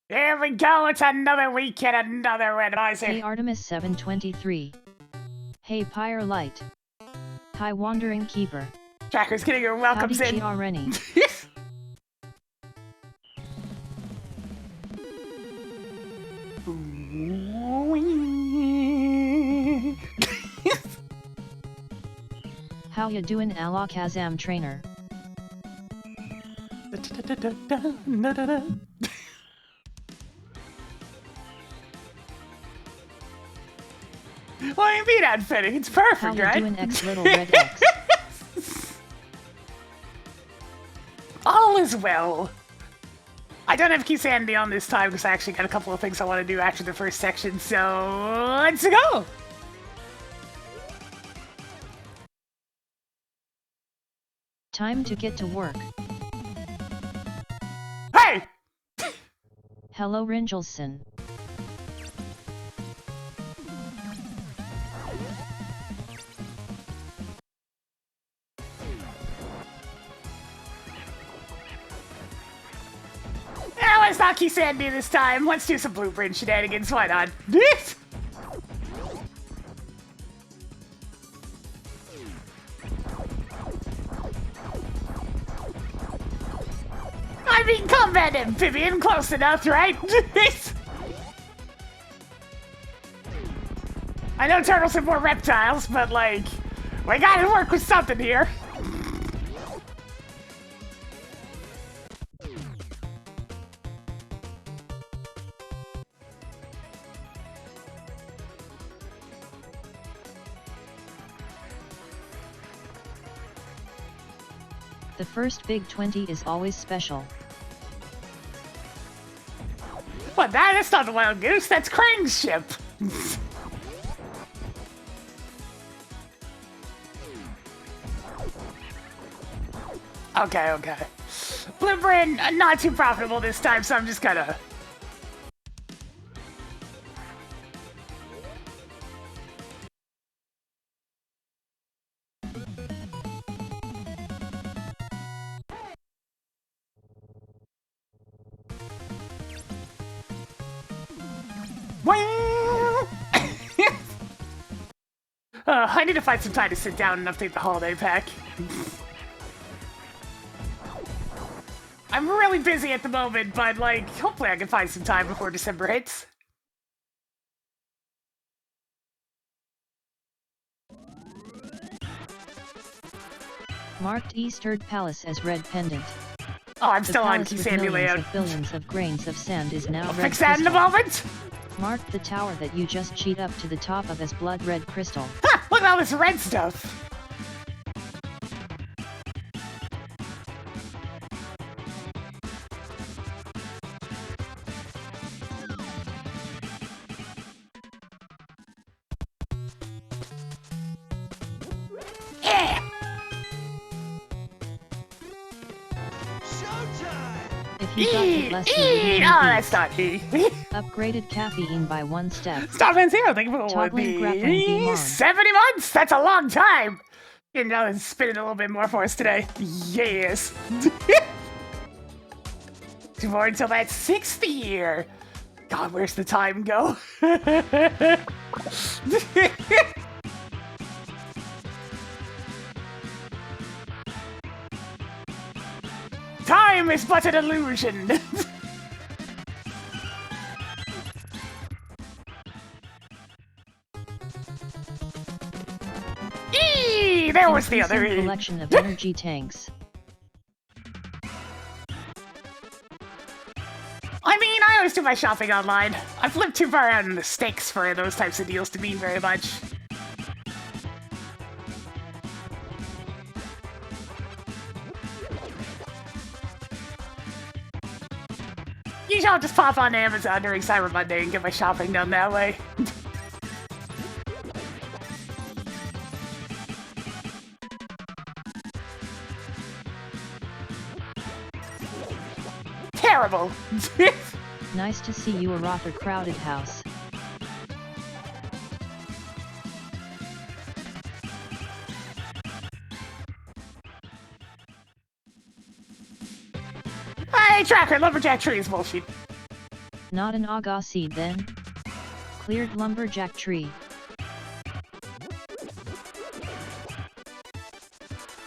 Here we go, it's another week and another randomizer. Hey Artemis723. Hey Pyre Light. Hi Wandering Keeper. Tracker's getting your welcomes Howdy in. Chiarenny. How ya doin' Alakazam trainer? Well, you beat that fitting. It's perfect, How right? ya doin' X little red X? All is well. I don't have Kisandy on this time because I actually got a couple of things I want to do after the first section, so let's go! Time to get to work. Hey! Hello Ringelson. Yeah, let's not Kisandy this time. Let's do some blueprint shenanigans. Why not? I mean, combat amphibian, close enough, right? I know turtles are more reptiles, but like, we gotta work with something here. The first big 20 is always special. What, that's not the Wild Goose, that's Krang's ship. Okay. Blueprint, not too profitable this time, so I'm just gonna... I need to find some time to sit down and update the holiday pack. I'm really busy at the moment, but like, hopefully I can find some time before December hits. Marked Eastern Palace as red pendant. Oh, I'm The still on palace with Kisandy millions layout. of billions of grains of sand is now I'll red fix that in a crystal. moment. Marked the tower that you just cheat up to the top of as blood red crystal. Ha! Look at all this red stuff. Yeah! If you got it less than Oh, 80 that's not E. upgraded caffeine by 1 step. Starman Zero, thank you for Toggling grappling beam on. 70 months! That's a long time! You know, it's spinning a little bit more for us today. Yes. 2 more until that 60 year. God, where's the time go? Time is but an illusion. Eee, there was the other Increasing E. collection of energy tanks. I mean, I always do my shopping online. I've lived too far out in the sticks for those types of deals to mean very much. Usually I'll just pop on Amazon during Cyber Monday and get my shopping done that way. Terrible. Nice to see you a rather crowded house. Hey, Tracker, lumberjack tree is bullshit. Not an aga seed then? Cleared lumberjack tree.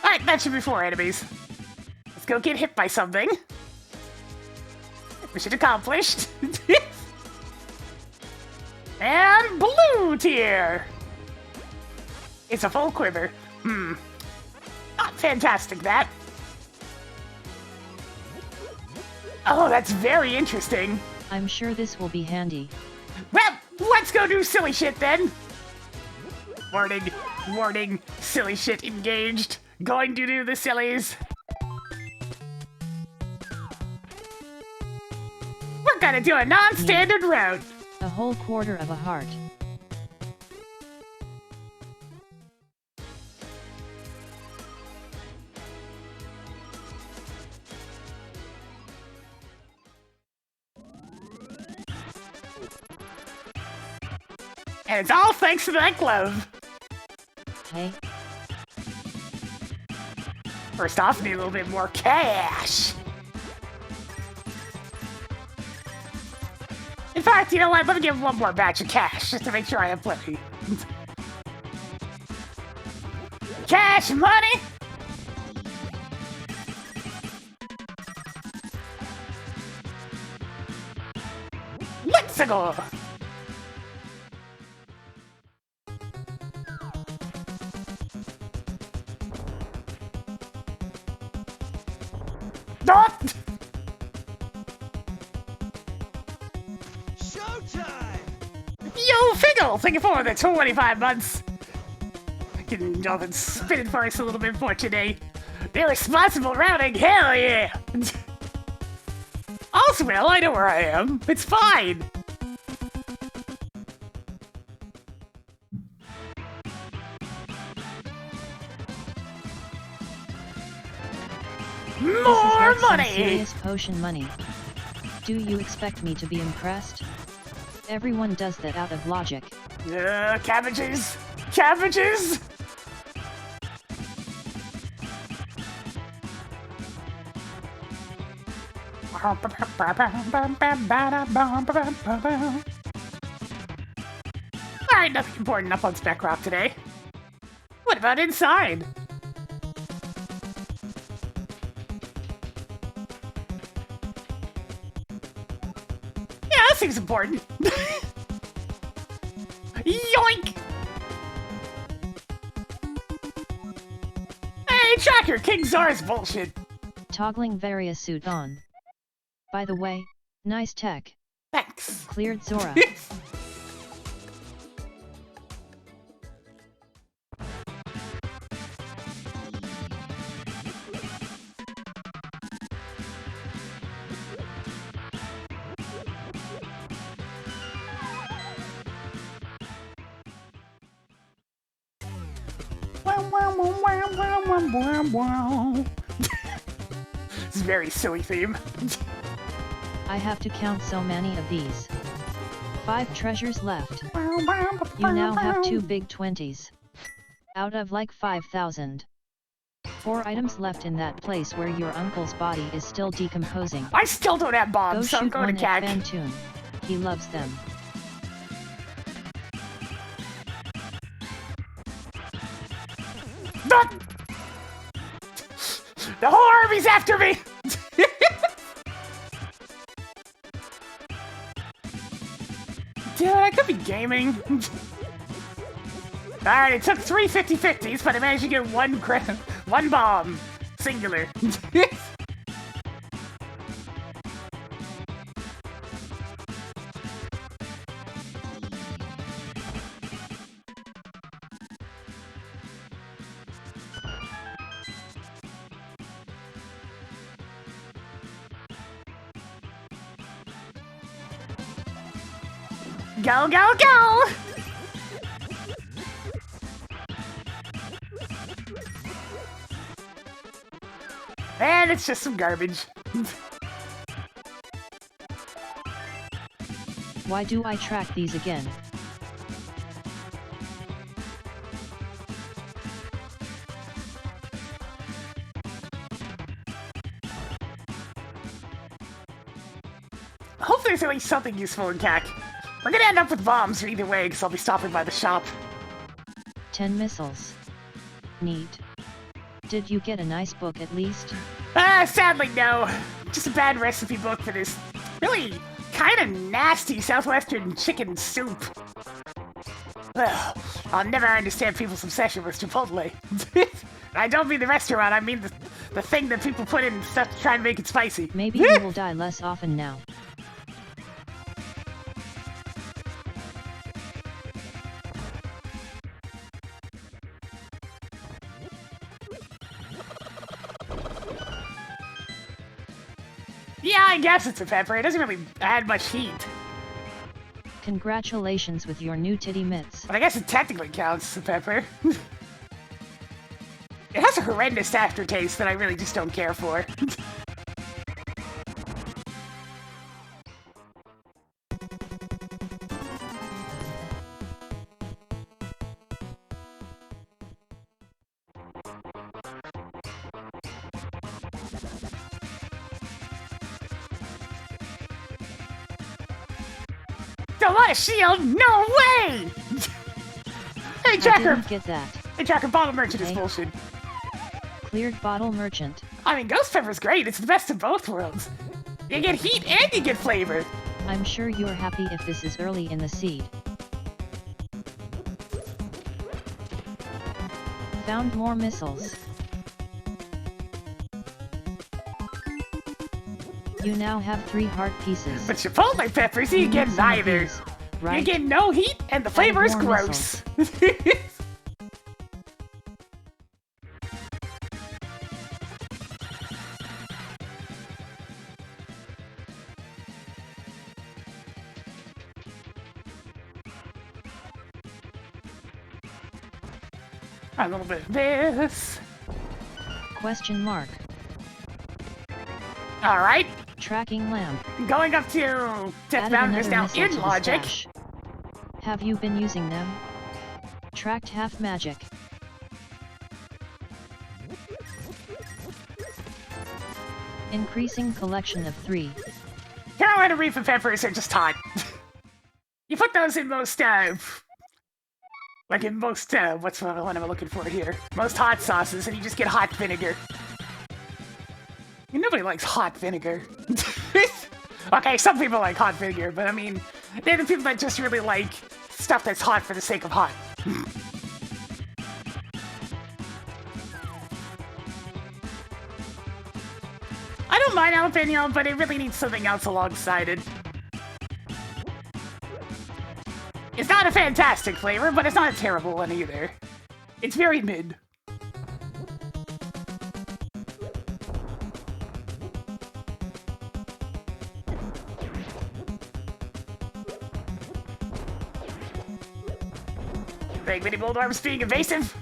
Alright, that should be 4 enemies. Let's go get hit by something. Mission accomplished. And blue tier! It's a full quiver. Not fantastic, that. Oh, that's very interesting. I'm sure this will be handy. Well, let's go do silly shit then. Warning, warning, silly shit engaged. Going to do the sillies. We're gonna do a non-standard route. A whole quarter of a heart. And it's all thanks to that glove. Hey, First off, need a little bit more cash. In fact, you know what? Let me give one more batch of cash just to make sure I have plenty. Cash money! Let's go! Not! Showtime! Yo, Figgle! Thank you for the 25 months! Getting off and spinning for us a little bit for today. Irresponsible routing, hell yeah! Also, well, I know where I am. It's fine! this is More like some money! serious potion money. Do you expect me to be impressed? Everyone does that out of logic. Cabbages! Cabbages! Alright, nothing important up on Spec Rock today. What about inside? Yeah, that seems important. Yoink! Hey, Tracker, King Czar's bullshit. Toggling various suit on. By the way, nice tech. Thanks. Cleared Zora. It's a very silly theme. I have to count so many of these. 5 treasures left. You now have 2 big 20s. Out of like 5,000. 4 items left in that place where your uncle's body is still decomposing. I still don't have Go bombs, so I'm shoot going to one at CAC. Fantoon. He loves them. The whole army's after me! Dude, I could be gaming. Alright, it took 3 50-50s, but I managed to get one bomb. Singular. Go, go, go! And it's just some garbage. Why do I track these again? hope there's at least something useful in CAC. We're gonna end up with bombs either way, because I'll be stopping by the shop. 10 missiles. Neat. Did you get a nice book at least? Sadly no. Just a bad recipe book for this really kind of nasty southwestern chicken soup. Ugh, I'll never understand people's obsession with Chipotle. I don't mean the restaurant, I mean the thing that people put in stuff to try and make it spicy. Maybe you will die less often now. Yeah, I guess it's a pepper. It doesn't really add much heat. Congratulations with your new titty mitts. But I guess it technically counts as a pepper. It has a horrendous aftertaste that I really just don't care for. Don't want a shield? No way! Hey, Tracker! I didn't get that. Hey, Tracker, bottle merchant is bullshit. Cleared bottle merchant. I mean, ghost pepper's great. It's the best of both worlds. You get heat and you get flavor. I'm sure you're happy if this is early in the seed. Found more missiles. You now have 3 heart pieces. But Chipotle peppers, you get neither. Right? You get no heat and the flavor is gross. A little bit of this. Question mark. Alright. Tracking lamp. Going up to Death Bounders now in logic. Have you been using them? Tracked half magic. Increasing collection of 3. Carolina Reaper peppers are just hot. You put those in most, like in most, what am I looking for here? Most hot sauces, and you just get hot vinegar. Nobody likes hot vinegar. Okay, some people like hot vinegar, but I mean, they're the people that just really like stuff that's hot for the sake of hot. I don't mind jalapeno, but it really needs something else alongside it. It's not a fantastic flavor, but it's not a terrible one either. It's very mid. Big mini bold arms being evasive.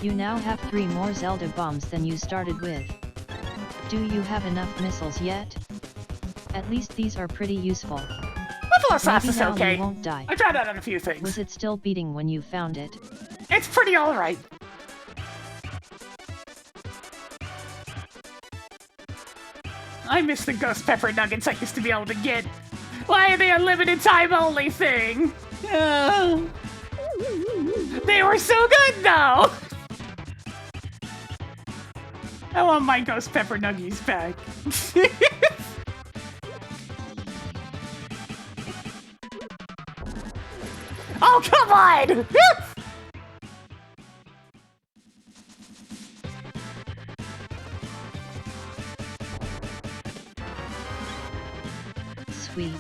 You now have 3 more Zelda bombs than you started with. Do you have enough missiles yet? At least these are pretty useful. Buffalo sauce is okay. You won't die. I tried out on a few things. Was it still beating when you found it? It's pretty alright. I miss the ghost pepper nuggets I used to be able to get. Why are they a limited time only thing? They were so good though! I want my ghost pepper nuggies back. Oh, come on! Sweet.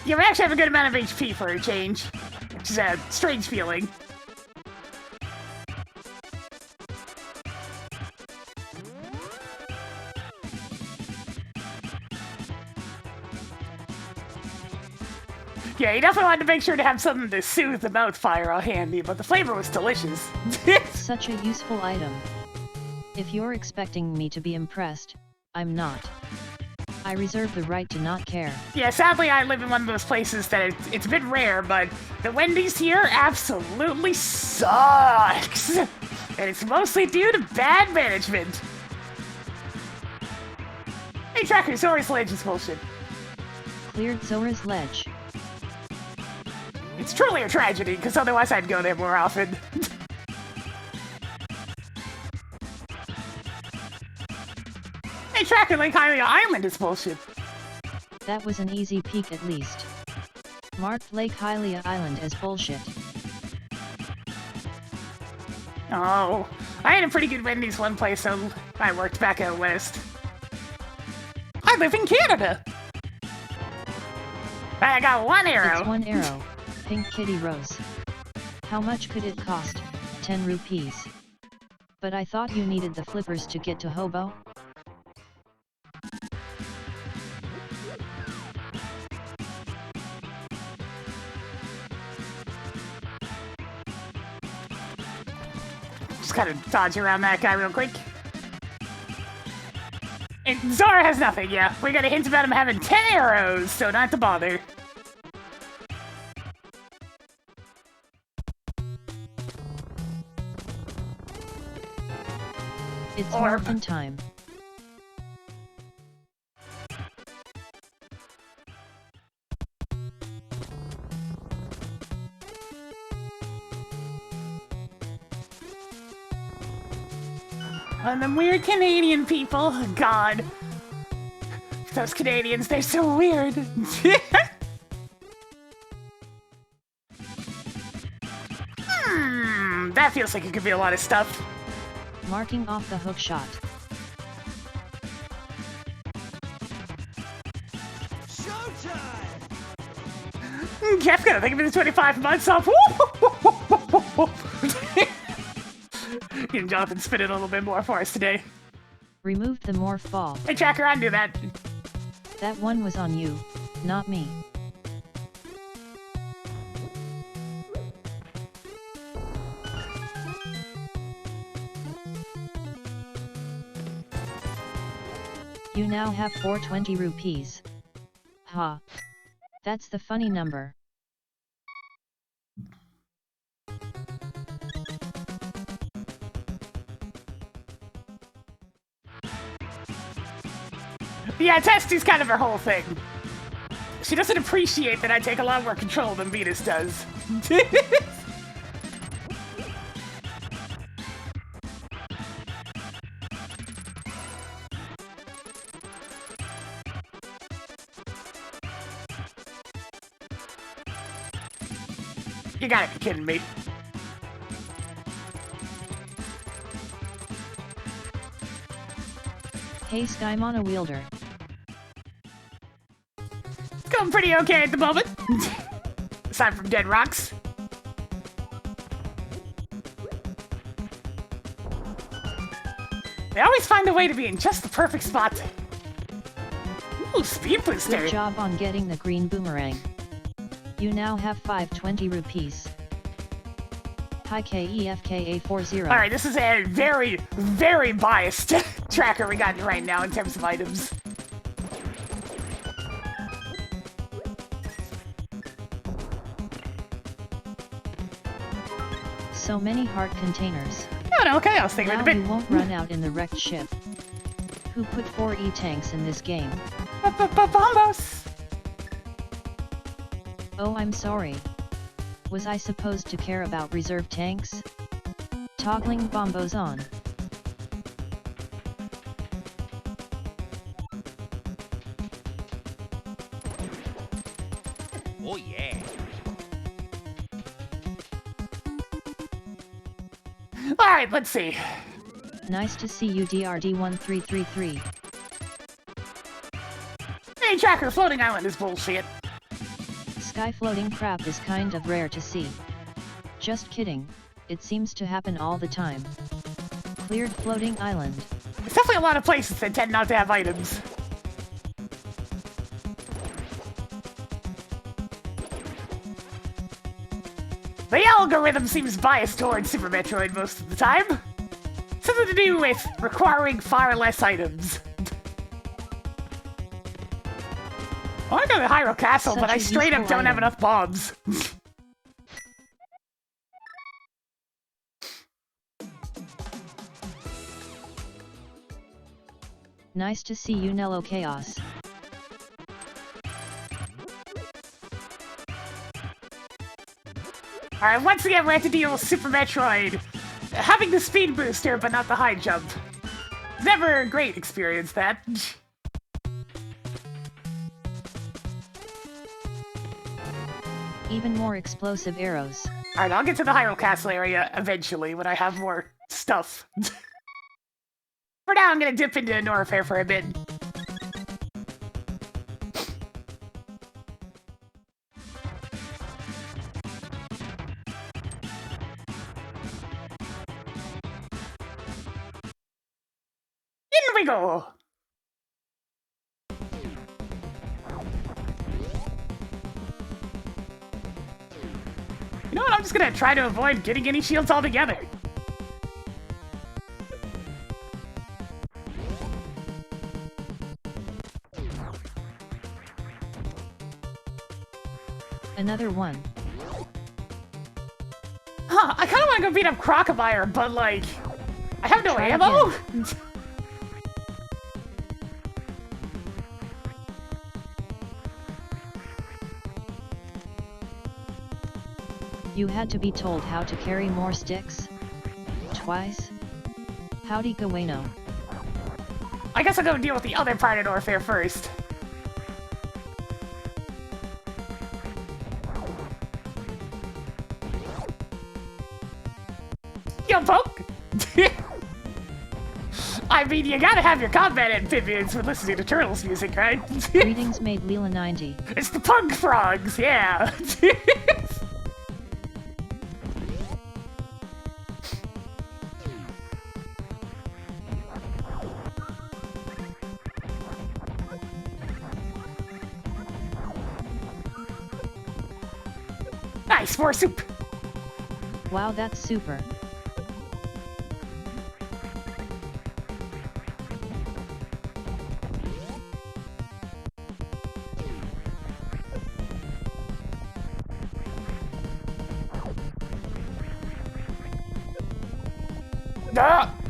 You actually have a good amount of HP for a change, which is a strange feeling. Yeah, you definitely wanted to make sure to have something to soothe the mouth fire on handy, but the flavor was delicious. Such a useful item. If you're expecting me to be impressed, I'm not. I reserve the right to not care. Yeah, sadly I live in one of those places that it's a bit rare, but the Wendy's here absolutely sucks! And it's mostly due to bad management. Hey Tracker, Zora's Ledge is bullshit. Cleared Zora's Ledge. It's truly a tragedy, because otherwise I'd go there more often. Hey Tracker, Lake Hylia Island is bullshit. That was an easy peek at least. Marked Lake Hylia Island as bullshit. Oh, I had a pretty good Wendy's one place, so I worked back out west. I live in Canada! I got 1 arrow. It's 1 arrow. PinkKittyRose. How much could it cost? 10 rupees. But I thought you needed the flippers to get to Hobo? Just gotta dodge around that guy real quick. And Zora has nothing, yeah. We got a hint about him having 10 arrows, so not to bother. It's morphin' time. And them weird Canadian people. God. Those Canadians, they're so weird. That feels like it could be a lot of stuff. Marking off the hook shot. Jeff's gonna think of it as 25 months off. And Jonathan spit it a little bit more for us today. Removed the morph ball. Hey Tracker, undo that. That one was on you, not me. You now have 420 rupees. Ha. That's the funny number. Yeah, Testy's kind of her whole thing. She doesn't appreciate that I take a lot more control than Venus does. You gotta be kidding me. Hey Skymon Wielder. It's going pretty okay at the moment. Aside from dead rocks. They always find a way to be in just the perfect spot. Ooh, speed booster. Good job on getting the green boomerang. You now have 520 rupees. Hi KEFKA40. Alright, this is a very, very biased tracker we got right now in terms of items. So many heart containers. Oh no, okay, I was thinking now of a bit. You won't run out in the wrecked ship. Who put 4 E-tanks in this game? Bombos! Oh, I'm sorry. Was I supposed to care about reserve tanks? Toggling bombos on. Oh yeah. Alright, let's see. Nice to see you DRD1333. Hey tracker, floating island is bullshit. Sky floating crap is kind of rare to see. Just kidding, it seems to happen all the time. Cleared floating island. There's definitely a lot of places that tend not to have items. The algorithm seems biased towards Super Metroid most of the time. Something to do with requiring far less items. I want to go to Hyrule Castle, but I straight up don't have enough bombs. Nice to see you, Nello Chaos. Alright, once again we have to deal with Super Metroid. Having the speed booster, but not the high jump. Never a great experience, that. Even more explosive arrows. Alright, I'll get to the Hyrule Castle area eventually when I have more stuff. For now, I'm gonna dip into Norfair for a bit. In we go! You know what, I'm just gonna try to avoid getting any shields altogether. Another one. Huh, I kinda wanna go beat up Crocomire, but like... I have no ammo? You had to be told how to carry more sticks? Twice? Howdy Gawano. I guess I'll go deal with the other part of Norfair first. Yo, poke! I mean, you gotta have your combat amphibians when listening to Turtles music, right? Greetings, made Leela 90. It's the punk frogs, yeah! Nice, more soup! Wow, that's super.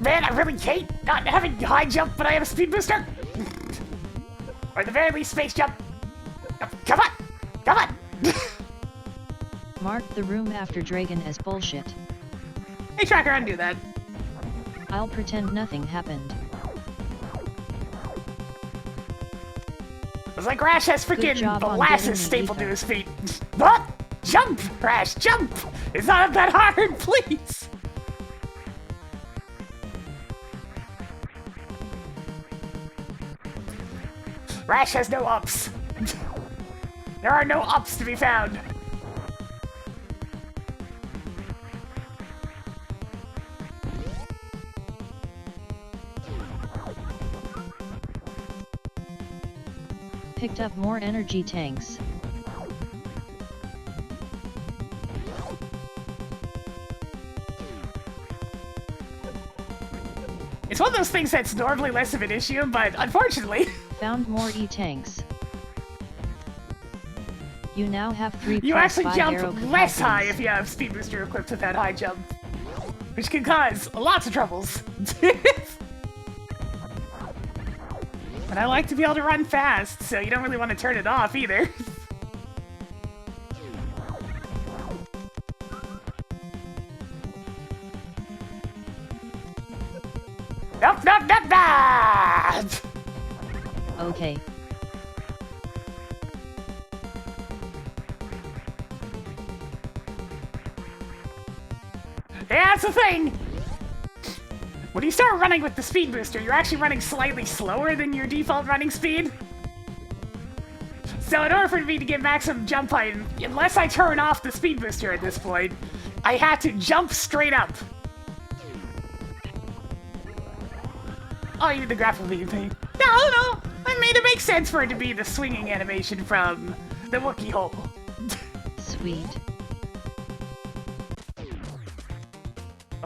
Man, I really hate not having high jump, but I have a speed booster! Or at the very least, space jump! Come on! Come on! Mark the room after Dragon as bullshit. Hey, Tracker, undo that. I'll pretend nothing happened. It's like Rash has freaking molasses stapled to his feet. What? Jump, Rash, jump! It's not that hard, please! Rash has no ups. There are no ups to be found. Picked up more energy tanks. It's one of those things that's normally less of an issue, but unfortunately... Found more E-tanks. You now have 3 You actually jump less high if you have Speed Booster equipped with that high jump. Which can cause lots of troubles. But I like to be able to run fast, so you don't really want to turn it off either. Nope, nope, nope, nope! Okay. Yeah, that's the thing! When you start running with the speed booster, you're actually running slightly slower than your default running speed. So in order for me to get maximum jump height, unless I turn off the speed booster at this point, I have to jump straight up. Oh, even the grapple beam thing. No, I made it make sense for it to be the swinging animation from the Wookiee hole. Sweet.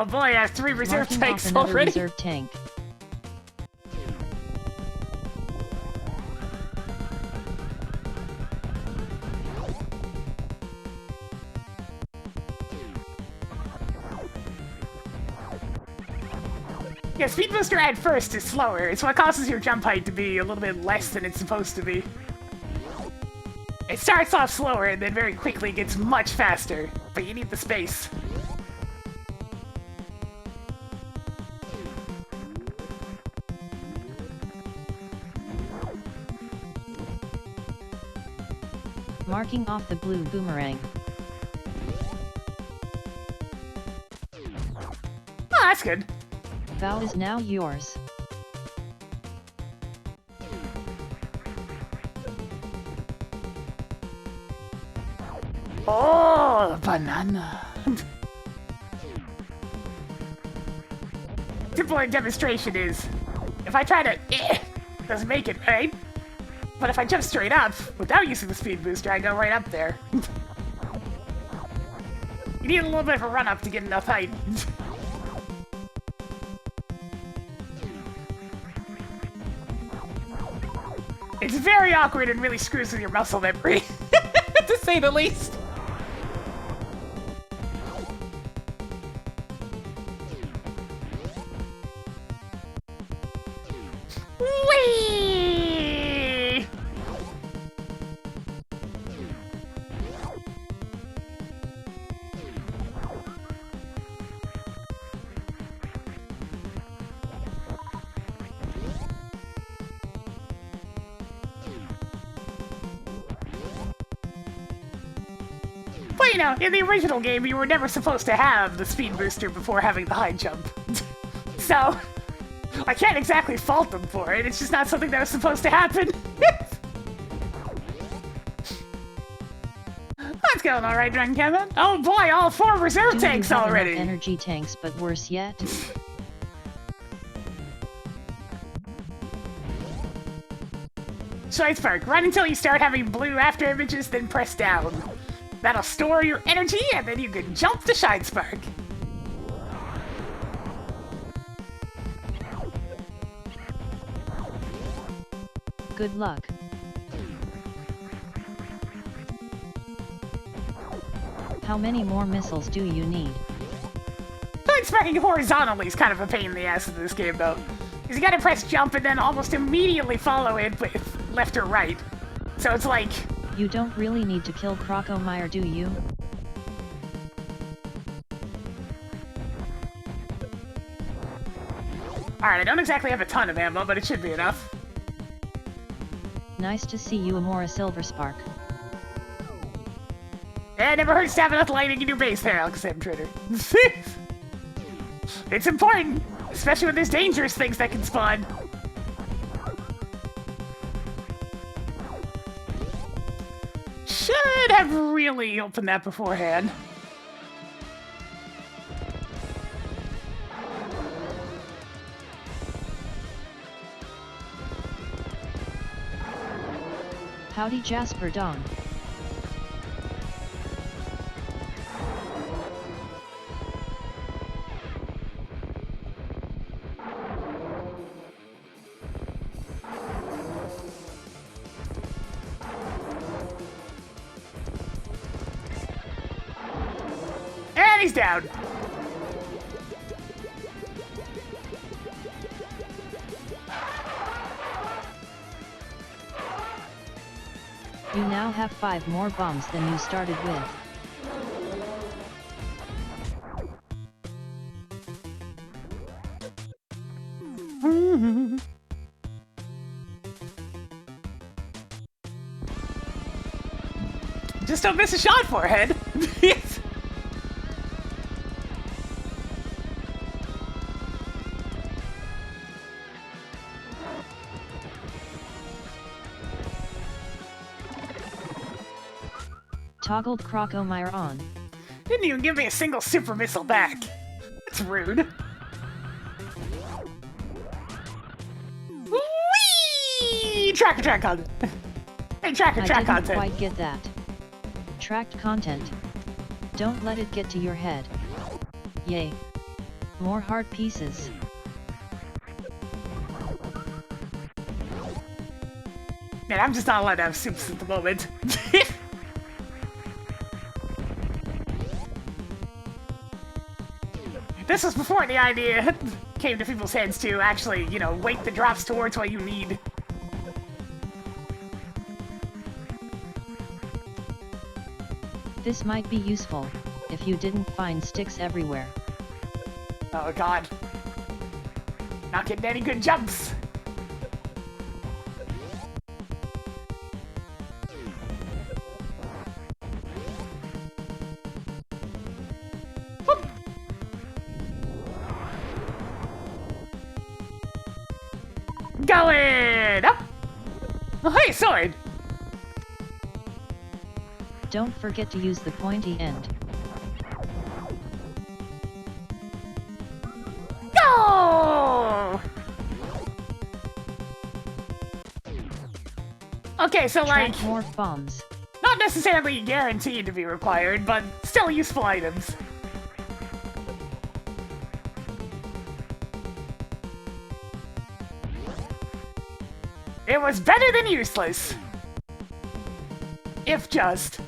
Oh boy, I have 3 reserve Marking tanks off another already. reserve tank. Yeah, Speed Booster at first is slower. It's what causes your jump height to be a little bit less than it's supposed to be. It starts off slower and then very quickly gets much faster, but you need the space. Marking off the blue boomerang. Oh, that's good. Bow is now yours. Oh, banana. Simple demonstration is, if I try to, doesn't make it, right? But if I jump straight up, without using the speed booster, I go right up there. You need a little bit of a run up to get enough height. It's very awkward and really screws with your muscle memory, to say the least. Whee! But you know, in the original game, you were never supposed to have the speed booster before having the high jump. So, I can't exactly fault them for it, it's just not something that was supposed to happen. That's going alright, Dragon Kevin. Oh boy, all 4 reserve Do tanks you have already! enough energy tanks, but worse yet? Schweizberg, run until you start having blue after images, then press down. That'll store your energy, and then you can jump to Shinespark. Good luck. How many more missiles do you need? Shinesparking horizontally is kind of a pain in the ass in this game, though. Because you gotta press jump and then almost immediately follow it with left or right. So it's like... You don't really need to kill Crocomire, do you? Alright, I don't exactly have a ton of ammo, but it should be enough. Nice to see you, Amora Silver Spark. Yeah, it never hurts to have enough lighting in your base there, Alexander Trader. It's important, especially when there's dangerous things that can spawn. Should have really opened that beforehand. Howdy, Jasper Dawn. And he's down. You now have 5 more bombs than you started with. Just don't miss a shot, forehead. Toggled Crocomire on. Didn't even give me a single super missile back. That's rude. Whee! Tracker track content. Hey, tracker track I didn't content. quite get that. Tracked content. Don't let it get to your head. Yay. More heart pieces. Man, I'm just not allowed to have soups at the moment. This was before the idea came to people's heads to actually, you know, weight the drops towards what you need. This might be useful, if you didn't find sticks everywhere. Oh god. Not getting any good jumps. Whoop. Going up. Oh, hey, sword. Don't forget to use the pointy end. Go! Okay, so Track like, more bombs. not necessarily guaranteed to be required, but still useful items. It was better than useless. If just.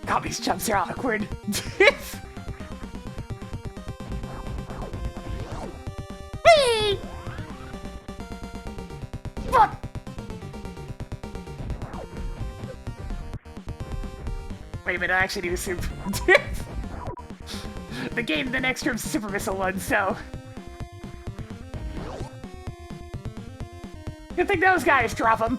God, these jumps are awkward. Whee! What? Wait a minute, I actually need a soup. The next room's Super Missile one, so... Good thing those guys drop them.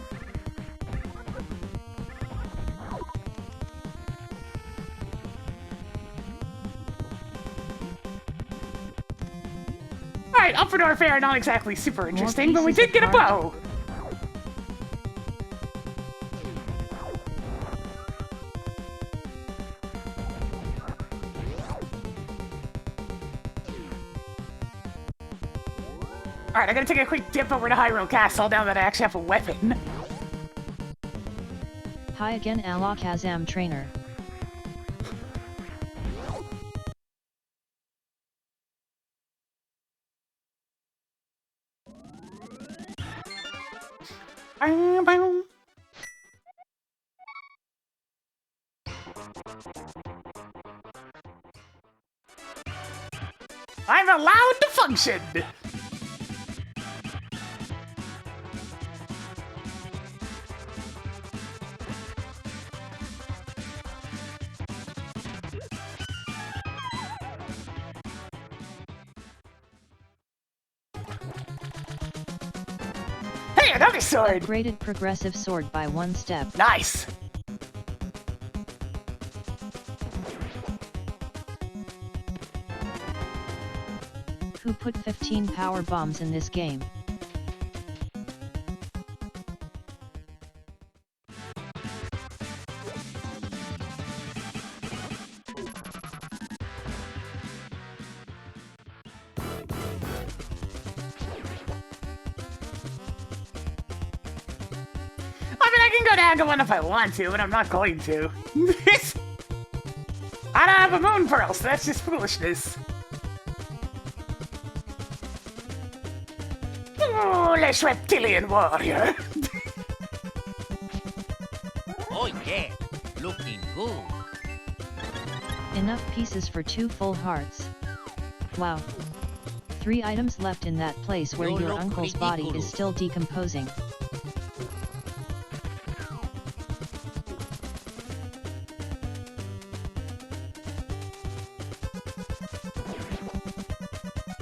Alright, up for North Fair, not exactly super interesting, but we did get a bow! Alright, I gotta take a quick dip over to Hyrule Castle now that I actually have a weapon. Hi again, Alakazam trainer. I'm allowed to function! Hey, another sword! Upgraded progressive sword by 1 step. Nice! Who put 15 power bombs in this game? I can go to Agawan if I want to, but I'm not going to. I don't have a moon pearl, so that's just foolishness. Foolish reptilian warrior. Oh yeah, looking good. Enough pieces for 2 full hearts. Wow. 3 items left in that place where You your look uncle's body is ridiculous. still decomposing.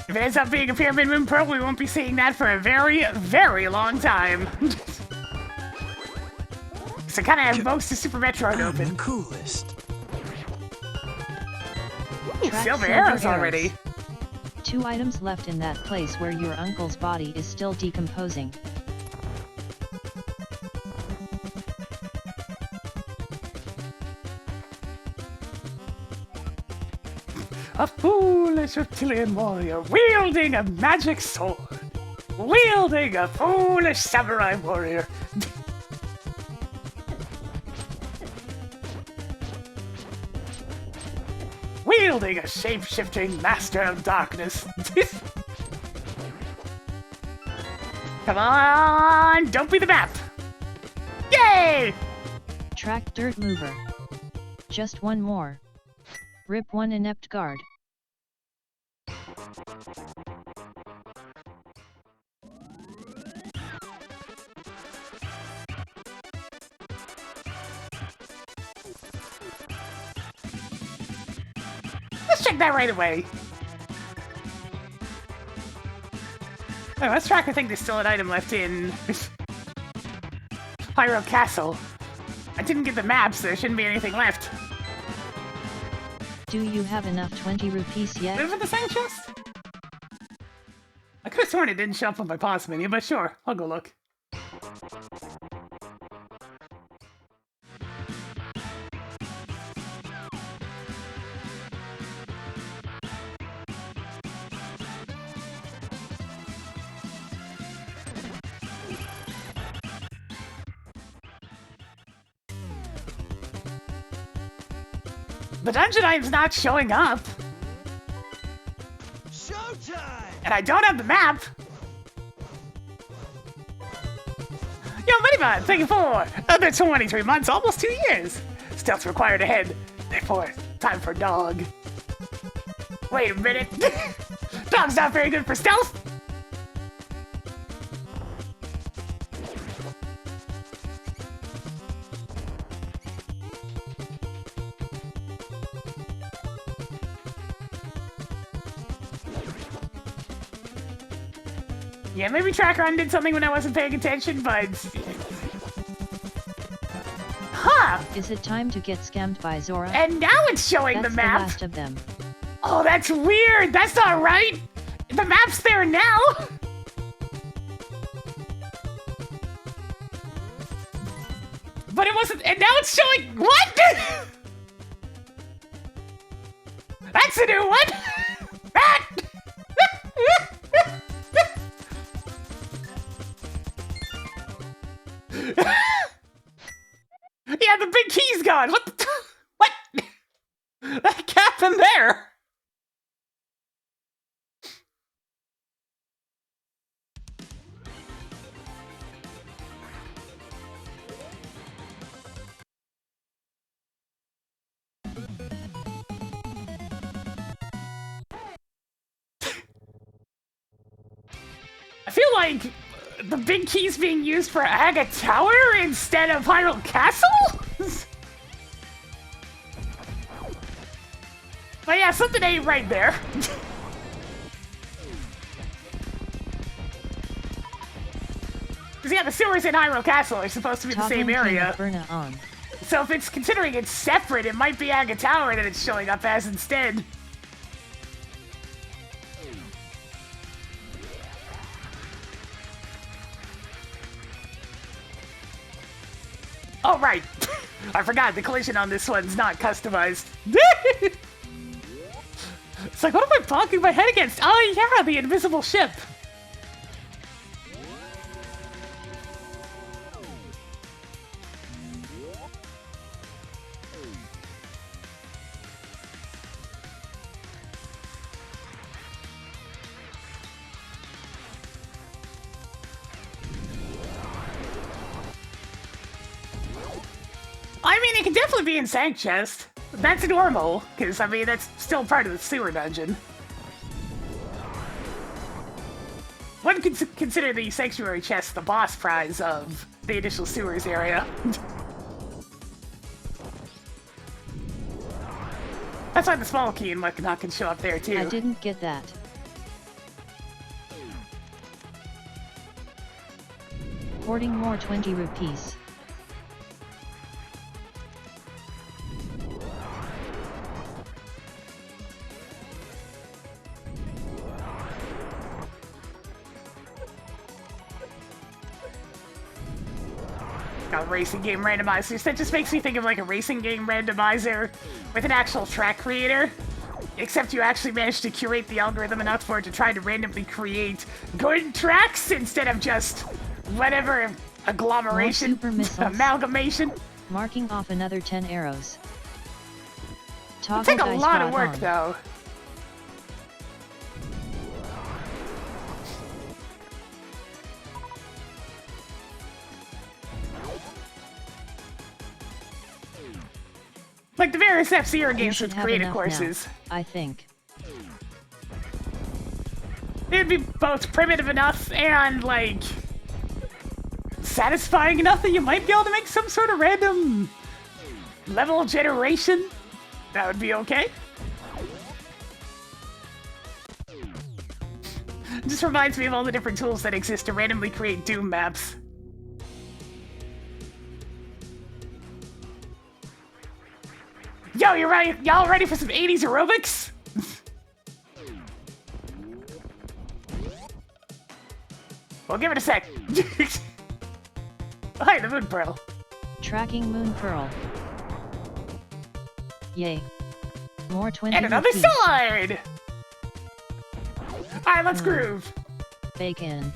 If it ends up being a Pyramid Moon Pearl, we won't be seeing that for a very, very long time. So it kind of invokes the Super Metroid open. Coolest. Ooh, Track silver arrows arrows. already. 2 items left in that place where your uncle's body is still decomposing. A foolish reptilian warrior wielding a magic sword. Wielding a foolish samurai warrior. Wielding a shape-shifting master of darkness. Come on, don't be the map. Yay! Track dirt mover. Just one more. Rip one inept guard. Let's check that right away. Oh, let's track. I think there's still an item left in Hyrule Castle. I didn't get the map, so there shouldn't be anything left. Do you have enough 20 rupees yet? Is it the same chest? I could have sworn it didn't show up on my pause menu, but sure, I'll go look. The dungeon item's not showing up. Showtime! And I don't have the map. Yo, Minibot, thank you for another 23 months, almost 2 years. Stealth required ahead. Therefore, time for dog. Wait a minute. Dog's not very good for stealth. Yeah, maybe Track Run did something when I wasn't paying attention, but... Huh! Is it time to get scammed by Zora? And now it's showing That's the map! the last of them. Oh, that's weird! That's not right! The map's there now! But it wasn't... And now it's showing... What?! That's a new one! Ah! Yeah, the big key's gone! What the... What? That happened there! I feel like the big key's being used for Aga Tower instead of Hyrule Castle? But yeah, something ain't right there. Because yeah, the sewers in Hyrule Castle are supposed to be the same area. On. So if it's considering it's separate, it might be Aga Tower that it's showing up as instead. Oh, right. I forgot, the collision on this one's not customized. It's like, what am I bonking my head against? Oh, yeah, the invisible ship. I mean, it can definitely be in Sank Chest. That's normal, because, I mean, that's still part of the sewer dungeon. One could consider the Sanctuary Chest the boss prize of the initial sewers area. That's why the small key and whatnot can show up there, too. I didn't get that. Hoarding more 20 rupees. Got racing game randomizers. That just makes me think of like a racing game randomizer with an actual track creator. Except you actually managed to curate the algorithm enough for it to try to randomly create good tracks instead of just whatever agglomeration, More super missiles. amalgamation. Marking off another 10 arrows. It'll Toggle take a dice lot of rod work on. though. Like the various F-Zero You games should with have creative enough courses. now, I think. It'd be both primitive enough and, like, satisfying enough that you might be able to make some sort of random level generation. That would be okay. Just reminds me of all the different tools that exist to randomly create Doom maps. Yo, you ready? Y'all ready for some 80s aerobics? Well, give it a sec. Hi, the Moon Pearl. Tracking Moon Pearl. Yay. More 20 And another rupees. sword! Alright, let's groove. Bacon.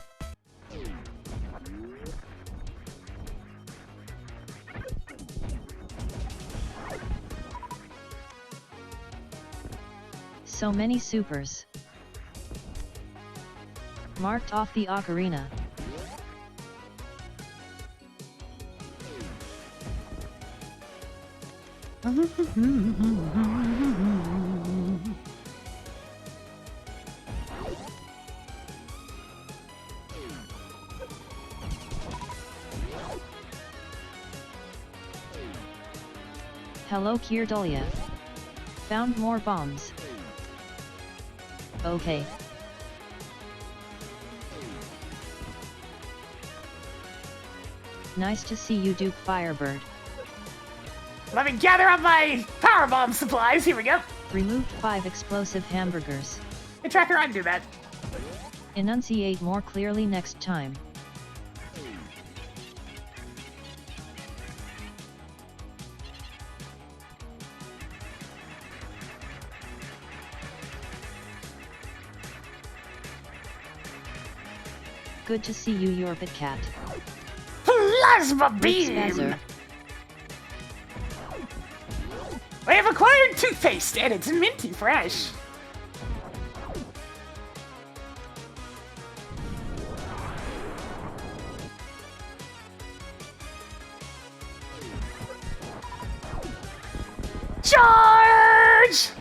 So many supers. Marked off the ocarina. Hello Kirdolia. Found more bombs. Okay. Nice to see you, Duke Firebird. Let me gather up my power bomb supplies. Here we go. Removed 5 explosive hamburgers. Hey, Tracker, I'd do that. Enunciate more clearly next time. Good to see you, Yorbit Cat. Plasma Rick beam! Spazzer. I have acquired toothpaste, and it's minty fresh. Charge!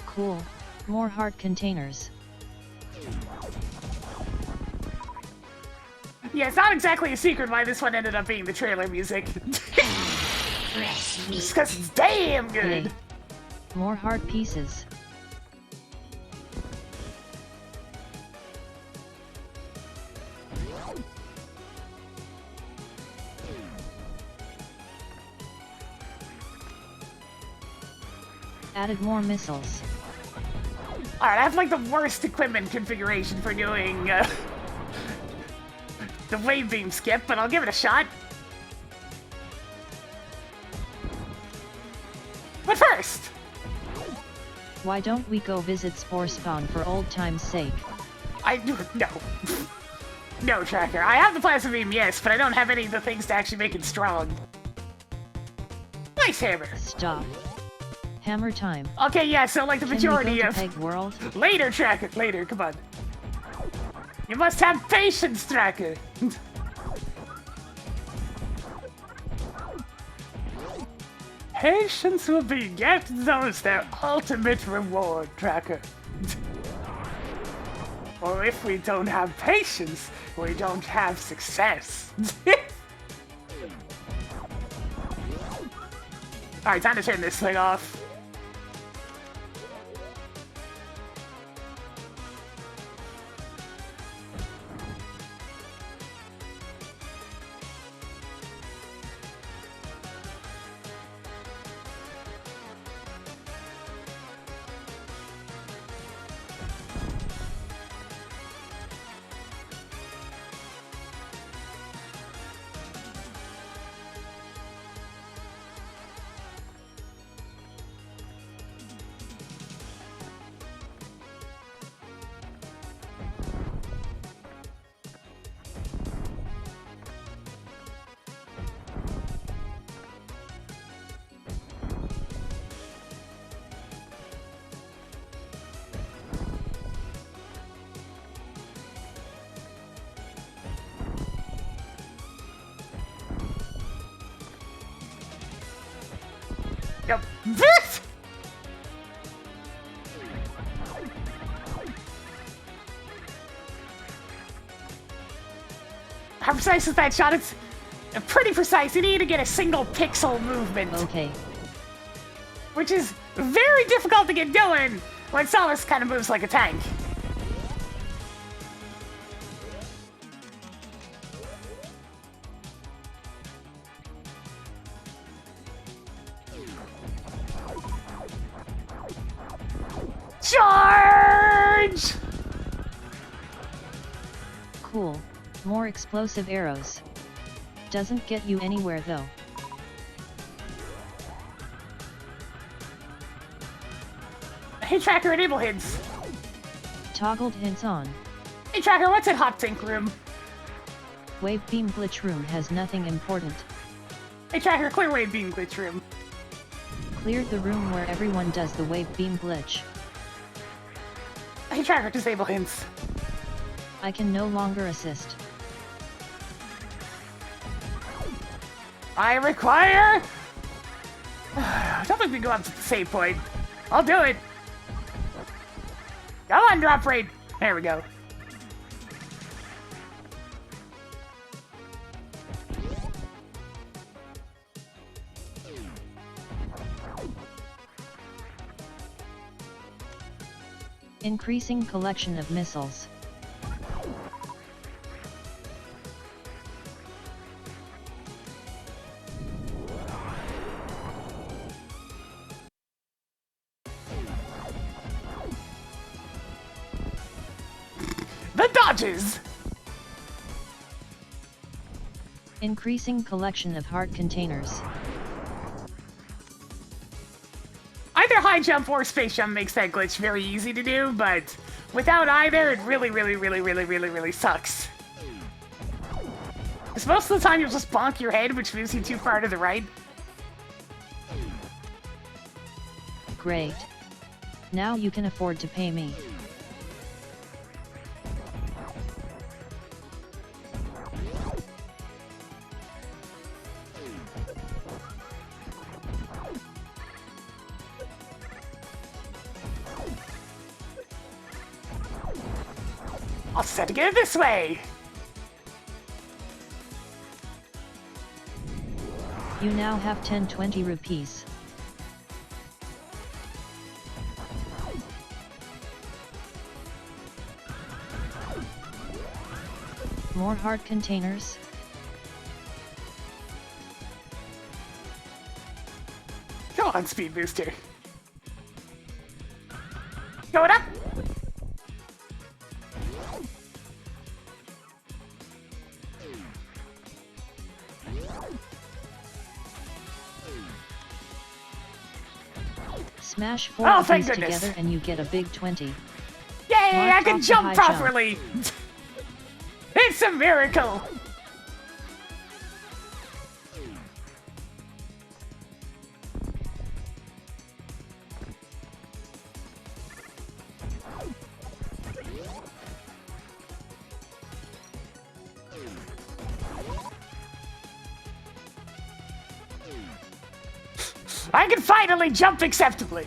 Cool. More heart containers. Yeah, it's not exactly a secret why this one ended up being the trailer music. Just because it's damn good. Yay. More heart pieces. Added more missiles. Alright, I have like the worst equipment configuration for doing the wave beam skip, but I'll give it a shot. But first, Why don't we go visit Spore Spawn for old time's sake? no. No, Tracker. I have the plasma beam, yes, but I don't have any of the things to actually make it strong. Nice hammer. Stop. Hammer time. Okay, yeah, so like the Can we majority go to of... Peg World? Later, Tracker, later, come on. You must have patience, Tracker. Patience will beget those their ultimate reward, Tracker. Or if we don't have patience, we don't have success. Alright, time to turn this thing off. Yep. How precise is that shot? It's pretty precise. You need to get a single pixel movement. Okay. Which is very difficult to get going when Samus kind of moves like a tank. Charge! Cool. More explosive arrows. Doesn't get you anywhere though. Hey Tracker, enable hints. Toggled hints on. Hey Tracker, what's in Hot Tank Room? Wave beam glitch room has nothing important. Hey Tracker, clear Wave Beam Glitch Room. Cleared the room where everyone does the wave beam glitch. Hey Tracker, disable hints. I can no longer assist. I require... I don't think we go up to the save point. I'll do it. Come on, drop rate. There we go. Increasing collection of missiles. The dodges! Increasing collection of heart containers. Either high jump or space jump makes that glitch very easy to do, but without either, it really sucks. Because most of the time you'll just bonk your head, which moves you too far to the right. Great. Now you can afford to pay me. I'll set to get it this way! You now have 10-20 rupees. More heart containers. Go on, Speed Booster. Going up! Smash 4 Oh, of thank these goodness. together and you get a big 20. Yay, Mark I can off the jump high jump. properly! It's a miracle! I can finally jump acceptably!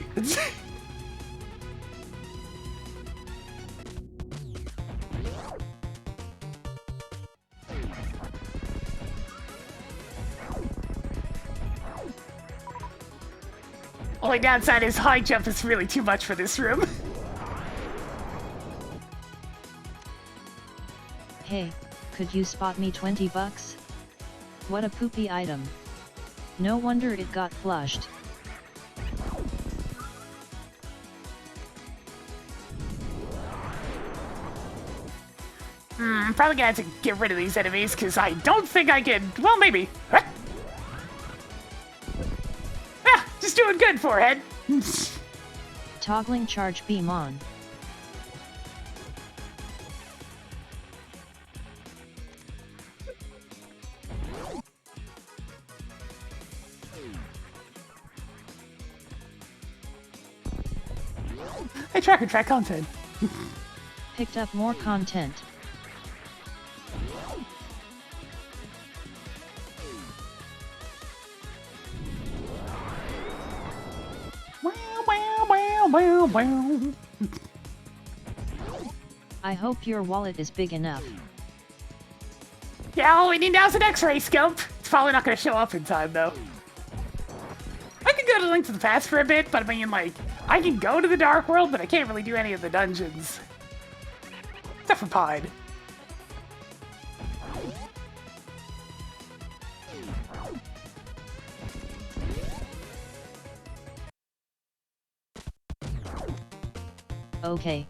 Only downside is high jump is really too much for this room. Hey, could you spot me 20 bucks? What a poopy item. No wonder it got flushed. I'm probably gonna have to get rid of these enemies, because I don't think I can... Well, maybe. Ah, just doing good, forehead. Toggling charge beam on. Hey, Tracker, track content. Picked up more content. I hope your wallet is big enough. Yeah, all we need now is an X-ray scope. It's probably not going to show up in time, though. I could go to Link to the Past for a bit, but I mean, like, I can go to the Dark World, but I can't really do any of the dungeons. Except for Pied. Okay.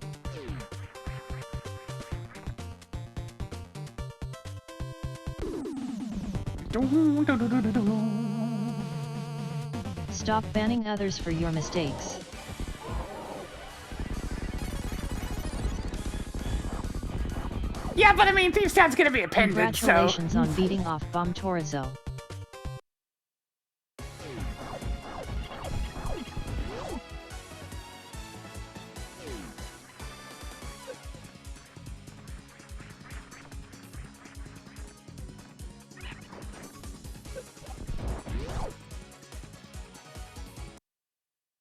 Stop banning others for your mistakes. Yeah, but I mean, Thieves Town's gonna be appended, so... Congratulations on beating off Bomb Torizo.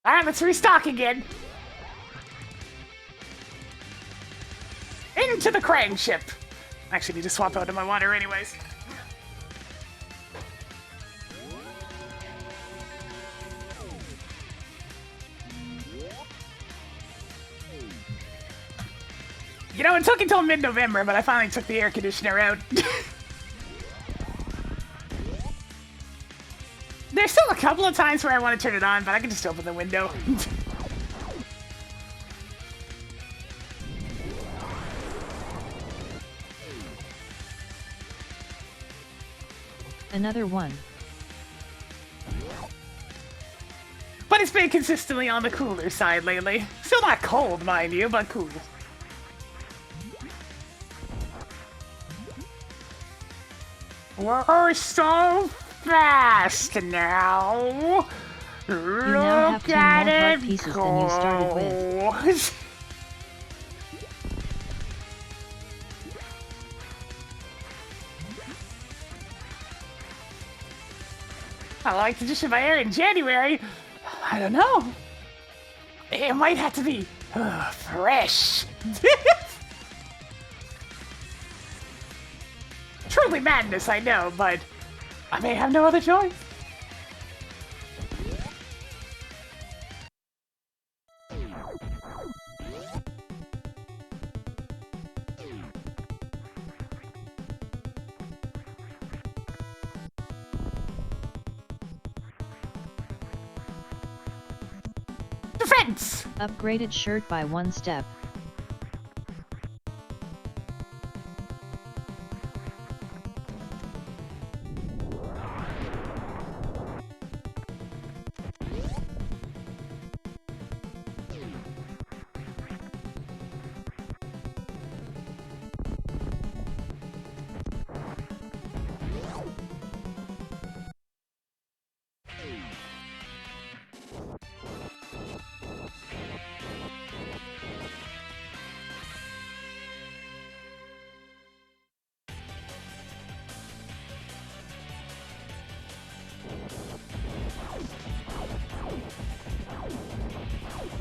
Alright, let's restock again. Into the Krang ship. I actually need to swap out of my water anyways. You know, it took until mid-November, but I finally took the air conditioner out. There's still a couple of times where I want to turn it on, but I can just open the window. Another one. But it's been consistently on the cooler side lately. Still not cold, mind you, but cool. We're so fast now. You now have 10 more heart pieces than you started with. I like to dish in my air in January. I don't know. It might have to be fresh. Truly madness, I know, but I may have no other choice. Defense! Upgraded shirt by 1 step.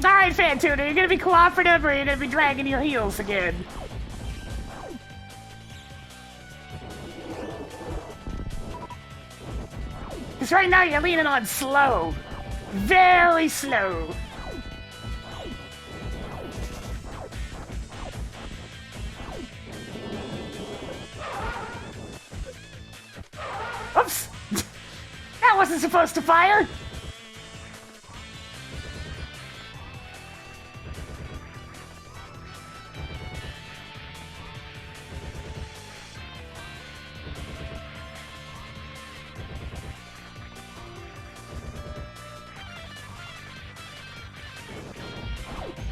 Alright, Fantuner, are you gonna be cooperative or are you gonna be dragging your heels again? Because right now you're leaning on slow. Very slow. Oops! That wasn't supposed to fire!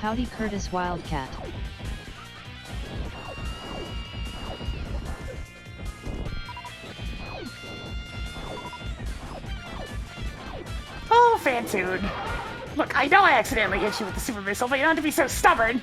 Howdy Curtis Wildcat. Oh, Fantoon. Look, I know I accidentally hit you with the super missile, but you don't have to be so stubborn.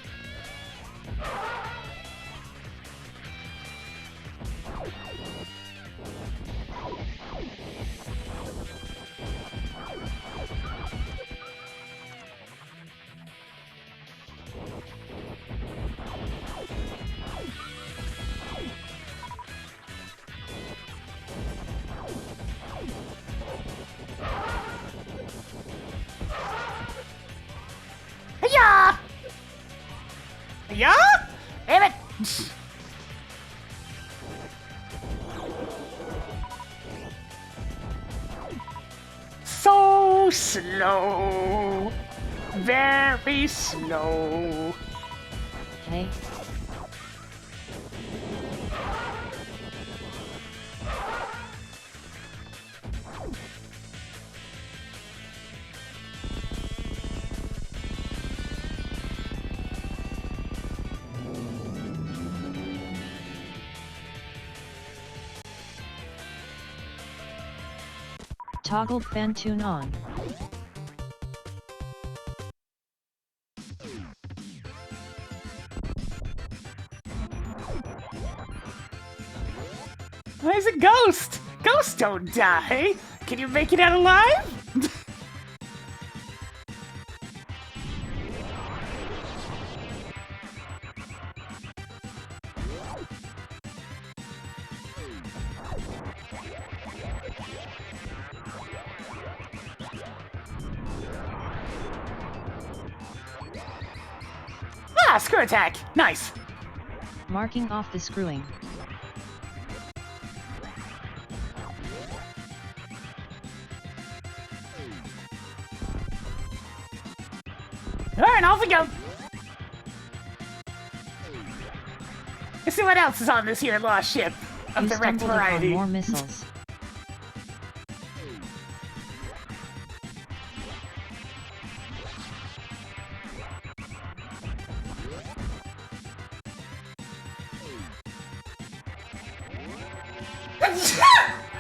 So slow. Very slow. Hey. Toggled fan tune on. Where's a ghost? Ghosts don't die. Can you make it out alive? Ah, screw attack. Nice. Marking off the screwing. Alright, off we go. Let's see what else is on this here lost ship of You the wrecked stumbled upon variety. more missiles.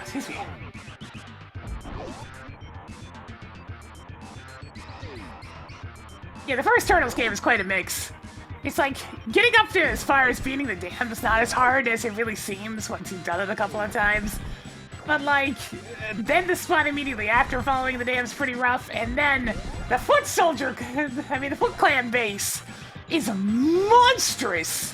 Excuse me. Yeah, the first Turtles game is quite a mix. It's like, getting up to as far as beating the dam is not as hard as it really seems once you've done it a couple of times. But like, then the spot immediately after following the dam is pretty rough, and then the Foot Soldier, the Foot Clan base is monstrous!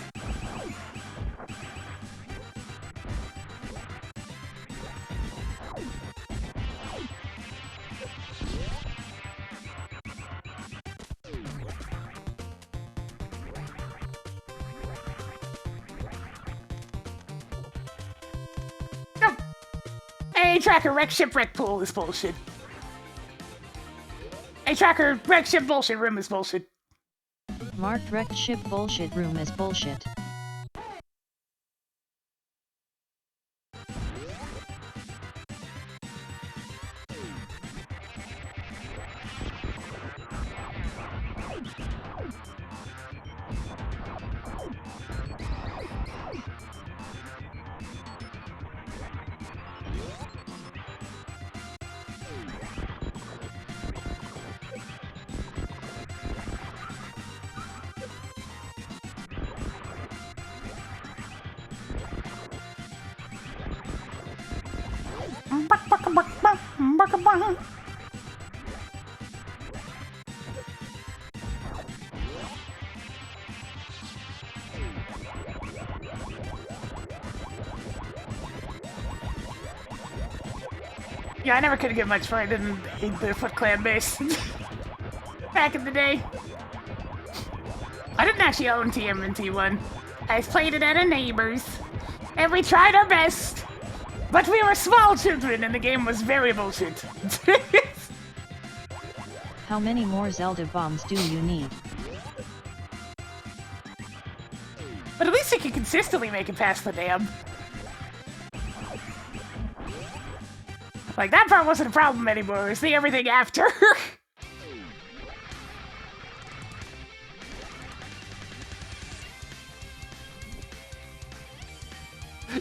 A-Tracker wreck shipwreck pool is bullshit. A-Tracker wreck ship bullshit room is bullshit. Marked wrecked ship bullshit room is bullshit. Yeah, I never could get much further than the Foot Clan base. Back in the day. I didn't actually own TMNT1. I played it at a neighbor's. And we tried our best. But we were small children and the game was very bullshit. How many more Zelda bombs do you need? But at least you can consistently make it past the dam. Like, that part wasn't a problem anymore. It was the everything after.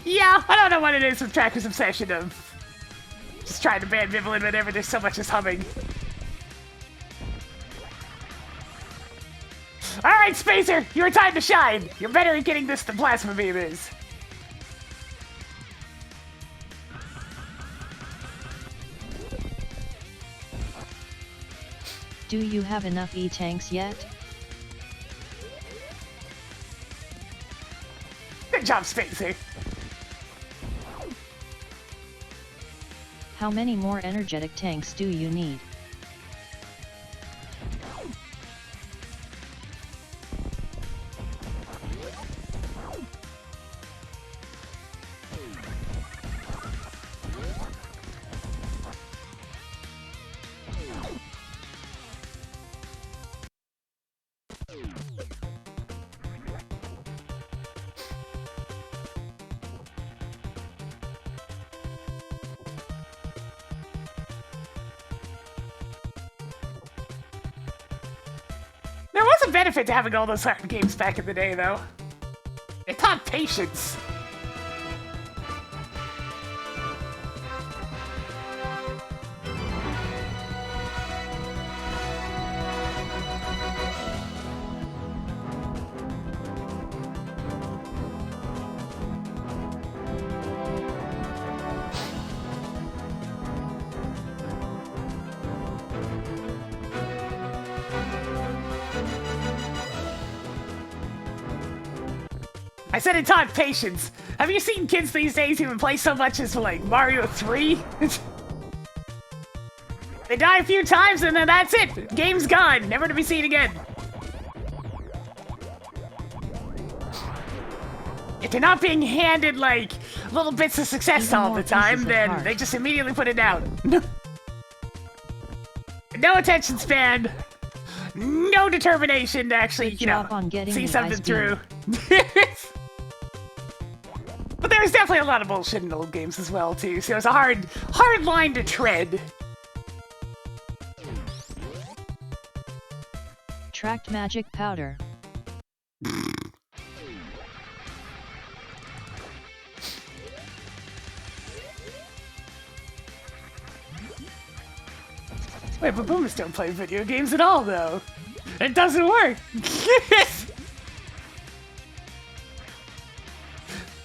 Yeah, I don't know what it is with Tracker's obsession of just trying to ban Vivian whenever there's so much as humming. Alright, Spacer, your time to shine. You're better at getting this than Plasma Beam is. Do you have enough E-tanks yet? Good job, Spacer. How many more energetic tanks do you need? was a benefit to having all those hard games back in the day, though. It taught patience. I said it taught patience. Have you seen kids these days even play so much as, like, Mario 3? They die a few times and then that's it! Game's gone, never to be seen again. If they're not being handed, like, little bits of success Even all the time, then they just immediately put it down. No attention span. No determination to actually, you know, see something through. But there's definitely a lot of bullshit in old games as well, too, so it's a hard line to tread. Tracked magic powder. Wait, but boomers don't play video games at all, though. It doesn't work.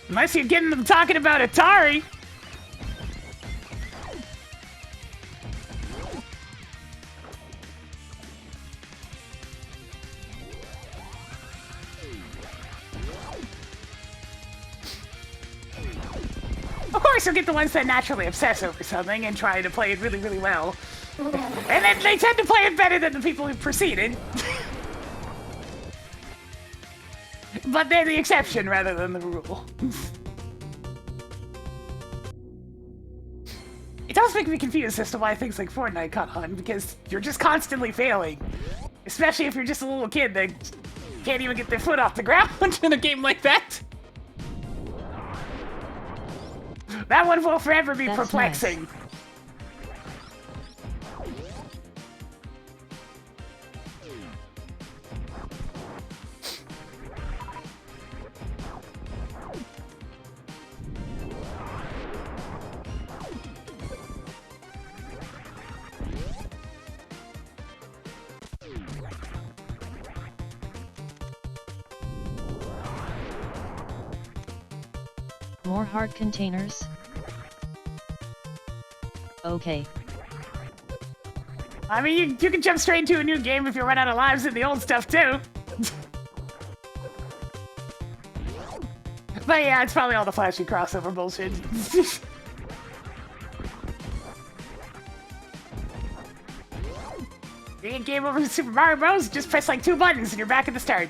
Unless you're getting them talking about Atari. Of course, you'll get the ones that naturally obsess over something and try to play it really, really well. And then they tend to play it better than the people who preceded. But they're the exception rather than the rule. It does make me confused as to why things like Fortnite caught on, because you're just constantly failing. Especially if you're just a little kid that can't even get their foot off the ground in a game like that. That one will forever be perplexing. Nice. More heart containers? Okay. I mean, you can jump straight into a new game if you run out of lives in the old stuff, too. But yeah, it's probably all the flashy crossover bullshit. You get game over to Super Mario Bros., just press like 2 buttons and you're back at the start.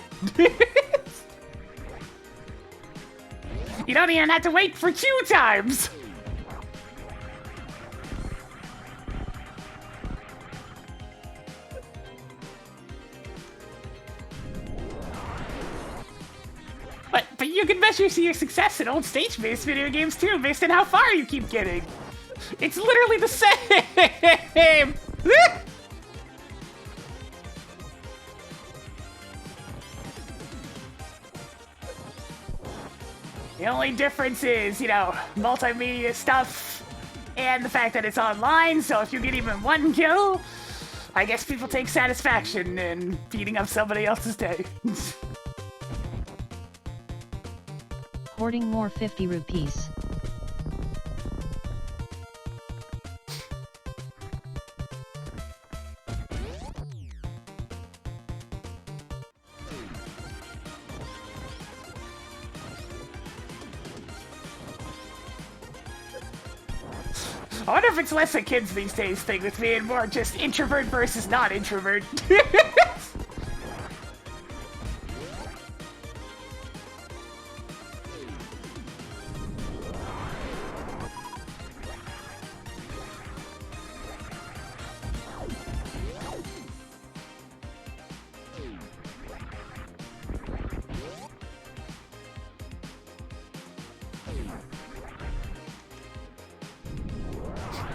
You don't even have to wait for queue times! But you can measure your success in old stage-based video games too, based on how far you keep getting. It's literally the same! The only difference is, you know, multimedia stuff and the fact that it's online, so if you get even 1 kill, I guess people take satisfaction in beating up somebody else's day. Hoarding more 50 rupees. I wonder if it's less a kids these days thing with me and more just introvert versus not introvert.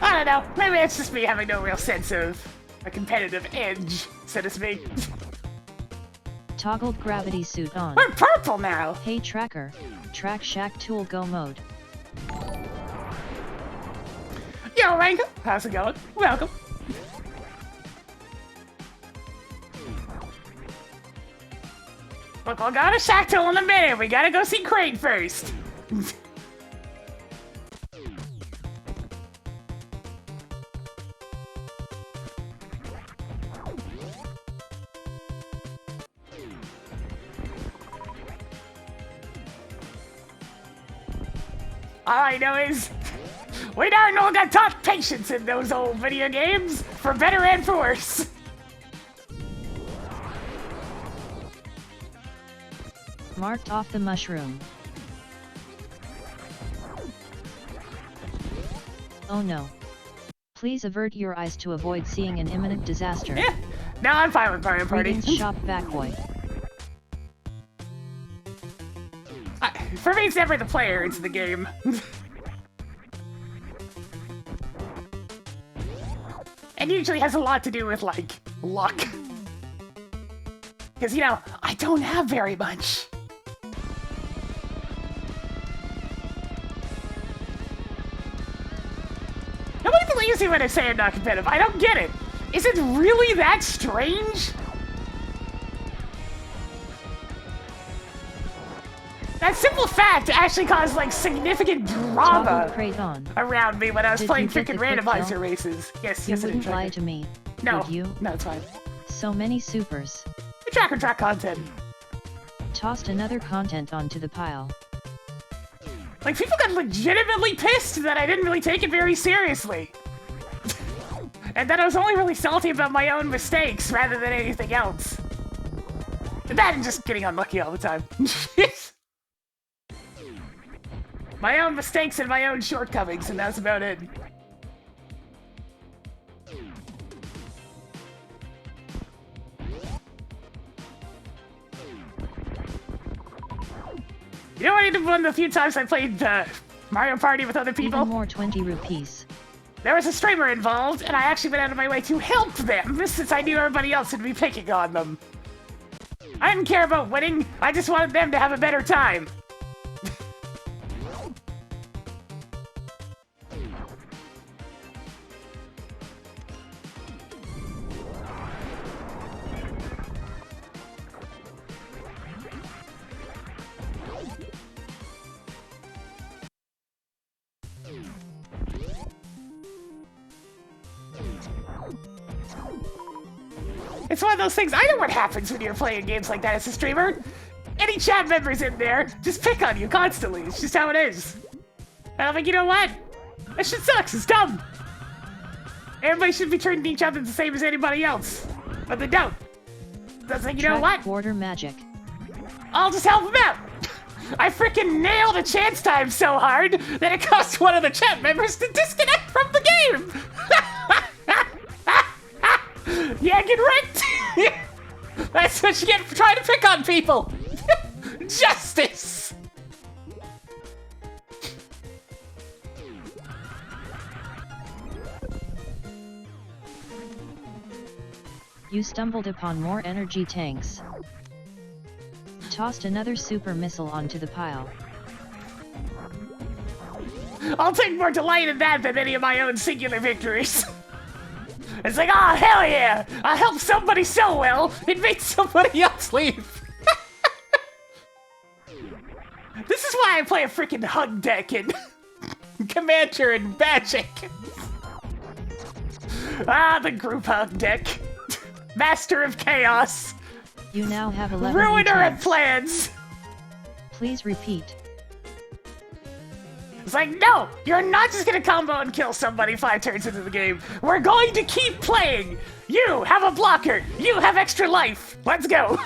I don't know, maybe it's just me having no real sense of a competitive edge, so to speak. Toggled gravity suit on. We're purple now! Hey tracker, track shack tool go mode. Yo, Rango, how's it going? Welcome. Look, we'll go to shack tool in a minute. We gotta go see Crane first. All I know is, we don't know got top patience in those old video games, for better and for worse. Marked off the mushroom. Oh no. Please avert your eyes to avoid seeing an imminent disaster. Yeah, no, I'm fine with Mario Party. Greetings, shop back boy. For me, it's never the player, it's the game. And usually has a lot to do with, like, luck. Because, you know, I don't have very much. Nobody believes me when I say I'm not competitive. I don't get it. Is it really that strange? That simple fact actually caused, like, significant drama around me when I was playing freaking randomizer races. Yes, you yes, I did. wouldn't lie to me, No, would you? No, it's fine. So many supers. Tracker track content. Tossed another content onto the pile. Like, people got legitimately pissed that I didn't really take it very seriously. And that I was only really salty about my own mistakes rather than anything else. And that and just getting unlucky all the time. My own mistakes and my own shortcomings, and that's about it. You know what? One of the few times I played Mario Party with other people. Even more 20 rupees. There was a streamer involved, and I actually went out of my way to help them, since I knew everybody else would be picking on them. I didn't care about winning. I just wanted them to have a better time. It's one of those things, I know what happens when you're playing games like that as a streamer. Any chat members in there just pick on you constantly. It's just how it is. And I'm like, you know what? That shit sucks, it's dumb. Everybody should be treating each other the same as anybody else. But they don't. So it's like, you know what? Quarter magic. I'll just help them out. I freaking nailed a chance time so hard that it caused one of the chat members to disconnect from the game. Yeah, get wrecked! That's what you get for trying to pick on people! Justice! You stumbled upon more energy tanks. Tossed another super missile onto the pile. I'll take more delight in that than any of my own singular victories. It's like, oh, hell yeah! I helped somebody so well, it made somebody else leave. This is why I play a freaking hug deck in Commander and Magic. Ah, the group hug deck. Master of Chaos. You now have 11 Ruiner of plans. Please repeat. It's like, no, you're not just gonna combo and kill somebody 5 turns into the game. We're going to keep playing. You have a blocker. You have extra life. Let's go.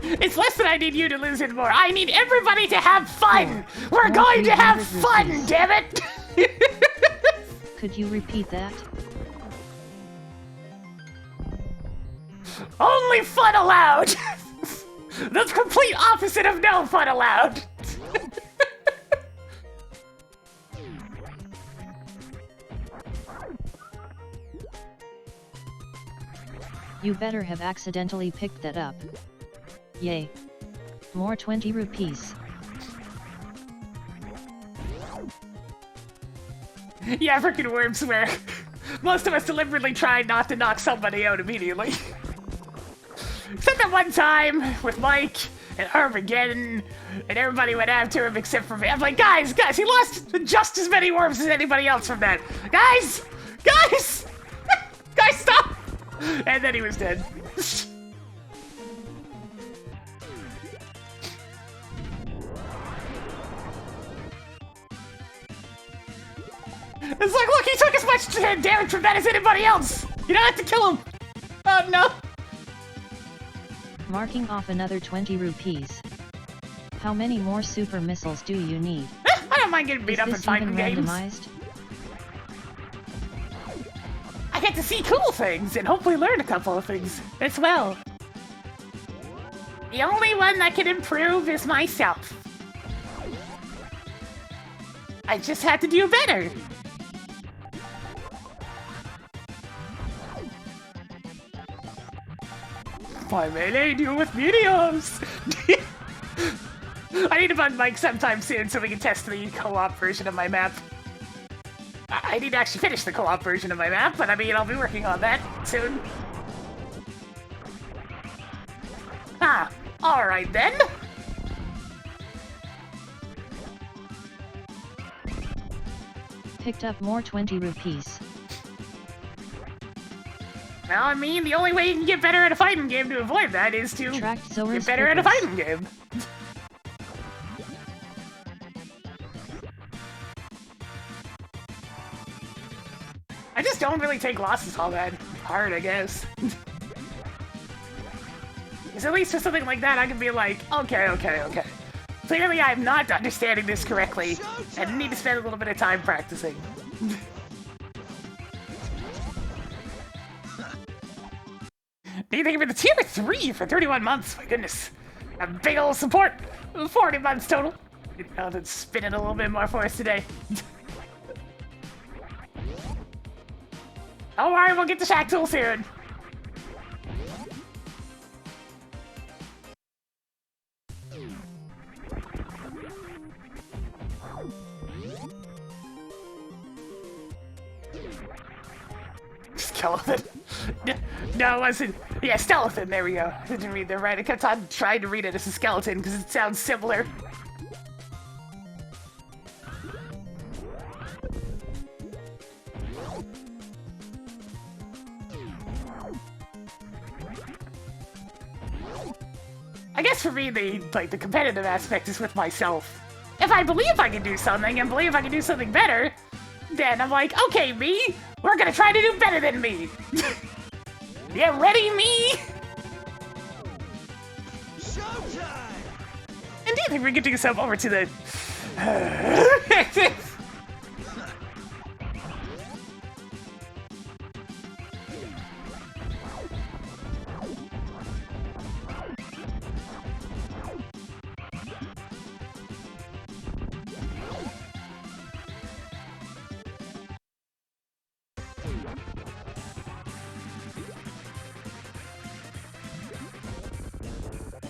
It's less that I need you to lose it more. I need everybody to have fun. We're going to have fun, damn it. Could you repeat that? Only fun allowed! The complete opposite of no fun allowed! You better have accidentally picked that up. Yay. More 20 rupees. Yeah, freaking worm swear. Most of us deliberately tried not to knock somebody out immediately. Except that one time with Mike and Armageddon, and everybody went after him except for me. I'm like, guys, he lost just as many worms as anybody else from that. Guys! Guys! Guys, stop! And then he was dead. It's like, look, he took as much damage from that as anybody else! You don't have to kill him! Oh, no! Marking off another 20 rupees. How many more super missiles do you need? I don't mind getting beat up in fighting games. Randomized? I get to see cool things and hopefully learn a couple of things as well. The only one that can improve is myself. I just had to do better. Why may they deal with videos? I need to bug Mike sometime soon so we can test the co-op version of my map. I need to actually finish the co-op version of my map, but I mean, I'll be working on that soon. Ah, alright then. Picked up more 20 rupees. Well, I mean, the only way you can get better at a fighting game to avoid that is to get better at a fighting game. I just don't really take losses all that hard, I guess. Because at least for something like that, I can be like, okay. Clearly I'm not understanding this correctly, and need to spend a little bit of time practicing. Anything for the tier 3 for 31 months, my goodness. A big ol' support, 40 months total. Now that's spinning a little bit more for us today. Don't worry, we'll get to Shack Tool soon. Skeleton. No, it wasn't. Yeah, skeleton, there we go. I didn't read that right. I kept on trying to read it as a skeleton because it sounds similar. I guess for me, the competitive aspect is with myself. If I believe I can do something and believe I can do something better, then I'm like, okay, me, we're gonna try to do better than me. You ready, me? Showtime! And do you think we're getting yourself over to the...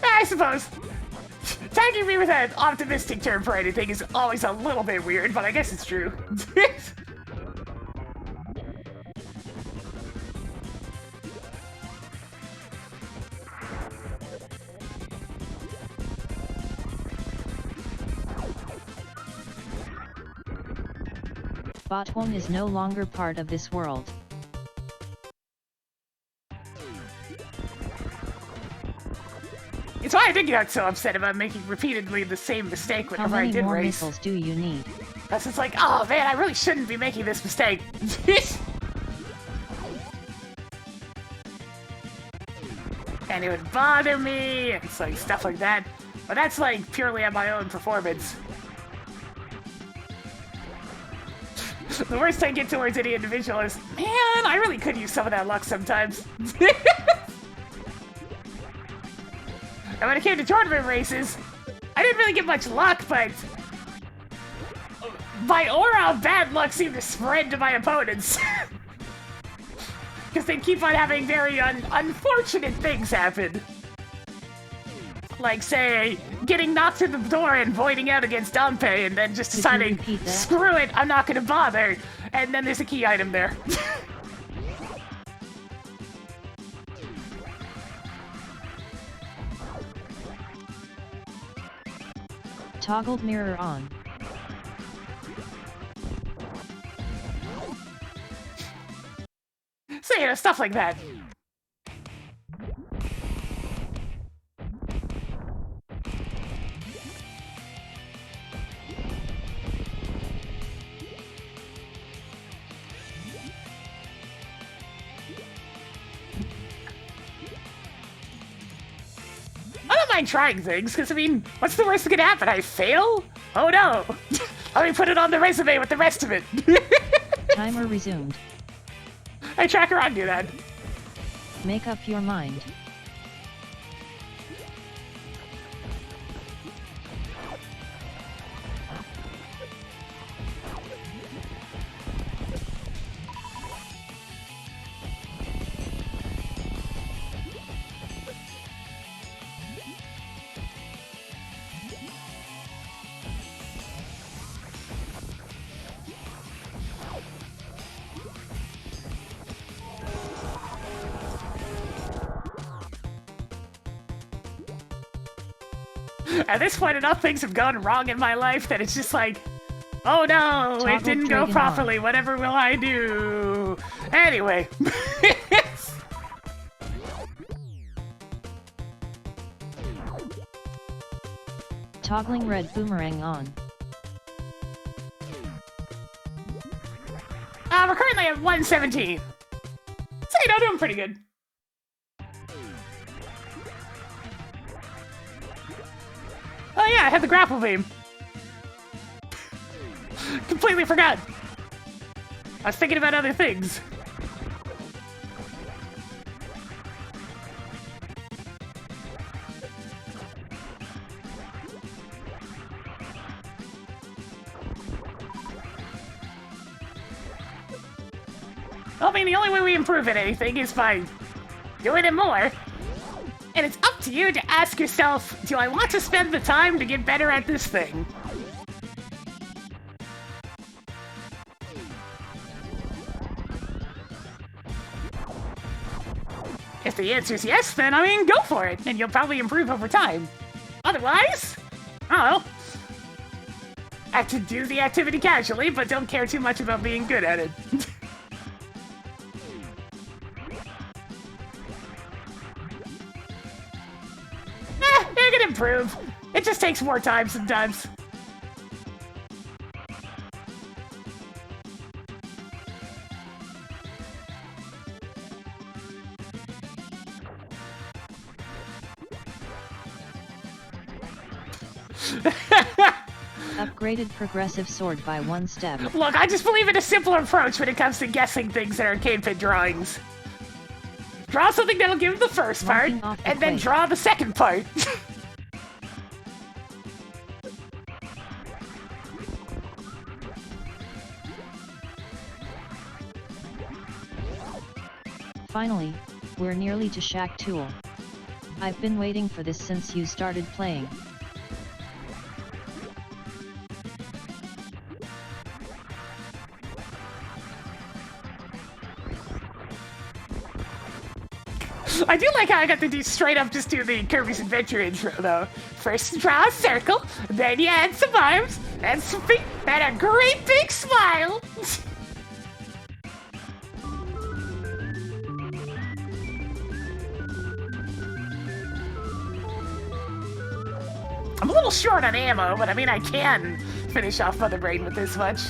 I suppose. Tagging me with an optimistic term for anything is always a little bit weird, but I guess it's true. Botwon is no longer part of this world. It's why I did get so upset about making repeatedly the same mistake whenever I did race. How many more missiles do you need? That's just like, oh man, I really shouldn't be making this mistake. And it would bother me, and it's like stuff like that. But that's like purely on my own performance. The worst I get towards any individual is, man, I really could use some of that luck sometimes. And when it came to tournament races, I didn't really get much luck, but my aura of bad luck seemed to spread to my opponents. Because they keep on having very unfortunate things happen. Like, say, getting knocked through the door and voiding out against Dompe, and then just deciding, screw it, I'm not gonna bother. And then there's a key item there. Toggled mirror on. So, you know, stuff like that. I don't mind trying things, because, I mean, what's the worst that could happen? I fail? Oh no! Let me put it on the resume with the rest of it. Timer resumed. Hey, Tracker, I'd do that. Make up your mind. At this point, enough things have gone wrong in my life that it's just like, oh no, it didn't go properly, whatever will I do? Anyway. Toggling red boomerang on. We're currently at 117. So, you know, doing pretty good. Oh yeah, I had the grapple beam. Completely forgot. I was thinking about other things. I mean, the only way we improve at anything is by doing it more. And it's up to you to ask yourself, do I want to spend the time to get better at this thing? If the answer is yes, then, I mean, go for it, and you'll probably improve over time. Otherwise, I don't know. Have to do the activity casually, but don't care too much about being good at it. You can improve. It just takes more time sometimes. Upgraded progressive sword by 1 step. Look, I just believe in a simpler approach when it comes to guessing things in arcade pit drawings. Draw something that'll give the first part, and then draw the second part. Finally, we're nearly to Shack Tool. I've been waiting for this since you started playing. I do like how I got to do straight up just do the Kirby's Adventure intro, though. First draw a circle, then you add some arms, and some feet, and a great big smile! I'm a little short on ammo, but I mean I can finish off Mother Brain with this much.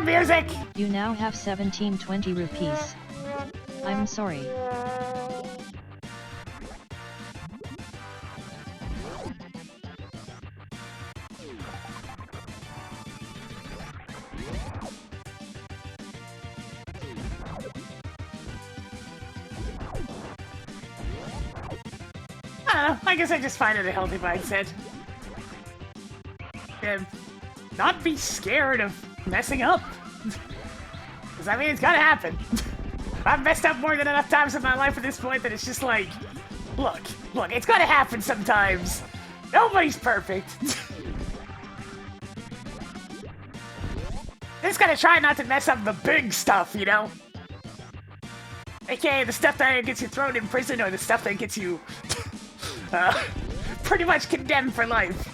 Background music! You now have 1720 rupees. I'm sorry. I don't know, I guess I just find it a healthy mindset. And not be scared of messing up. Because, I mean, it's gotta happen. I've messed up more than enough times in my life at this point that it's just like, look, it's gotta happen sometimes. Nobody's perfect. Just gotta try not to mess up the big stuff, you know? AKA the stuff that gets you thrown in prison or the stuff that gets you pretty much condemned for life.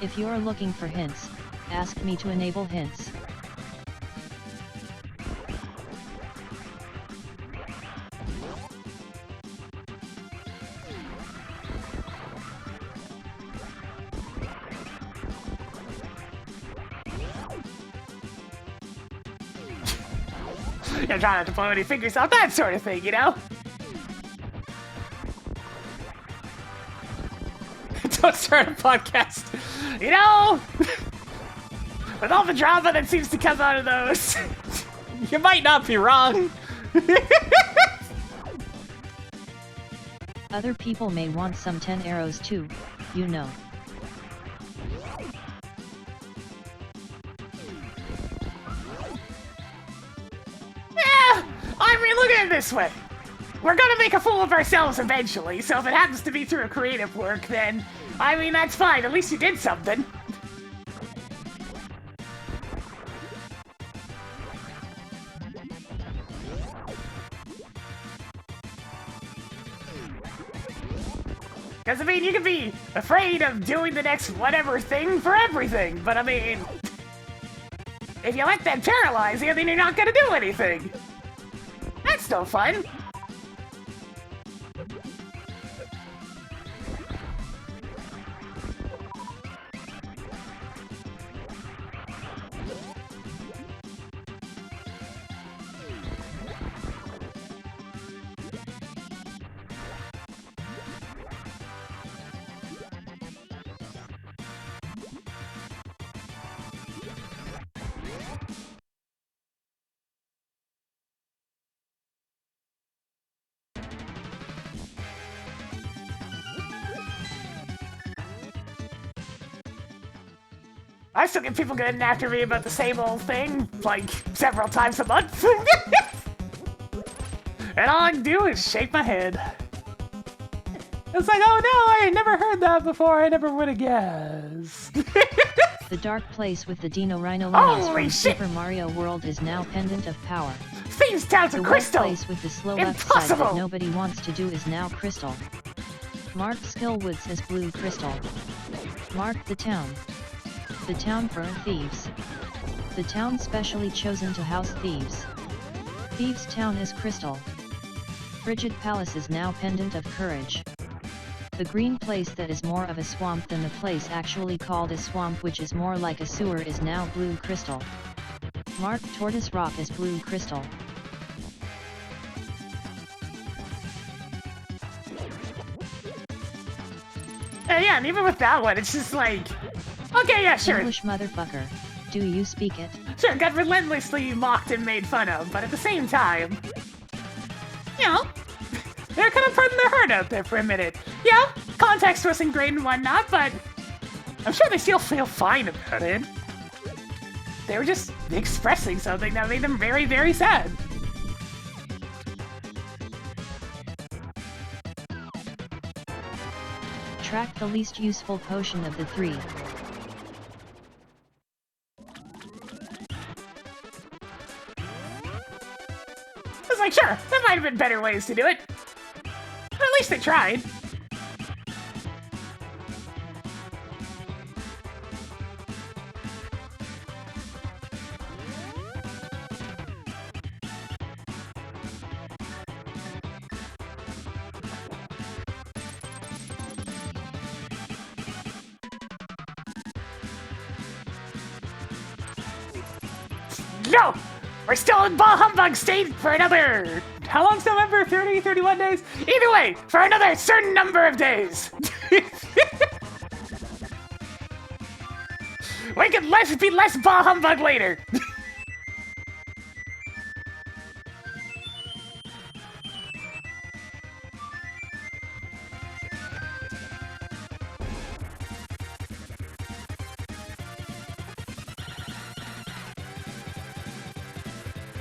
If you're looking for hints, ask me to enable hints. You're trying not to blow any fingers off, that sort of thing, you know? Don't start a podcast. You know, with all the drama that seems to come out of those, you might not be wrong. Other people may want some 10 arrows too, you know. Yeah, I mean, look at it this way. We're gonna make a fool of ourselves eventually, so if it happens to be through a creative work, then, I mean, that's fine. At least you did something. Because, I mean, you can be afraid of doing the next whatever thing for everything, but I mean, if you let that paralyze you, then you're not gonna do anything. That's no fun. I still get people getting after me about the same old thing, like, several times a month. And all I can do is shake my head. It's like, oh no, I never heard that before, I never would have guessed. The dark place with the Dino Rhino from shit. Super Mario World is now pendant of power. Thieves Town's a The crystal! white place with the slow left side Impossible! that nobody wants to do is now crystal. Mark Skillwoods as blue crystal. Mark the town. The town for thieves. The town specially chosen to house thieves. Thieves Town is crystal. Frigid Palace is now pendant of courage. The green place that is more of a swamp than the place actually called a swamp, which is more like a sewer, is now blue crystal. Mark Tortoise Rock is blue crystal. Yeah, and even with that one, it's just like, okay, yeah, sure. English motherfucker, do you speak it? Sure, got relentlessly mocked and made fun of, but at the same time, you know, they're kind of putting their heart out there for a minute. Yeah, context wasn't great and whatnot, but I'm sure they still feel fine about it. They were just expressing something that made them very, very sad. Track the least useful potion of the three. I was like, sure, there might have been better ways to do it. But at least they tried. No! We're still in ball humbug state for another... How long's November? 30, 31 days? Either way, for another certain number of days. We can be less ball humbug later.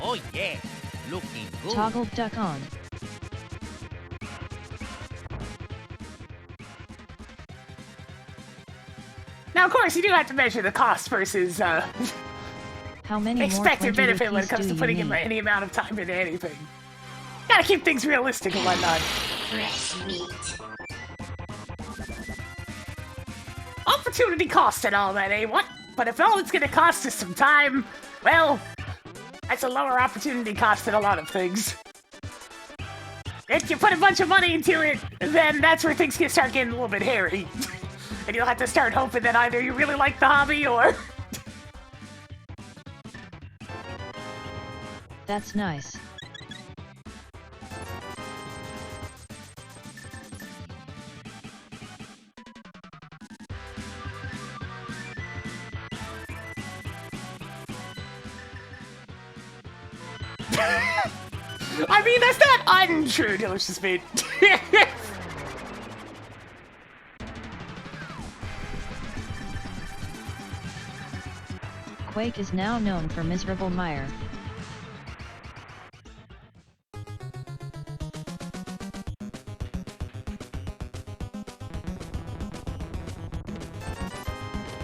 Oh yeah, looking good. Toggle duck on. Now, of course, you do have to measure the cost versus How many more expected 20 benefit when it rupees comes do to you putting in need? any amount of time into anything. Gotta keep things realistic and whatnot. Fresh meat. Opportunity cost and all that, eh? What? But if all it's gonna cost is some time, well, that's a lower opportunity cost than a lot of things. If you put a bunch of money into it, then that's where things can start getting a little bit hairy. And you'll have to start hoping that either you really like the hobby or... That's nice. I mean, that's not untrue, Delicious Meat. Quake is now known for miserable mire.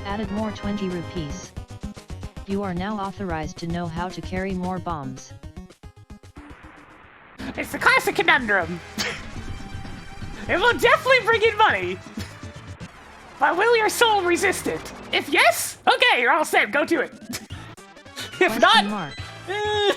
Added more 20 rupees. You are now authorized to know how to carry more bombs. It's the classic conundrum. It will definitely bring in money. But will your soul resist it? If yes, okay, you're all set, go to it. If Question not... mark. eh.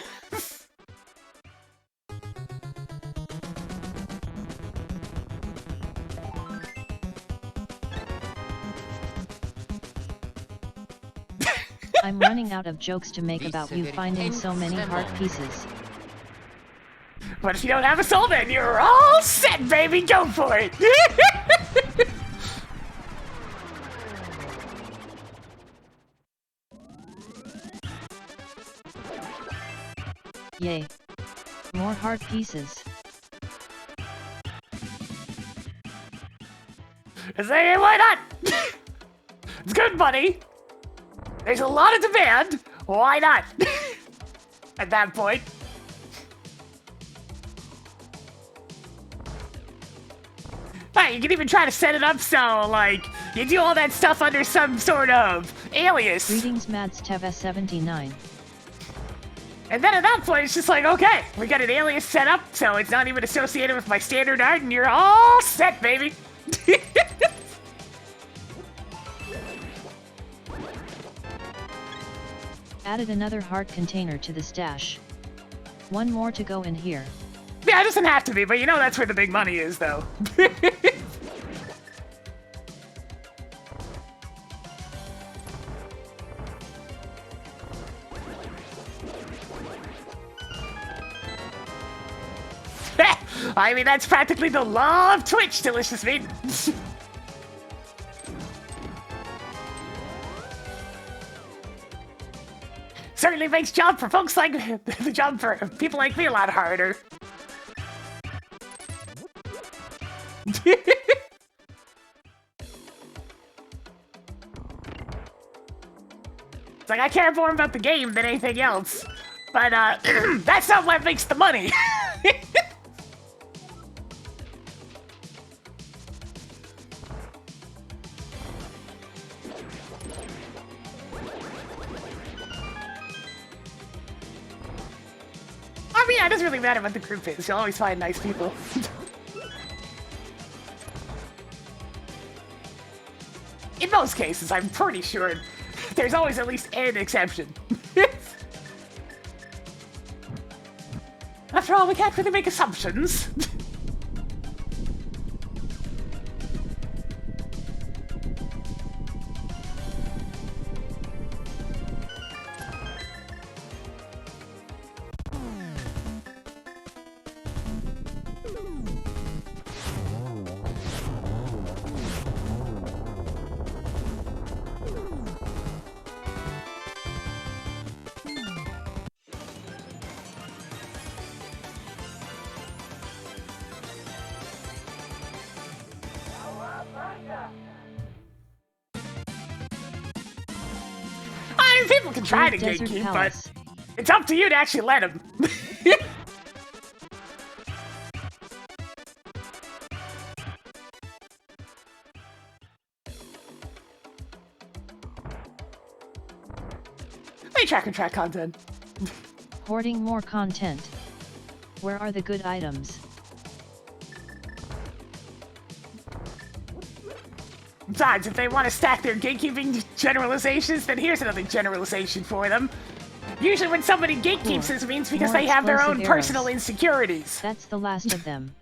I'm running out of jokes to make about you Listen, finding so many heart Simon. pieces. But if you don't have a soul, then you're all set, baby. Go for it. Yay. More heart pieces. Say, why not? It's good, buddy. There's a lot of demand. Why not? At that point. Hey, you can even try to set it up so, like, you do all that stuff under some sort of alias. Greetings Madstev79. And then at that point, it's just like, okay, we got an alias set up, so it's not even associated with my standard art, and you're all set, baby. Added another heart container to the stash. One more to go in here. Yeah, it doesn't have to be, but you know that's where the big money is, though. I mean, that's practically the law of Twitch, Delicious Meat. Certainly makes job for folks like the job for people like me a lot harder. It's like I care more about the game than anything else. But that's not what makes the money. I mean, yeah, it doesn't really matter what the group is. You'll always find nice people. In most cases, I'm pretty sure there's always at least an exception. After all, we can't really make assumptions. mean, people can try to Desert gatekeep, Palace. but it's up to you to actually let them. Hey, track content. Hoarding more content. Where are the good items? Besides, if they want to stack their gatekeeping generalizations, then here's another generalization for them. Usually when somebody gatekeeps, this means because More they have their own explosive personal arrows. insecurities. That's the last of them.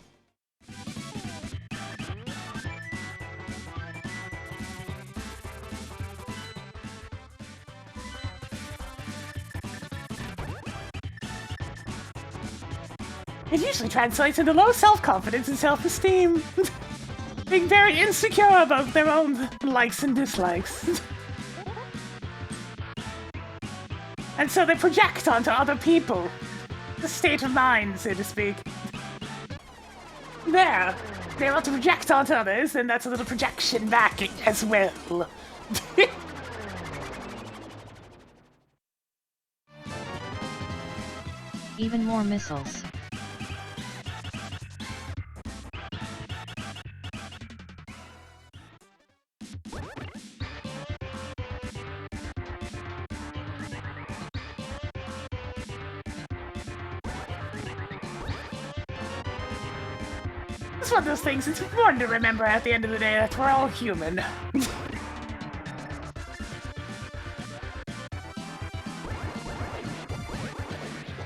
It usually translates into low self-confidence and self-esteem. Being very insecure about their own likes and dislikes. And so they project onto other people. The state of mind, so to speak. There. They want to project onto others, and that's a little projection back as well. Even more missiles. It's one of those things, it's important to remember at the end of the day that we're all human.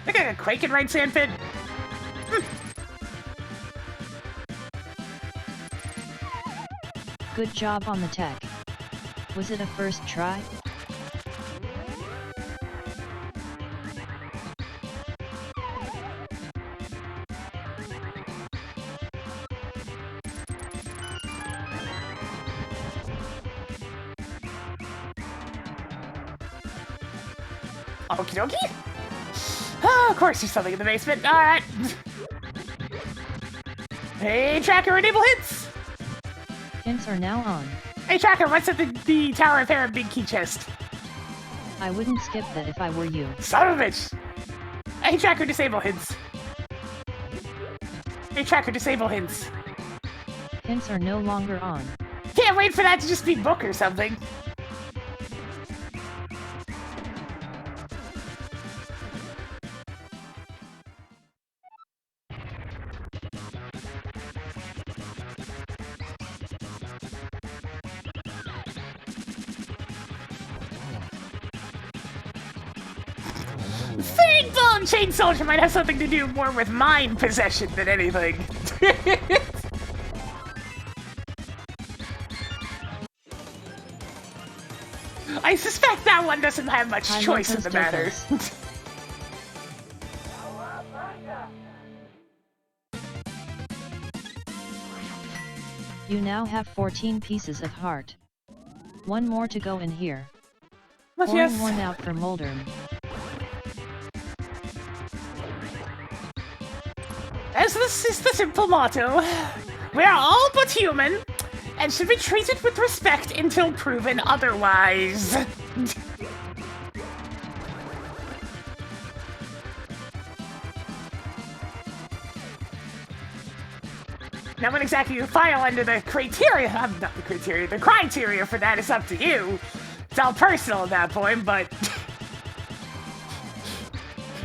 Look at a quake and right sandpit. Good job on the tech. Was it a first try? Okie dokie. Oh, of course there's something in the basement. Alright. Hey, Tracker, enable hints! Hints are now on. Hey, Tracker, what's at the Tower of Terror big key chest? I wouldn't skip that if I were you. Son of a bitch! Hey, Tracker, disable hints. Hey, Tracker, disable hints. Hints are no longer on. Can't wait for that to just be book or something. Think Bone Chain Soldier might have something to do more with mind possession than anything. I suspect that one doesn't have much I choice love in the those matter. dopers. You now have 14 pieces of heart. One more to go in here. But Pouring yes, one out for Moldern. as this is the simple motto, we are all but human, and should be treated with respect until proven otherwise. Now, what exactly you file under the criteria, not the criteria, the criteria for that is up to you. It's all personal at that point, but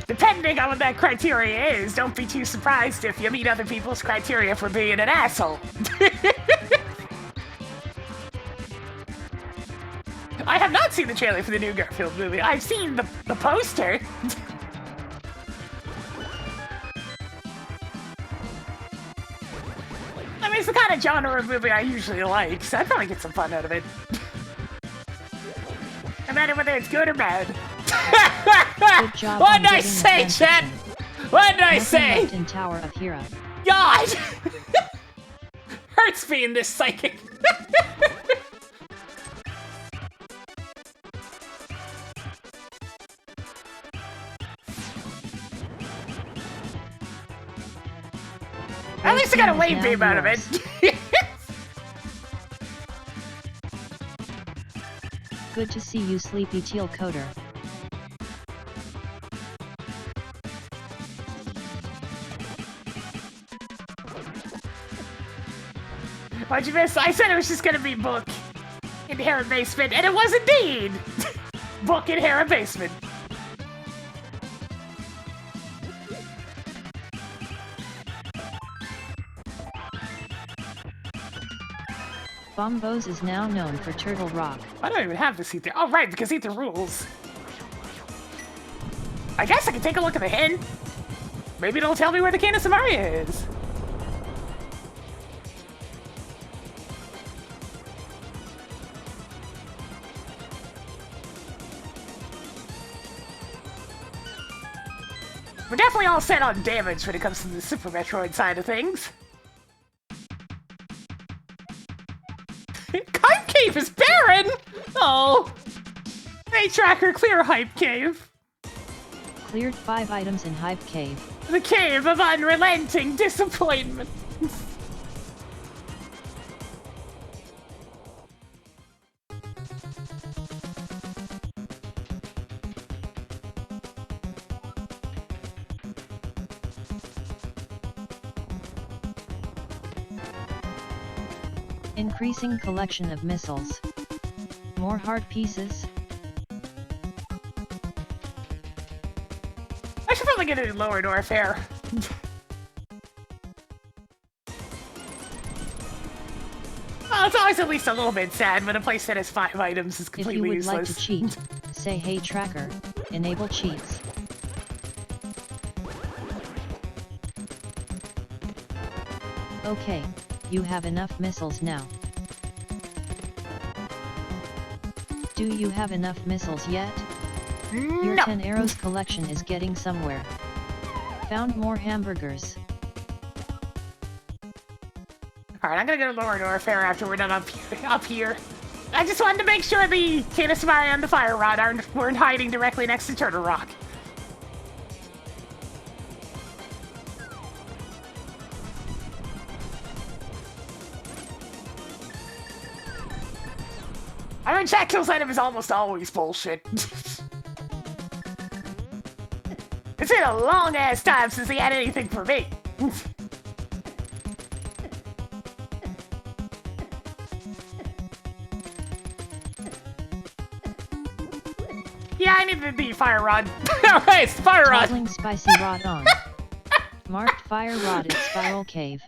depending on what that criteria is, don't be too surprised if you meet other people's criteria for being an asshole. I have not seen the trailer for the new Garfield movie. I've seen the poster. I mean, it's the kind of genre of movie I usually like, so I'd probably get some fun out of it. No matter whether it's good or bad. Good job What on did I getting the say, chat? transition. What did I Nothing say? left in Tower of Hera. God! Hurts being this psychic. At least I got a Everything lane is beam now out of it. Good to see you, Sleepy Teal Coder. What'd you miss? I said it was just gonna be book, inherent basement, and it was indeed! Book, inherent basement. Bombos is now known for Turtle Rock. I don't even have this ether. Oh, right, because ether rules. I guess I can take a look at the hint. Maybe it'll tell me where the can of Samaria is. We're definitely all set on damage when it comes to the Super Metroid side of things. Hype Cave is barren! Oh! Hey, Tracker, clear Hype Cave. Cleared 5 items in Hype Cave. The cave of unrelenting disappointment. Increasing collection of missiles. More hard pieces. I should probably get it in Lower North Air. Well, it's always at least a little bit sad when a place that has 5 items is If you completely would useless. like to cheat, say hey tracker, enable cheats. Okay, you have enough missiles now. Do you have enough missiles yet? Your No. 10 arrows collection is getting somewhere. Found more hamburgers. Alright, I'm gonna go to Lower North Air after we're done up here. I just wanted to make sure the Can of Samaria and the Fire Rod weren't hiding directly next to Turtle Rock. I mean, Jack Kill's item is almost always bullshit. It's been a long-ass time since he had anything for me. Yeah, I needed the Fire Rod. Alright, it's the Fire Rod. Toggling spicy rod on. Marked fire rod at spiral cave.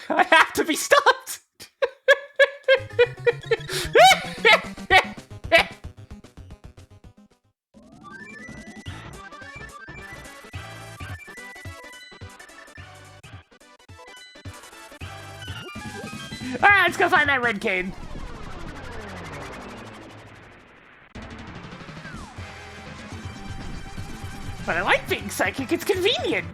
I have to be stopped! Alright, let's go find that red cane. But I like being psychic, it's convenient!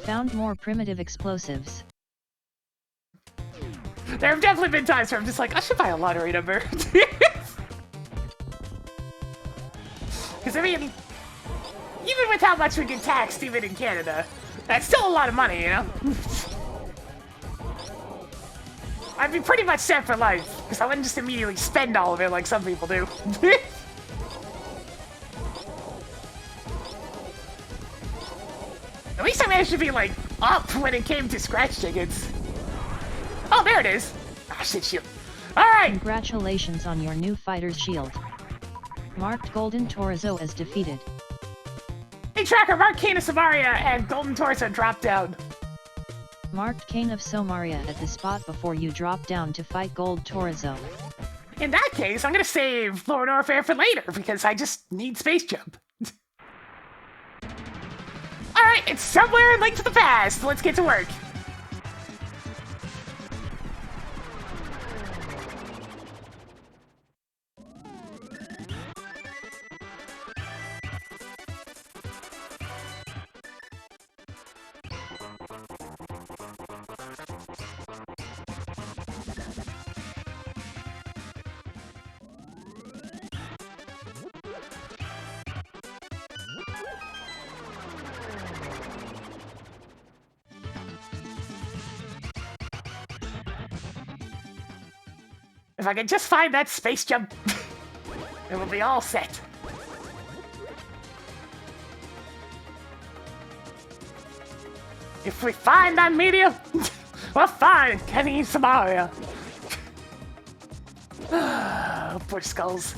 Found more primitive explosives. There have definitely been times where I'm just like, I should buy a lottery number. Because, I mean, even with how much we get taxed, even in Canada, that's still a lot of money, you know? I'd be pretty much set for life, because I wouldn't just immediately spend all of it like some people do. At least I managed to be, like, up when it came to scratch tickets. Oh, there it is! Ah, shit, shield. Alright! Congratulations on your new fighter's shield. Marked Golden Torzo as defeated. Hey, Tracker, mark Cane of Samaria and Golden Torso drop down. Marked Cane of Somaria at the spot before you drop down to fight Gold Torzo. In that case, I'm gonna save Lower North Air for later, because I just need Space Jump. Alright, it's somewhere in Link to the Past. Let's get to work. If I can just find that space jump, it will be all set. If we find that medium, we'll find Kenny Samaria. Poor skulls.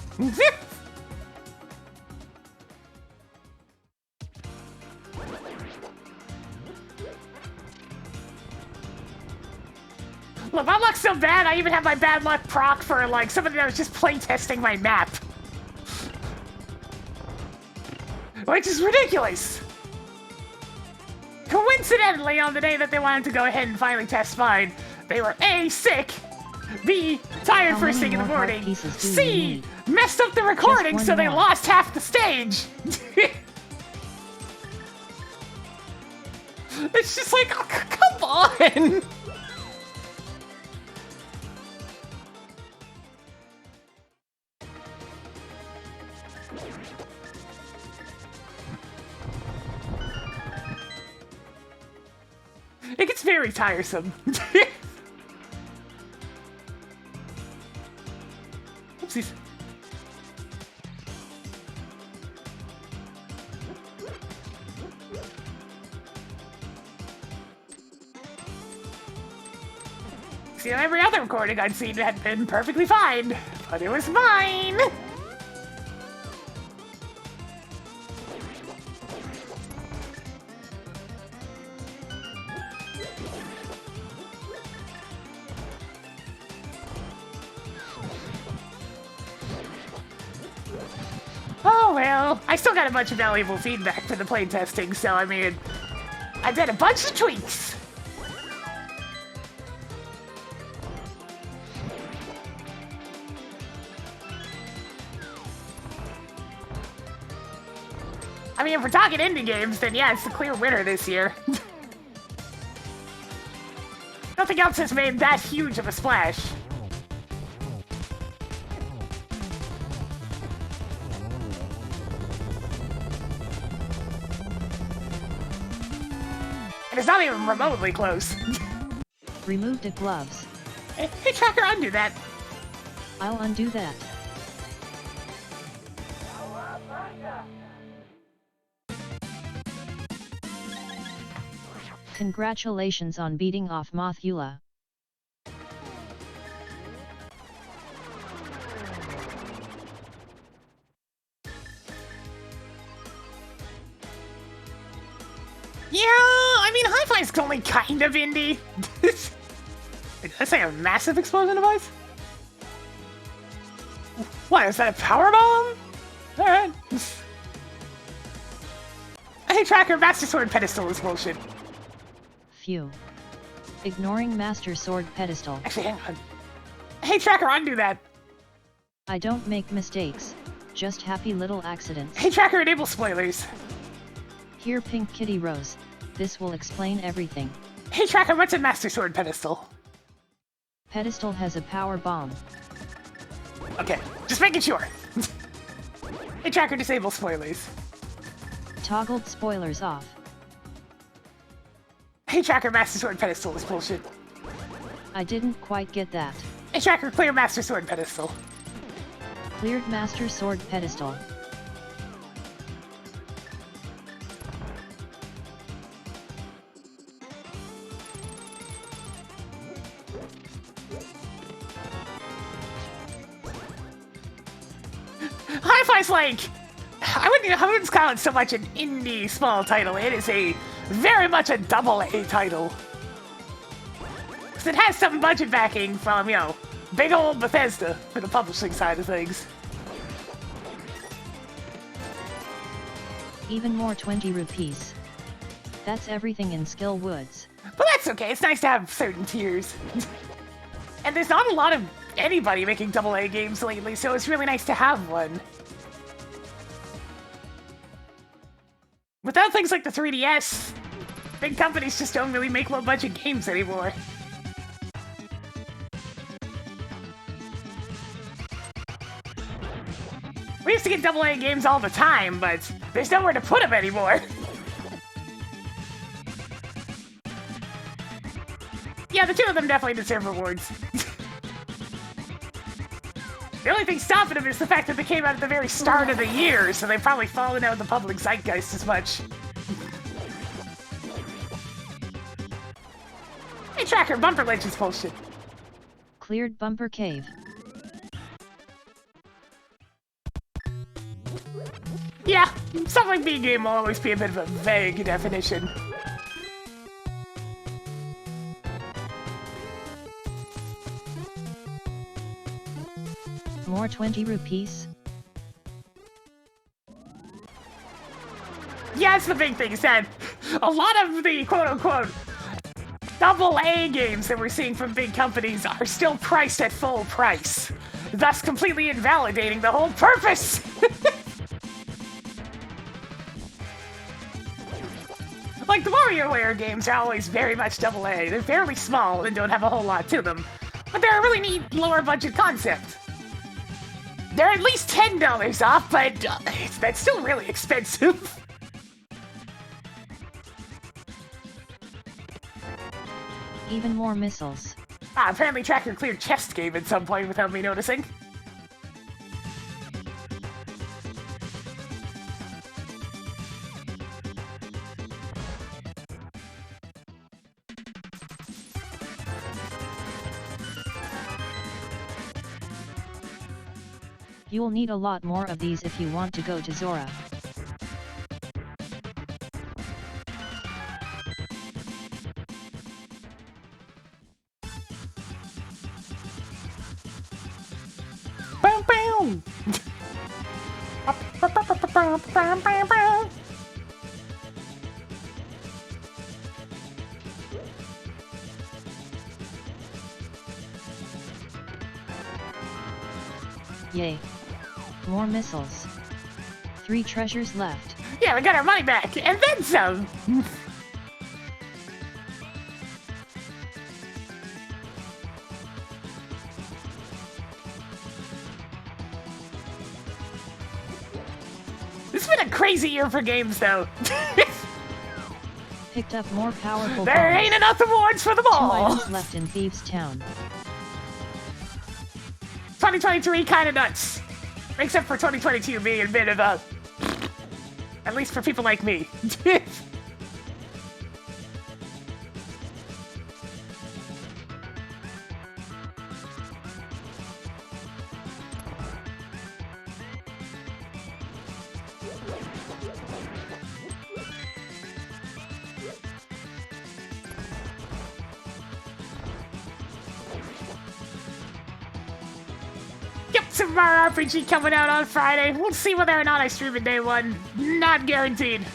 Look, my luck's so bad, I even have my bad luck proc for, like, somebody that was just playtesting my map. Which is ridiculous! Coincidentally, on the day that they wanted to go ahead and finally test mine, they were A, sick, B, tired first thing in the morning, C, messed up the recording so they lost half the stage! It's just like, oh, come on! It gets very tiresome. Oopsies. See, every other recording I'd seen had been perfectly fine, but it was mine! Oh well, I still got a bunch of valuable feedback for the playtesting, so I mean, I did a bunch of tweaks. I mean, if we're talking indie games, then yeah, it's the clear winner this year. Nothing else has made that huge of a splash. And it's not even remotely close. Remove the gloves. Hey, Tracker, undo that. I'll undo that. Congratulations on beating off Mothula. Yeah, I mean, Hi-Fi's only kind of indie. Did I say a massive explosion device? What, is that a power bomb? Alright. Hey, Tracker, Master Sword pedestal is bullshit. Phew. Ignoring Master Sword pedestal. Actually, hang on. Hey, Tracker, undo that. I don't make mistakes, just happy little accidents. Hey, Tracker, enable spoilers. Here, PinkKittyRose, this will explain everything. Hey, Tracker, what's a Master Sword pedestal? Pedestal has a power bomb. Okay, just making sure. Hey, Tracker, disable spoilers. Toggled spoilers off. Hey, Tracker, Master Sword pedestal is bullshit. I didn't quite get that. Hey, Tracker, clear Master Sword pedestal. Cleared Master Sword pedestal. Hi-Fi's like, I wouldn't call it so much an indie small title. It is a very much a double-A title. 'Cause it has some budget backing from, you know, big old Bethesda for the publishing side of things. Even more 20 rupees. That's everything in Skill Woods. But that's okay, it's nice to have certain tiers. And there's not a lot of anybody making double-A games lately, so it's really nice to have one. Without things like the 3DS, big companies just don't really make low-budget games anymore. We used to get double-A games all the time, but there's nowhere to put them anymore. Yeah, the two of them definitely deserve rewards. The only thing stopping them is the fact that they came out at the very start of the year, so they've probably fallen out of the public zeitgeist as much. Hey, Tracker, Bumper Legends bullshit. Cleared Bumper Cave. Yeah, something like B-game will always be a bit of a vague definition. More 20 rupees? Yeah, that's the big thing, is that a lot of the quote-unquote AA games that we're seeing from big companies are still priced at full price, thus completely invalidating the whole purpose! Like, the WarioWare games are always very much AA. They're fairly small and don't have a whole lot to them, but they're a really neat lower budget concept. They're at least $10 off, but that's still really expensive. Even more missiles. Apparently Tracker cleared chest game at some point without me noticing. You will need a lot more of these if you want to go to Zora. Boom, boom. Yay. More missiles. 3 treasures left. Yeah, we got our money back, and then some! This has been a crazy year for games, though. Picked up more powerful There bombs. ain't enough awards for them 2 all! items left in Thieves' Town. 2023 kinda nuts. Except for 2022 being a bit of a... At least for people like me. Yep, Super Mario RPG coming out on Friday. We'll see whether or not I stream it day one. Not guaranteed.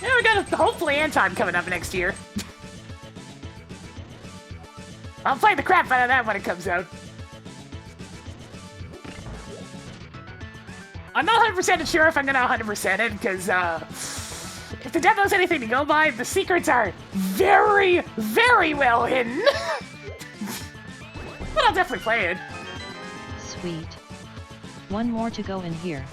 Yeah, we got hopefully Anton coming up next year. I'll play the crap out of that when it comes out. I'm not 100% sure if I'm gonna 100% it, because, if the demo's anything to go by, the secrets are very, very well hidden. But I'll definitely play it. Sweet. One more to go in here.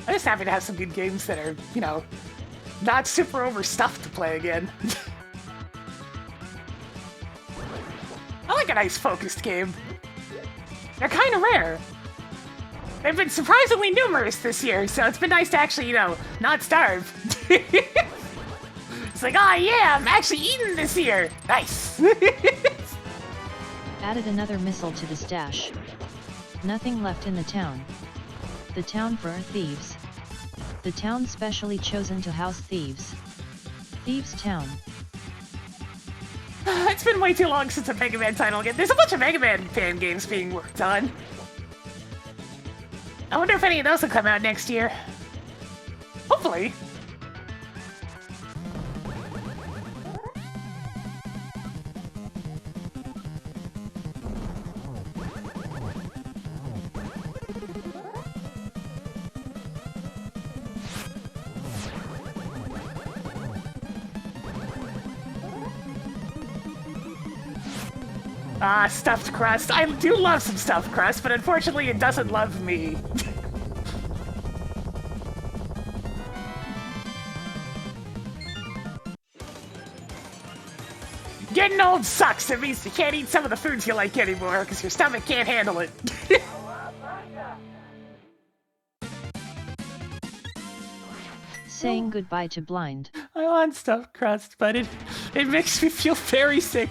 I'm just happy to have some good games that are, you know, not super overstuffed to play again. I like a nice focused game. They're kind of rare. They've been surprisingly numerous this year, so it's been nice to actually, you know, not starve. It's like, oh yeah, I'm actually eating this year. Nice. Added another missile to the stash. Nothing left in the town. The town for thieves. The town specially chosen to house thieves. Thieves' Town. It's been way too long since a Mega Man title again. There's a bunch of Mega Man fan games being worked on. I wonder if any of those will come out next year. Hopefully. Ah, stuffed crust. I do love some stuffed crust, but unfortunately it doesn't love me. Getting old sucks. It means you can't eat some of the foods you like anymore because your stomach can't handle it. Saying goodbye to blind. I want stuffed crust, but it makes me feel very sick.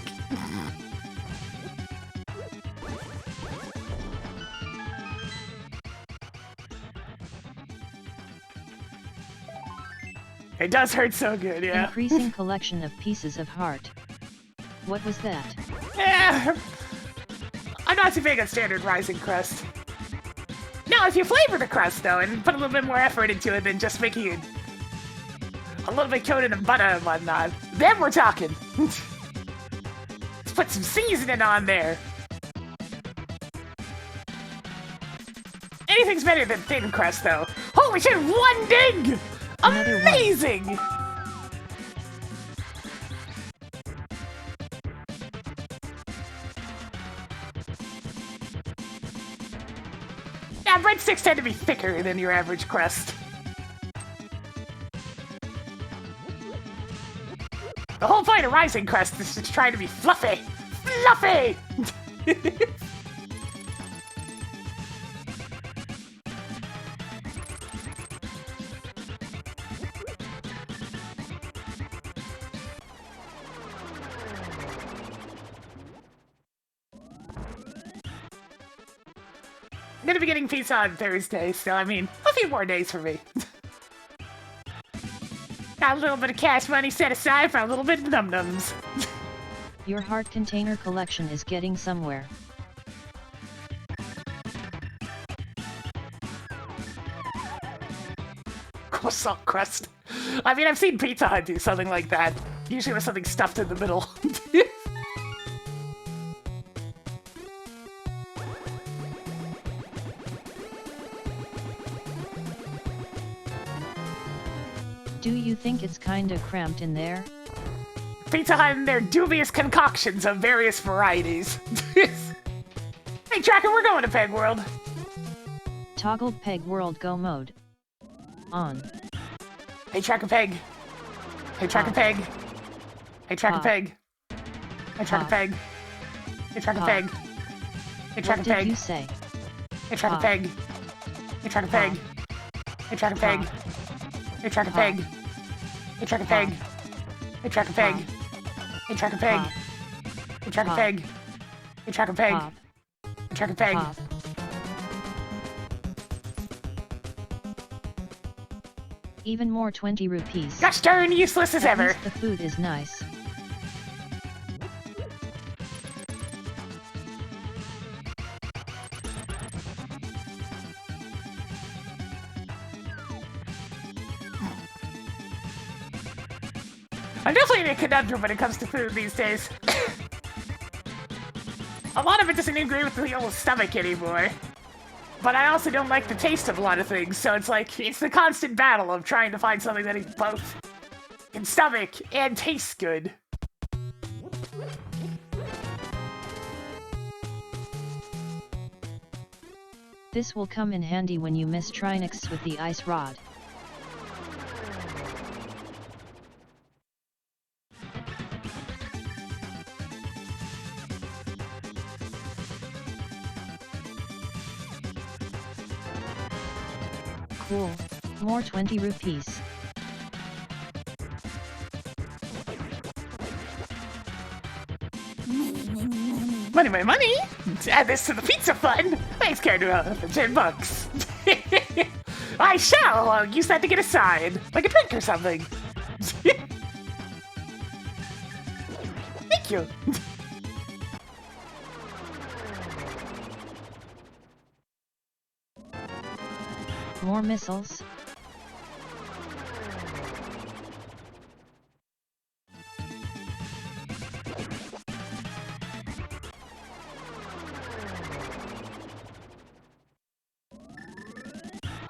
It does hurt so good, yeah. Increasing collection of pieces of heart. What was that? Yeah, I'm not too big on standard rising crust. Now, if you flavor the crust, though, and put a little bit more effort into it than just making it a little bit coated in butter and whatnot, then we're talking. Let's put some seasoning on there. Anything's better than thin crust, though. Holy shit, 1 ding! Amazing! Yeah, breadsticks tend to be thicker than your average crust. The whole point of rising crust is just trying to be fluffy. Fluffy! I'm gonna be getting pizza on Thursday, so I mean, a few more days for me. Got a little bit of cash money set aside for a little bit of num-nums. Your heart container collection is getting somewhere. Croissant crust. I mean, I've seen Pizza Hut do something like that. Usually with something stuffed in the middle. Do you think it's kinda cramped in there? Pizza Hut and their dubious concoctions of various varieties. Hey, Tracker, we're going to Peg World. Toggle Peg World Go mode. On. Hey, Tracker Peg. Hey, Tracker Peg. Hey, Tracker Peg. Hey, Tracker Peg. Hey, Tracker Peg. Hey, Tracker What Peg. did you say? Hey, Tracker Peg. Hey, Tracker Peg. Hey, Tracker Peg. Hey, Tracker Peg. Hey, Tracker Peg. Hey, Tracker Peg. Hey, Tracker Peg. Hey, Tracker Peg. Hey, Tracker Peg. Hey, Tracker Peg. Even more 20 rupees. Gosh darn useless as At ever. least the food is nice. I'm definitely in a conundrum when it comes to food these days. A lot of it doesn't agree with the old stomach anymore. But I also don't like the taste of a lot of things, so it's like, it's the constant battle of trying to find something that is both can stomach and tastes good. This will come in handy when you miss Trinix with the ice rod. Cool. More 20 rupees. Money, money, money! To add this to the pizza fund, thanks, Cardinal, for 10 bucks. I shall use that to get a sign, like a drink or something. Thank you. More missiles.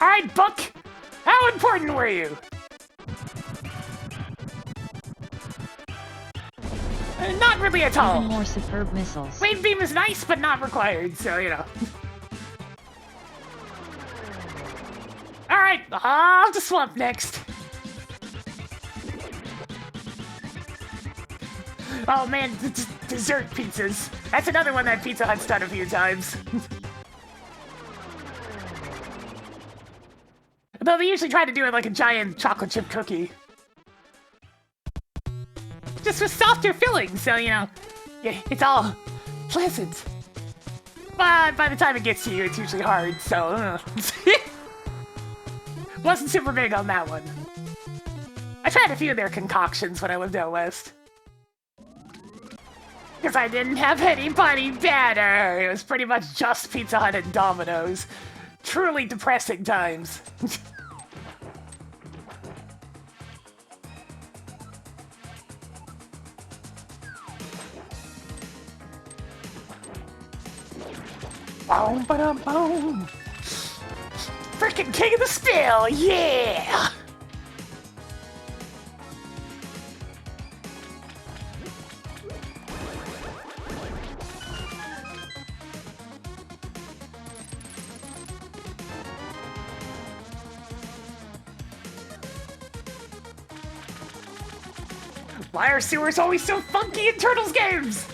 Alright, Book! How important were you? Not really at all. Even more superb missiles. Wave beam is nice, but not required, so you know. Alright, off to Swamp next. Oh man, dessert pizzas. That's another one that Pizza Hut's done a few times. Though they usually try to do it like a giant chocolate chip cookie. Just with softer filling, so you know, yeah, it's all pleasant. But by the time it gets to you, it's usually hard, so wasn't super big on that one. I tried a few of their concoctions when I lived out west. Because I didn't have anybody better. It was pretty much just Pizza Hut and Domino's. Truly depressing times. Boom, ba-dum, boom. Freaking king of the spill, yeah! Why are sewers always so funky in Turtles games?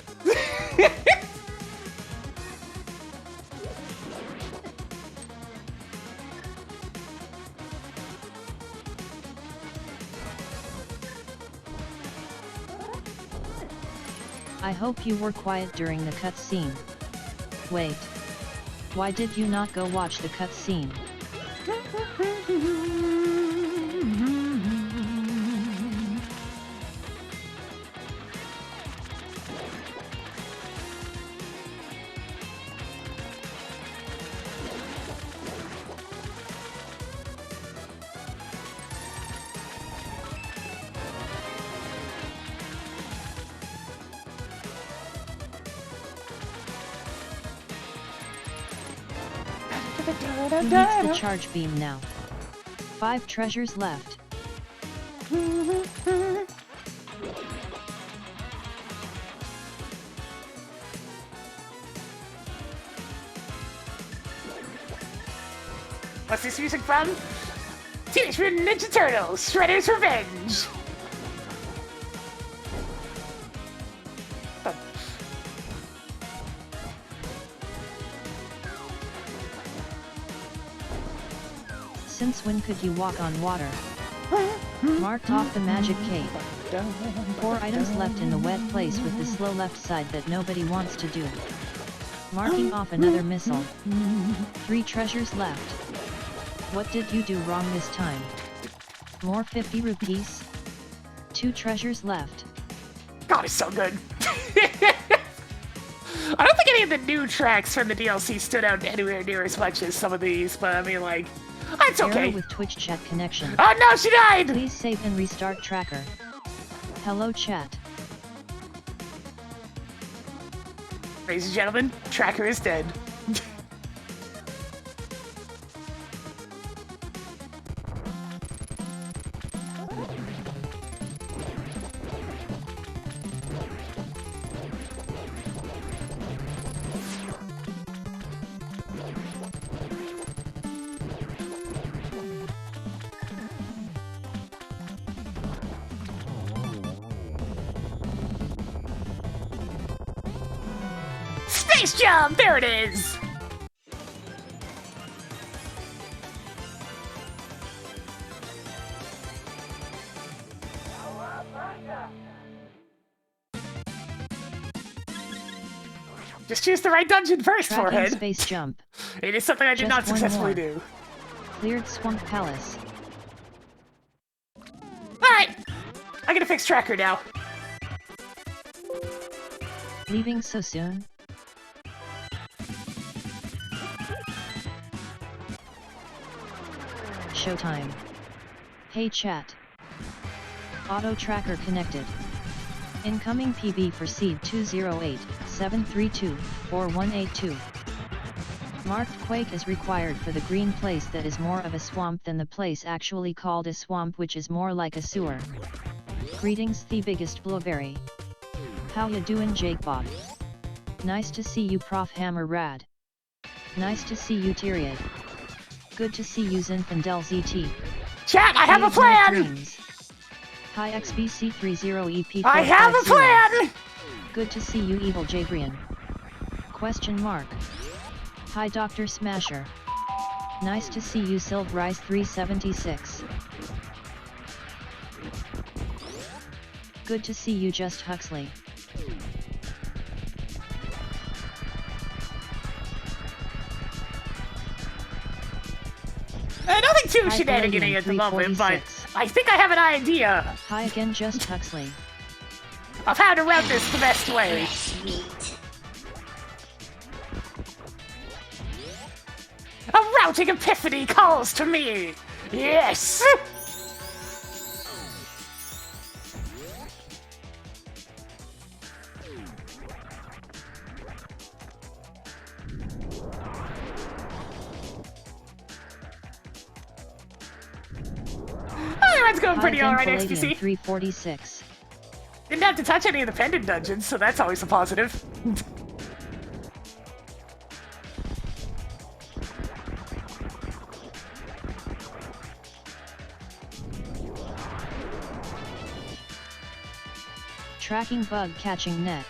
I hope you were quiet during the cutscene. Wait. Why did you not go watch the cutscene? Who needs the charge beam now? 5 treasures left. What's this music from? Teenage Mutant Ninja Turtles, Shredder's Revenge! Since when could you walk on water? Marked off the magic cape. 4 items left in the wet place with the slow left side that nobody wants to do. Marking off another missile. 3 treasures left. What did you do wrong this time? More 50 rupees? 2 treasures left. God, it's so good. I don't think any of the new tracks from the DLC stood out anywhere near as much as some of these, but I mean, like, it's okay. Error with Twitch chat connection. Oh no, she died! Please save and restart tracker. Hello chat. Ladies and gentlemen, tracker is dead. Space jump! There it is! Just choose the right dungeon first, Tracking Forehead. Space jump. It is something I did Just not one successfully more. do. Cleared Swamp Palace. Alright! I'm gonna fix tracker now. Leaving so soon? Showtime. Hey chat. Auto tracker connected. Incoming PB for seed 208-732-4182. Marked Quake is required for the green place that is more of a swamp than the place actually called a swamp, which is more like a sewer. Greetings, the biggest blueberry. How ya doin' Jakebot? Nice to see you Prof Hammer Rad. Nice to see you Tyriad. Good to see you Zinfandel ZT. Chat, I have a plan! Hi XBC30EP450. I have a plan! Good to see you Evil Jabrian. Question mark. Hi Dr. Smasher. Nice to see you Silvrice 376. Good to see you Just Huxley. Nothing too shenanigan at the moment, but I think I have an idea. Hi again Just Huxley. Of how to route this the best way. Fresh meat. A routing epiphany calls to me! Yes! That's going pretty alright, XPC. 346. Didn't have to touch any of the pendant dungeons, so that's always a positive. Tracking bug catching net.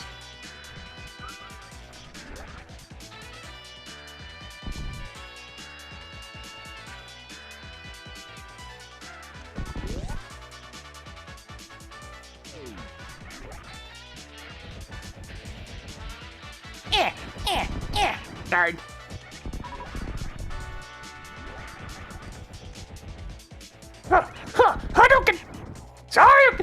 Darn. Hadouken! Sorry!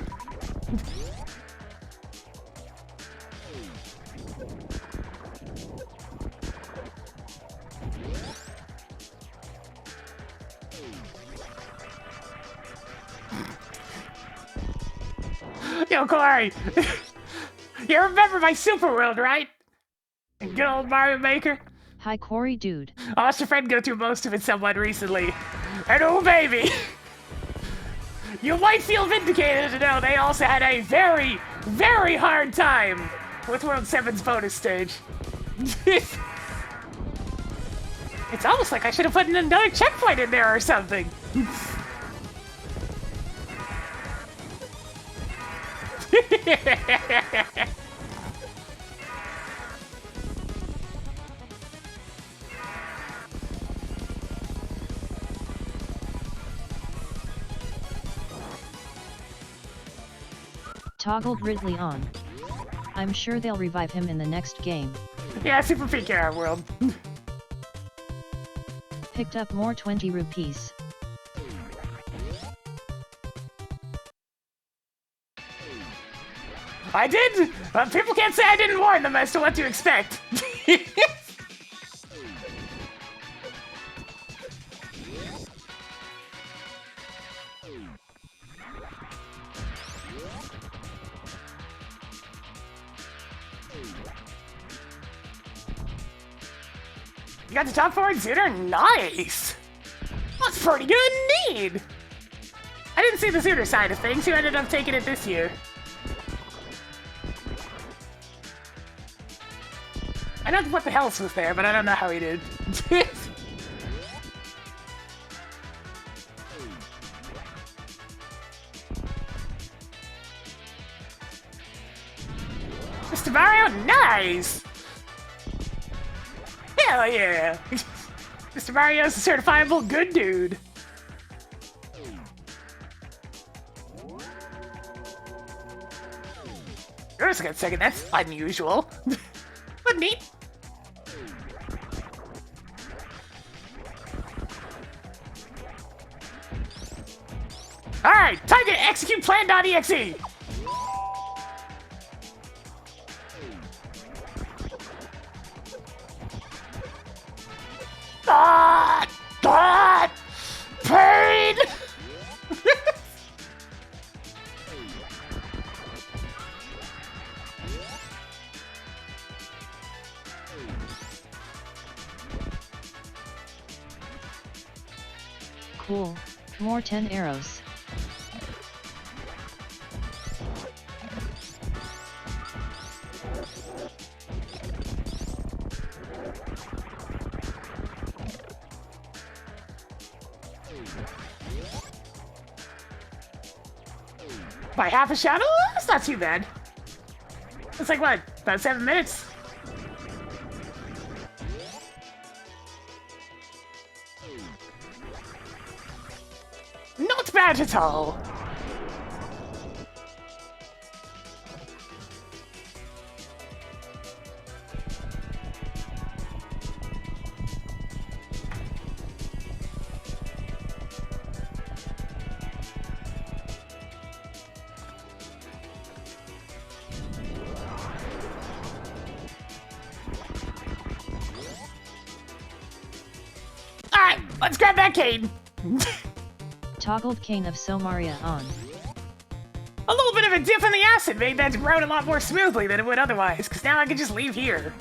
Yo, Corey! You remember my super world, right? Good old Mario Maker? Hi Corey dude. I watched a friend go through most of it somewhat recently. And oh baby! You might feel vindicated to know they also had a very, very hard time with World 7's bonus stage. It's almost like I should have put another checkpoint in there or something. Toggled Ridley on. I'm sure they'll revive him in the next game. Yeah, Super Peak Era World. Picked up more 20 rupees. I did! People can't say I didn't warn them as to what to expect. You got the top 4 in Zooter? Nice! That's pretty good indeed! I didn't see the Zooter side of things. Who ended up taking it this year? I know what the else was there, but I don't know how he did. Mr. Mario, nice! Hell yeah! Mr. Mario's a certifiable good dude. Just a second, that's unusual. But neat. Alright, time to execute plan.exe! Pain! Cool. More 10 arrows. By half a shadow? That's not too bad. It's like, what, about 7 minutes? Not bad at all. Alright, let's grab that cane. Toggled cane of Somaria on. A little bit of a dip in the acid made that route a lot more smoothly than it would otherwise, because now I can just leave here.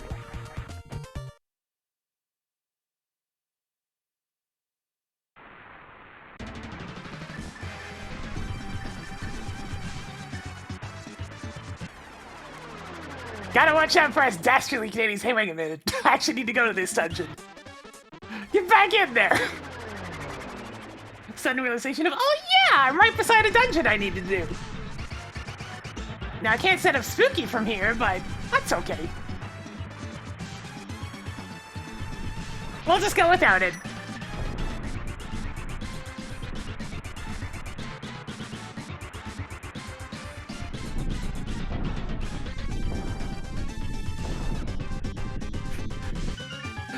Gotta watch out for us dastardly Canadians. Hey, wait a minute. I actually need to go to this dungeon. Get back in there! Sudden realization of, oh yeah, I'm right beside a dungeon I need to do. Now I can't set up spooky from here, but that's okay. We'll just go without it.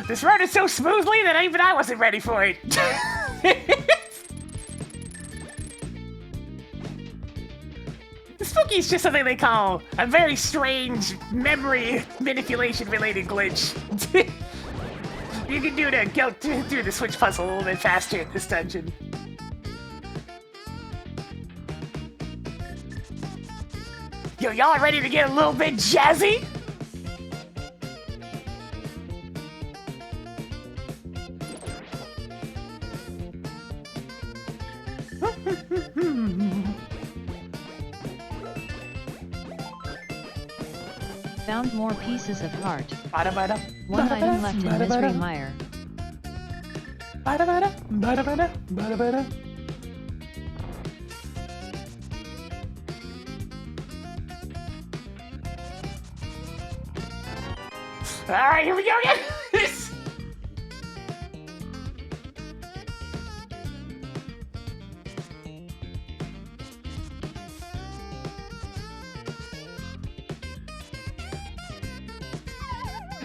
This road is so smoothly that even I wasn't ready for it. Spooky is just something they call a very strange memory manipulation related glitch. You can do to go through the switch puzzle a little bit faster in this dungeon. Yo, y'all ready to get a little bit jazzy? Found more pieces of heart. Bada bada. One item left in Misery Mire. Bada bada. Bada bada. Bada bada. Alright, here we go again!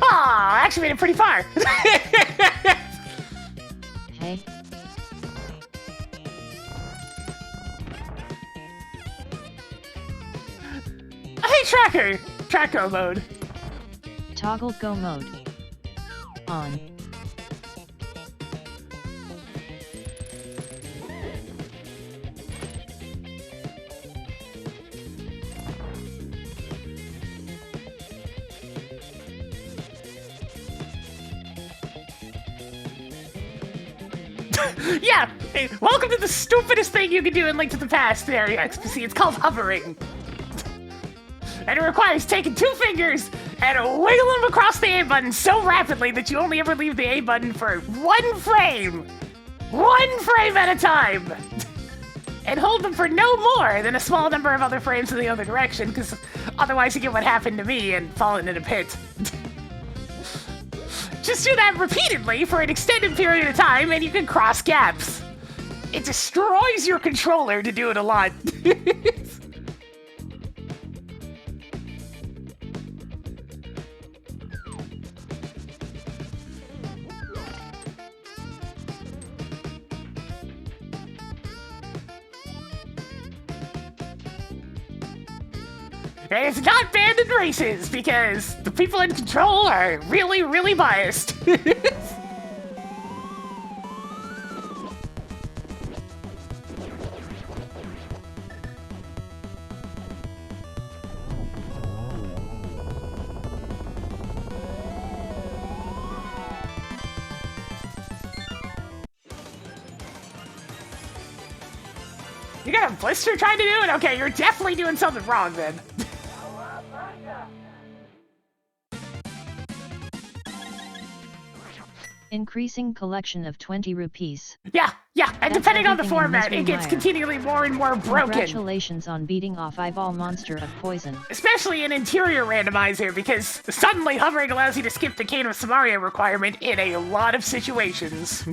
Aw, I actually made it pretty far. Hey. Hey, Tracker! Tracker mode. Toggled go mode. On. Yeah! Hey, welcome to the stupidest thing you can do in Link to the Past area. See, it's called hovering. And it requires taking 2 fingers and wiggling them across the A button so rapidly that you only ever leave the A button for 1 frame! 1 frame at a time! And hold them for no more than a small number of other frames in the other direction, because otherwise you get what happened to me and fall into a pit. Just do that repeatedly for an extended period of time and you can cross gaps. It destroys your controller to do it a lot. And it's not banned in races, because the people in control are really, really biased. You got a blister trying to do it? Okay, you're definitely doing something wrong then. Increasing collection of 20 rupees. Yeah, and That's depending on the everything in format, it Mystery gets Mire. continually more and more broken. Congratulations on beating off Eyeball Monster of Poison. Especially in interior randomizer, because suddenly hovering allows you to skip the Cane of Samaria requirement in a lot of situations.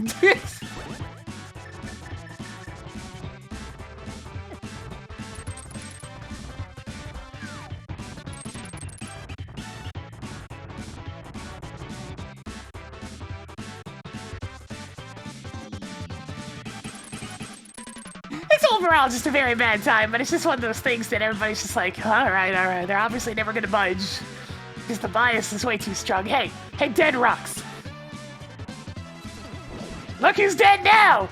It's overall just a very bad time, but it's just one of those things that everybody's just like, alright, they're obviously never gonna budge. Because the bias is way too strong. Hey, Dead Rocks! Look who's dead now!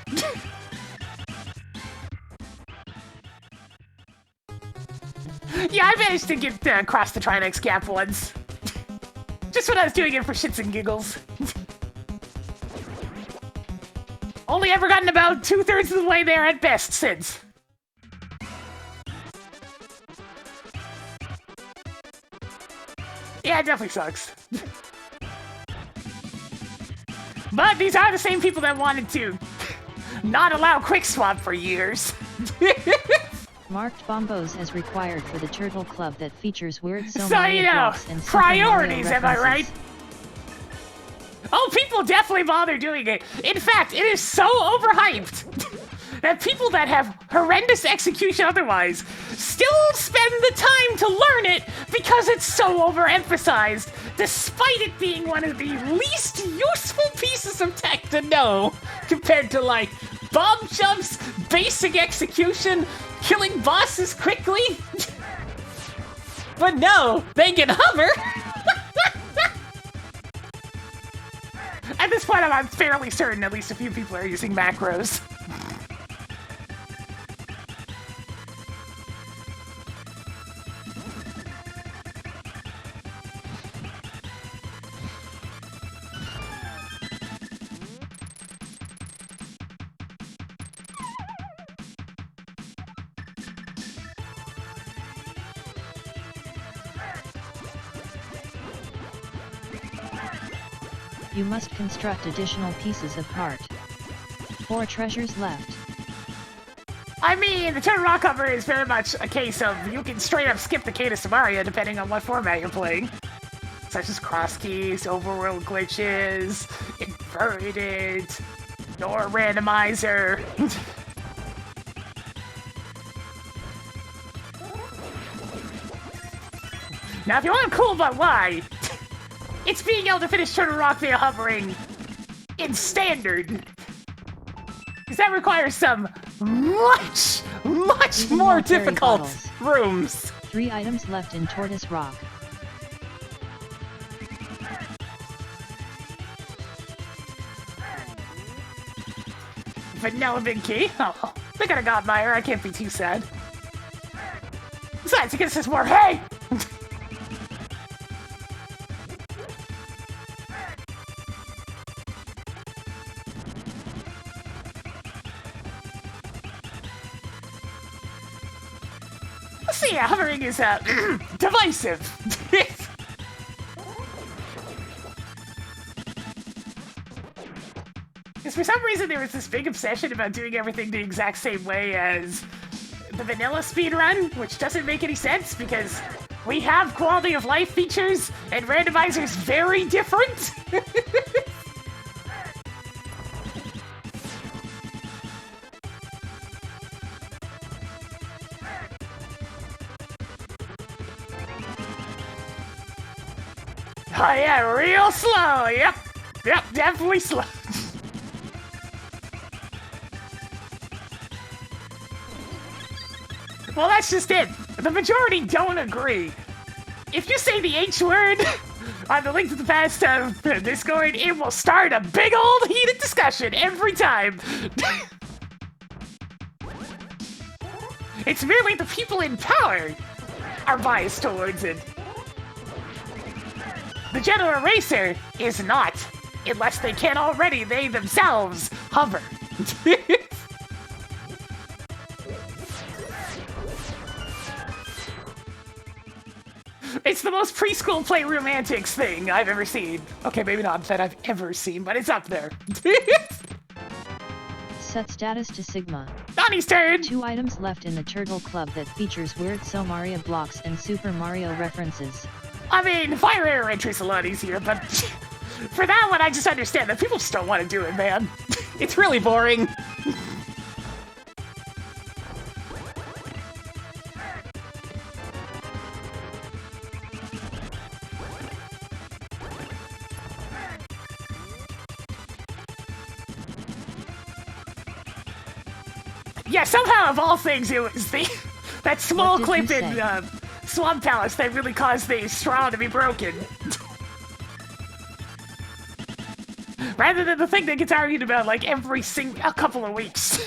Yeah, I managed to get across the Trinex gap once. Just when I was doing it for shits and giggles. Only ever gotten about 2/3 of the way there at best since. Yeah, it definitely sucks. But these are the same people that wanted to not allow quick swap for years. Marked bombos as required for the Turtle Club that features weird So, many you know, blocks and Super priorities, Mario am I right? references. Oh, people definitely bother doing it. In fact, it is so overhyped that people that have horrendous execution otherwise still spend the time to learn it because it's so overemphasized, despite it being one of the least useful pieces of tech to know compared to, like, bomb jumps, basic execution, killing bosses quickly. But no, they can hover. At this point, I'm fairly certain at least a few people are using macros. You must construct additional pieces of heart. 4 treasures left. I mean, the Turtle Rock cover is very much a case of you can straight up skip the Cane of Samaria depending on what format you're playing. Such as cross keys, overworld glitches, inverted, door randomizer. Now, if you want a cool but why, it's being able to finish Turtle Rock via hovering in standard. Because that requires some much Even more more fairy difficult bottles. rooms. 3 items left in Tortoise Rock. Vanilla Big Key? Oh, they got a Godmire, I can't be too sad. Besides, it gets us more hay! So yeah, hovering is, divisive. Because for some reason there was this big obsession about doing everything the exact same way as the vanilla speedrun, which doesn't make any sense because we have quality of life features and randomizer's very different. Oh yeah, real slow, yep, definitely slow. Well, that's just it. The majority don't agree. If you say the H word on the Link to the Past Discord, it will start a big old heated discussion every time. It's merely the people in power are biased towards it. The general eraser is not, unless they can already, they themselves, hover. It's the most preschool playroom antics thing I've ever seen. Okay, maybe not that I've ever seen, but it's up there. Set status to Sigma. Donnie's turn! 2 items left in the Turtle Club that features weird So Mario blocks and Super Mario references. I mean, fire error entry's a lot easier, but for that one, I just understand that people just don't want to do it, man. It's really boring. Yeah, somehow of all things, it was that small clip in Swamp Palace that really caused the straw to be broken. Rather than the thing that gets argued about like a couple of weeks.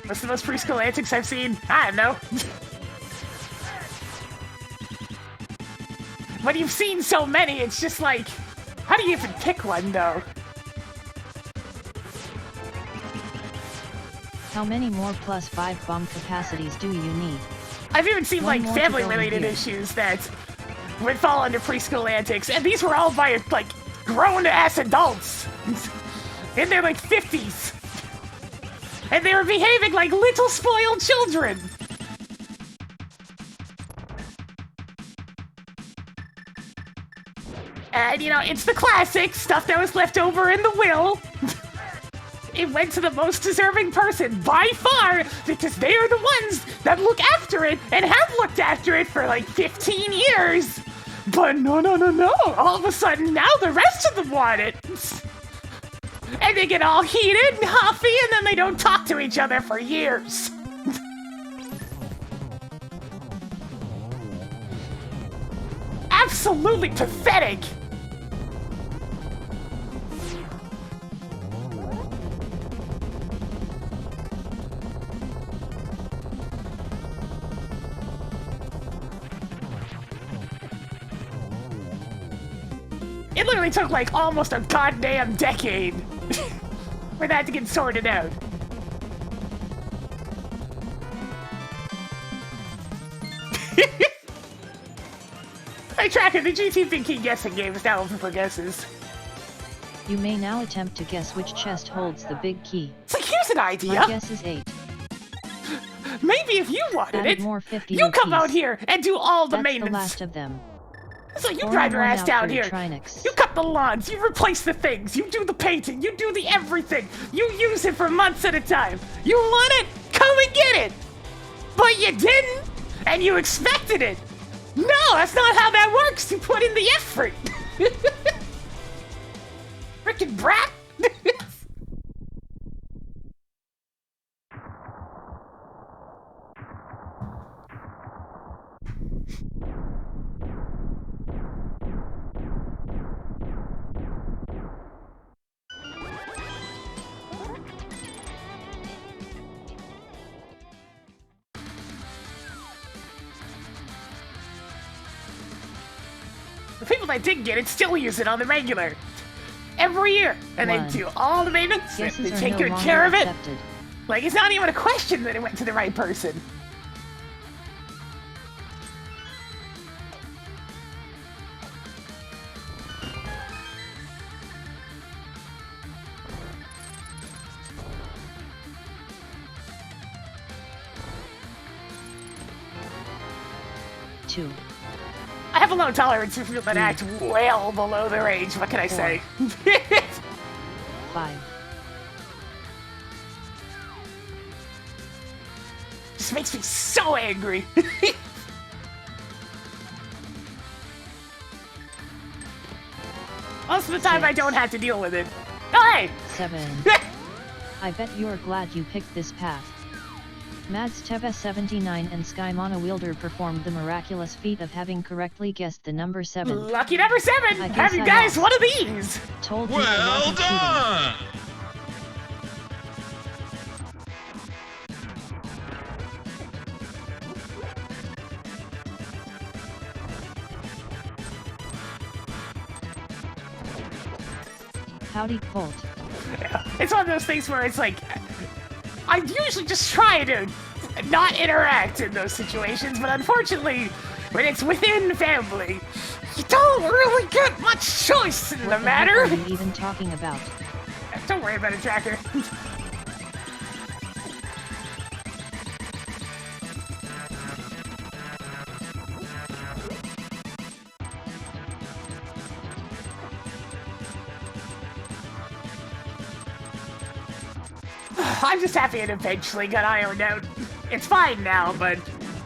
What's the most preschool antics I've seen? I don't know. When you've seen so many, it's just like, how do you even pick one, though? How many more +5 bomb capacities do you need? I've even seen, like, family-related issues that would fall under preschool antics, and these were all by, like, grown-ass adults in their, like, 50s. And they were behaving like little spoiled children. And, you know, it's the classic stuff that was left over in the will. It went to the most deserving person by far because they are the ones that look after it and have looked after it for like 15 years. But no. All of a sudden, now the rest of them want it. And they get all heated and huffy and then they don't talk to each other for years. Absolutely pathetic. It literally took like almost a goddamn decade for that to get sorted out. Hey Tracker, the GT guessing game is now open for guesses. You may now attempt to guess which chest holds the big key. So here's an idea. My guess is 8. Maybe if you wanted Added it, more 50 you come rupees. out here and do all the That's maintenance. the last of them. So you Only drive your one ass out down for here. Trinix. You cut the lawns, you replace the things, you do the painting, you do the everything. You use it for months at a time. You want it? Come and get it. But you didn't, and you expected it. No, that's not how that works. You put in the effort. Frickin' brat. The people that didn't get it still use it on the regular. Every year. And they do all the maintenance, Guesses they are take no good longer care of it. accepted. Like, it's not even a question that it went to the right person. Two. I have a low tolerance for people that act well below their age. What can I say? 5. Just makes me so angry. Most of the time, I don't have to deal with it. Oh, hey! 7. I bet you're glad you picked this path. Mads Teva 79 and Skymana Wielder performed the miraculous feat of having correctly guessed the number 7. Lucky number 7! I guess Have you I guys lost. one of these? Told you I Well wasn't cheating. done! Howdy, Colt. Yeah. It's one of those things where it's like, I usually just try to not interact in those situations, but unfortunately, when it's within family, you don't really get much choice in the matter. What are you even talking about? Don't worry about it, Tracker. I'm just happy it eventually got ironed out. It's fine now, but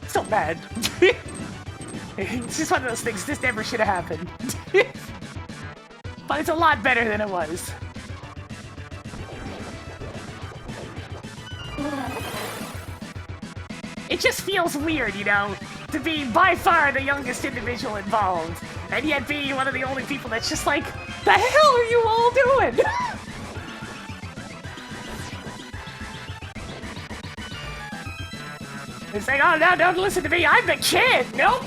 still bad. It's just one of those things, this never should have happened. But it's a lot better than it was. It just feels weird, you know, to be by far the youngest individual involved, and yet be one of the only people that's just like, the hell are you all doing? It's like, oh no, don't listen to me, I'm the kid! Nope!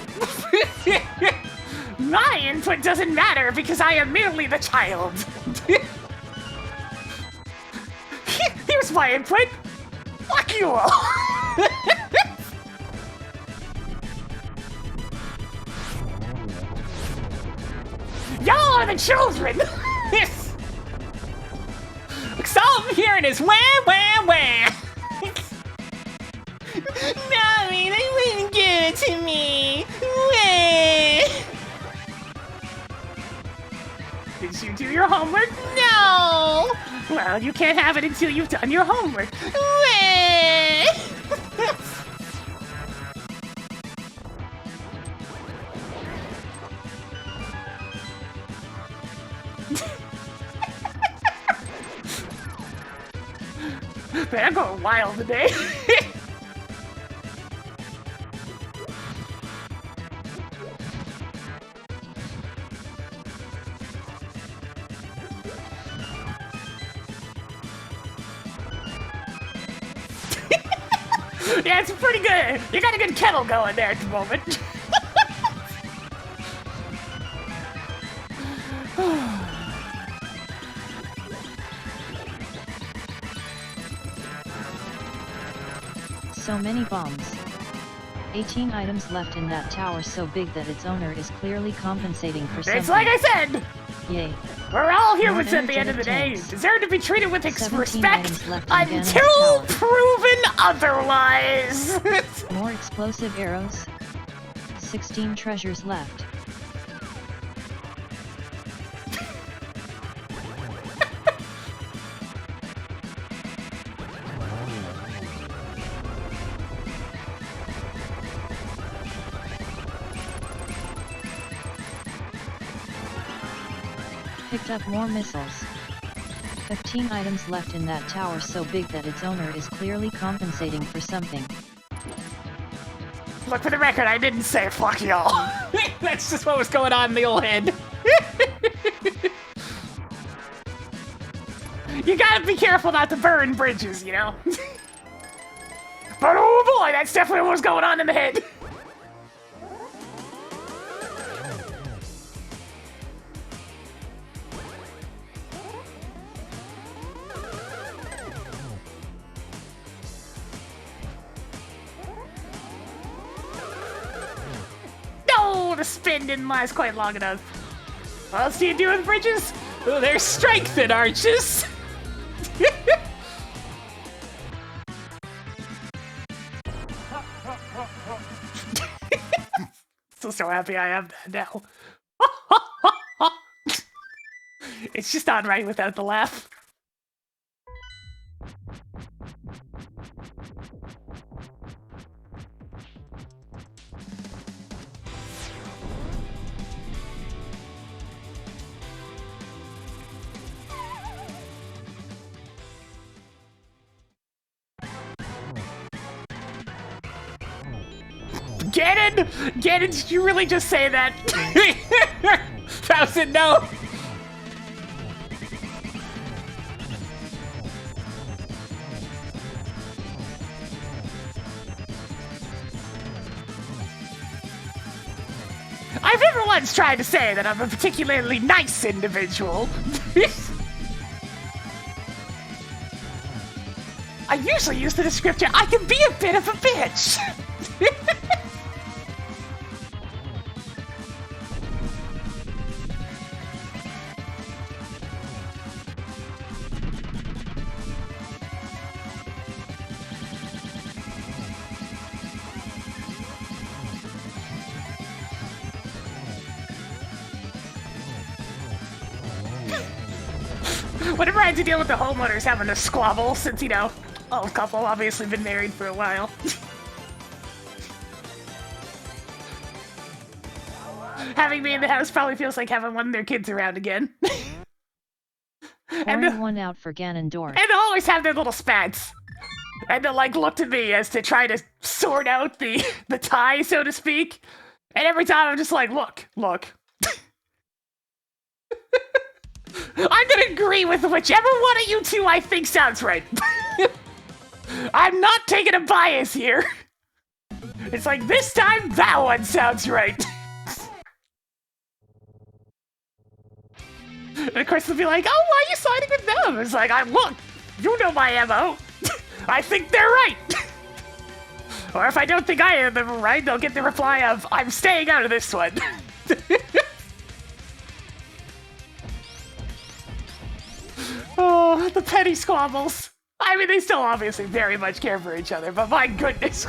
My input doesn't matter because I am merely the child. Here's my input! Fuck you all! Y'all are the children! So all I'm hearing is wah, wah, wah! Mommy, they wouldn't give it to me! Wah! Did you do your homework? No! Well, you can't have it until you've done your homework. Wah! Man, I'm going wild today. Yeah, it's pretty good. You got a good kettle going there at the moment. So many bombs. 18 items left in that tower so big that its owner is clearly compensating for something. It's like I said! Yay. We're all humans at the end of the day. Deserve to be treated with respect until proven otherwise. More explosive arrows. 16 treasures left. Picked up more missiles. 15 items left in that tower so big that its owner is clearly compensating for something. Look, for the record, I didn't say fuck y'all. That's just what was going on in the old head. You gotta be careful not to burn bridges, you know? But oh boy, that's definitely what was going on in the head. The spin didn't last quite long enough. What else do you do with bridges? Oh, there's strength in arches. So happy I have that now. It's just not right without the laugh. Ganon, did you really just say that? Thousand, no! I've never once tried to say that I'm a particularly nice individual. I usually use the descriptor, I can be a bit of a bitch! Whenever I had to deal with the homeowners having a squabble, since, you know, old couple, obviously been married for a while. Having me in the house probably feels like having one of their kids around again. Pouring one out for Ganondorf. And they'll always have their little spats. And they'll, like, look to me as to try to sort out the tie, so to speak. And every time I'm just like, look. I'm gonna agree with whichever one of you two I think sounds right. I'm not taking a bias here. It's like, this time, that one sounds right. And of course they'll be like, oh, why are you siding with them? It's like, look, you know my MO. I think they're right. Or if I don't think I am right, they'll get the reply of, I'm staying out of this one. Oh, the petty squabbles. I mean, they still obviously very much care for each other, but my goodness.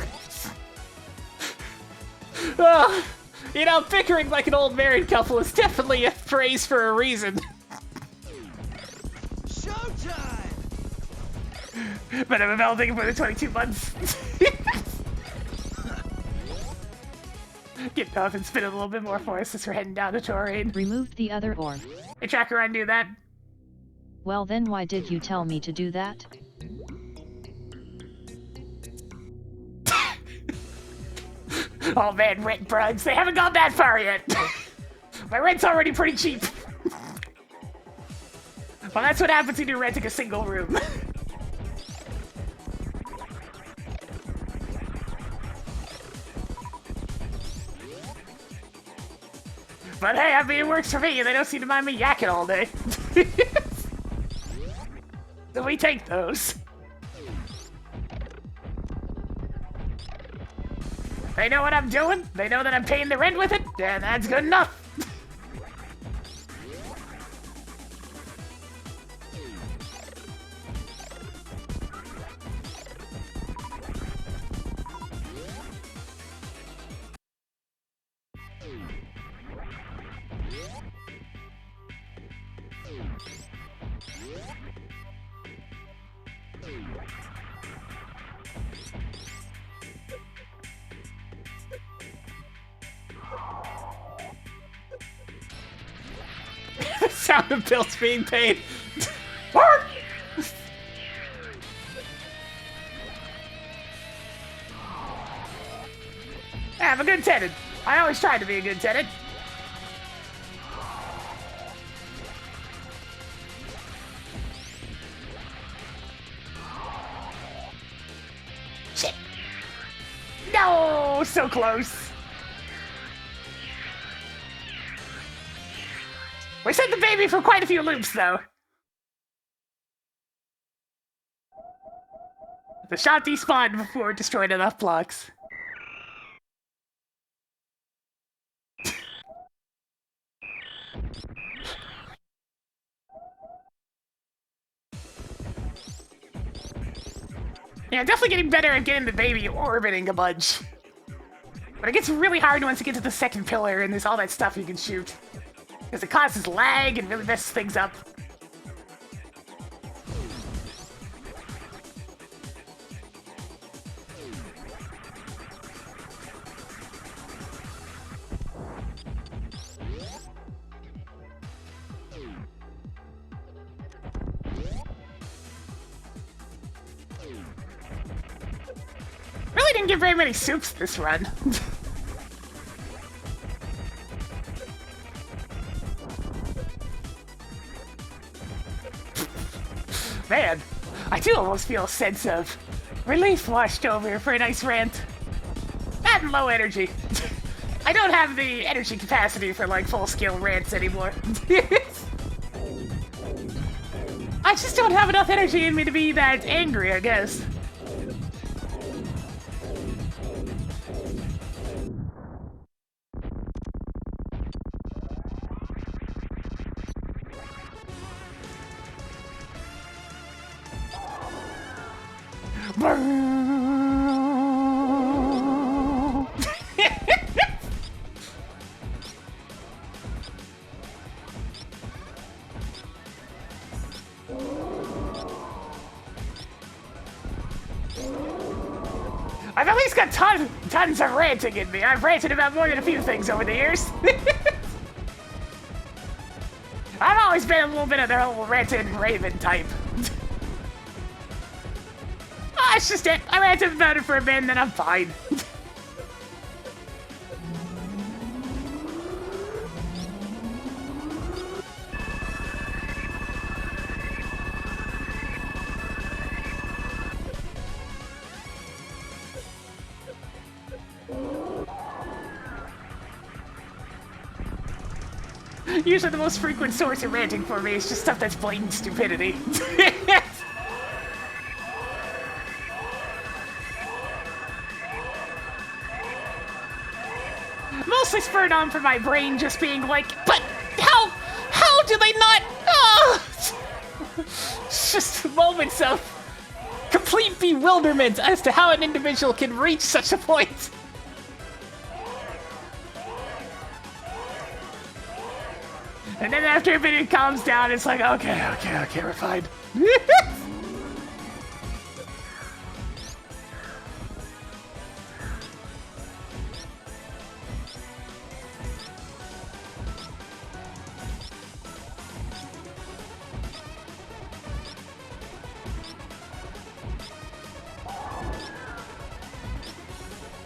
Well, you know, bickering like an old married couple is definitely a phrase for a reason. Showtime! But I've been melting for the 22 months. Get off and spin it a little bit more for us as we're heading down to Taurine. Removed the other orb. Hey, Tracker, undo that. Well then why did you tell me to do that? Oh man, rent brugs. They haven't gone that far yet. My rent's already pretty cheap. Well, that's what happens when you're renting a single room. But hey, I mean, it works for me, and they don't seem to mind me yakking all day. So we take those. They know what I'm doing, they know that I'm paying the rent with it, and that's good enough. The sound of bills being paid. I'm a good tenant. I always try to be a good tenant. Shit. No, so close. We sent the baby for quite a few loops, though. The shot despawned before it destroyed enough blocks. Yeah, definitely getting better at getting the baby orbiting a bunch. But it gets really hard once you get to the second pillar and there's all that stuff you can shoot. Because it causes lag and really messes things up. Really didn't get very many soups this run. Man, I do almost feel a sense of relief washed over for a nice rant. That and low energy. I don't have the energy capacity for, like, full-scale rants anymore. I just don't have enough energy in me to be that angry, I guess. I've at least got tons of ranting in me. I've ranted about more than a few things over the years. I've always been a little bit of the whole ranting Raving type. That's just it. I ranted about it for a bit and then I'm fine. Usually the most frequent source of ranting for me is just stuff that's blatant stupidity. Mostly spurred on from my brain just being like, but how do they not? Oh! It's just moments of complete bewilderment as to how an individual can reach such a point. And then after a bit it calms down, it's like, okay, we're fine.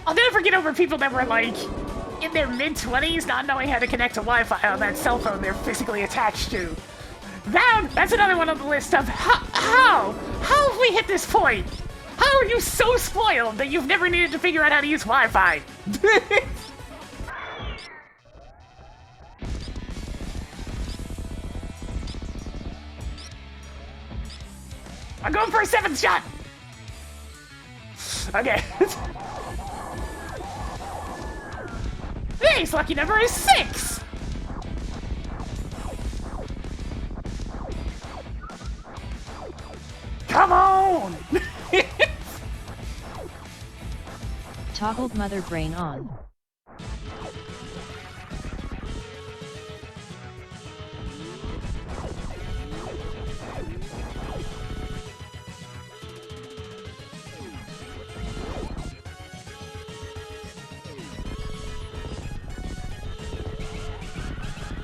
I'll never get over people that were like, in their mid-20s, not knowing how to connect to Wi-Fi on that cell phone they're physically attached to. That's another one on the list of how have we hit this point? How are you so spoiled that you've never needed to figure out how to use Wi-Fi? I'm going for a 7th shot! Okay. His lucky number is 6! Come on! Toggled mother brain on.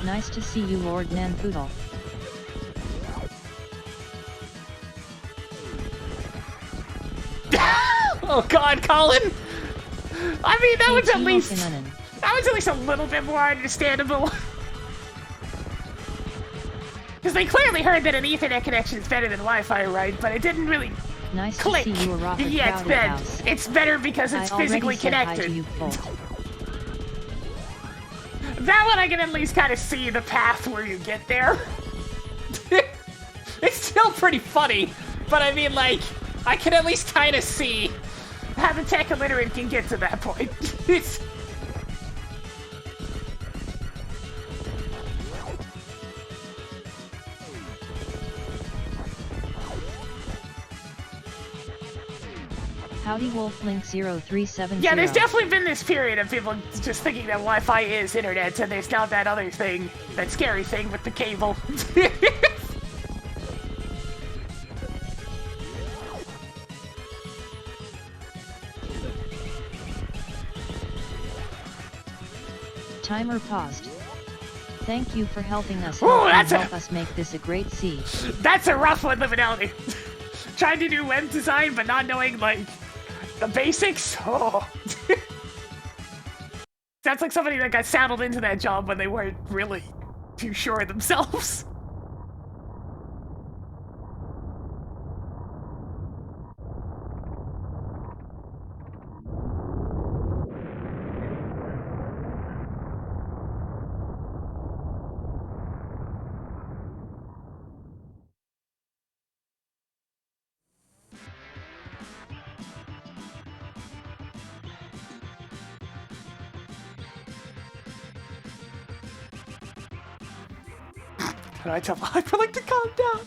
Nice to see you, Lord Nanpoodle. Oh God, Colin! I mean, that was at least a little bit more understandable. Because they clearly heard that an Ethernet connection is better than Wi-Fi, right? But it didn't really click. To see you, Yeah, it's better because it's physically connected. That one I can at least kind of see the path where you get there. It's still pretty funny, but I mean, like, I can at least kind of see how the tech illiterate can get to that point. Howdy Wolflink 0370. Yeah, there's definitely been this period of people just thinking that Wi-Fi is internet, and there's not that other thing, that scary thing with the cable. Timer paused. Thank you for helping us Ooh, help us make this a great siege. That's a rough one, Liminality. Trying to do web design, but not knowing, like, the basics? Oh. Sounds like somebody that got saddled into that job when they weren't really too sure of themselves. How do I tell Hyperlink to calm down?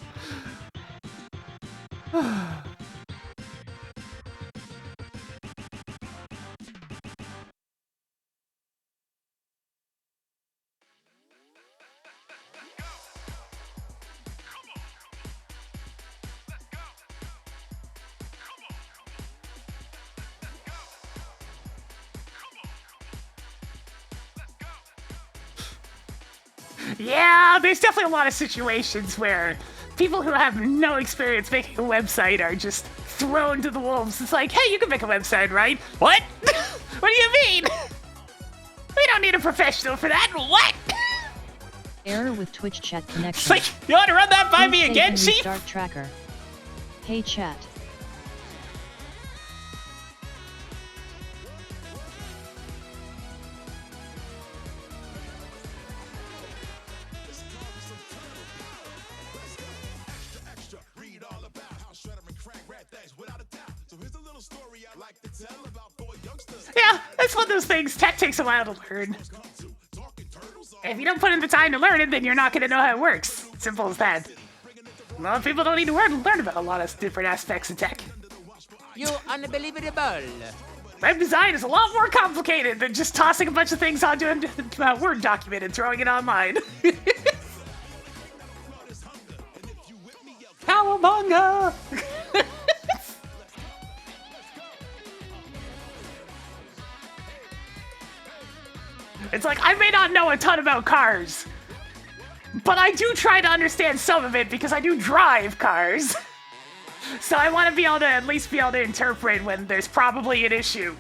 Yeah, there's definitely a lot of situations where people who have no experience making a website are just thrown to the wolves. It's like, hey, you can make a website, right? What? What do you mean? We don't need a professional for that. What? Error with Twitch chat connection. It's like, you want to run that by me again, Chief? Start tracker. Hey chat. Yeah, that's one of those things. Tech takes a while to learn. If you don't put in the time to learn it, then you're not going to know how it works. Simple as that. A lot of people don't need to learn about a lot of different aspects of tech. You unbelievable. Web design is a lot more complicated than just tossing a bunch of things onto a Word document and throwing it online. Cowabunga! It's like, I may not know a ton about cars, but I do try to understand some of it because I do drive cars. So I want to be able to at least be able to interpret when there's probably an issue.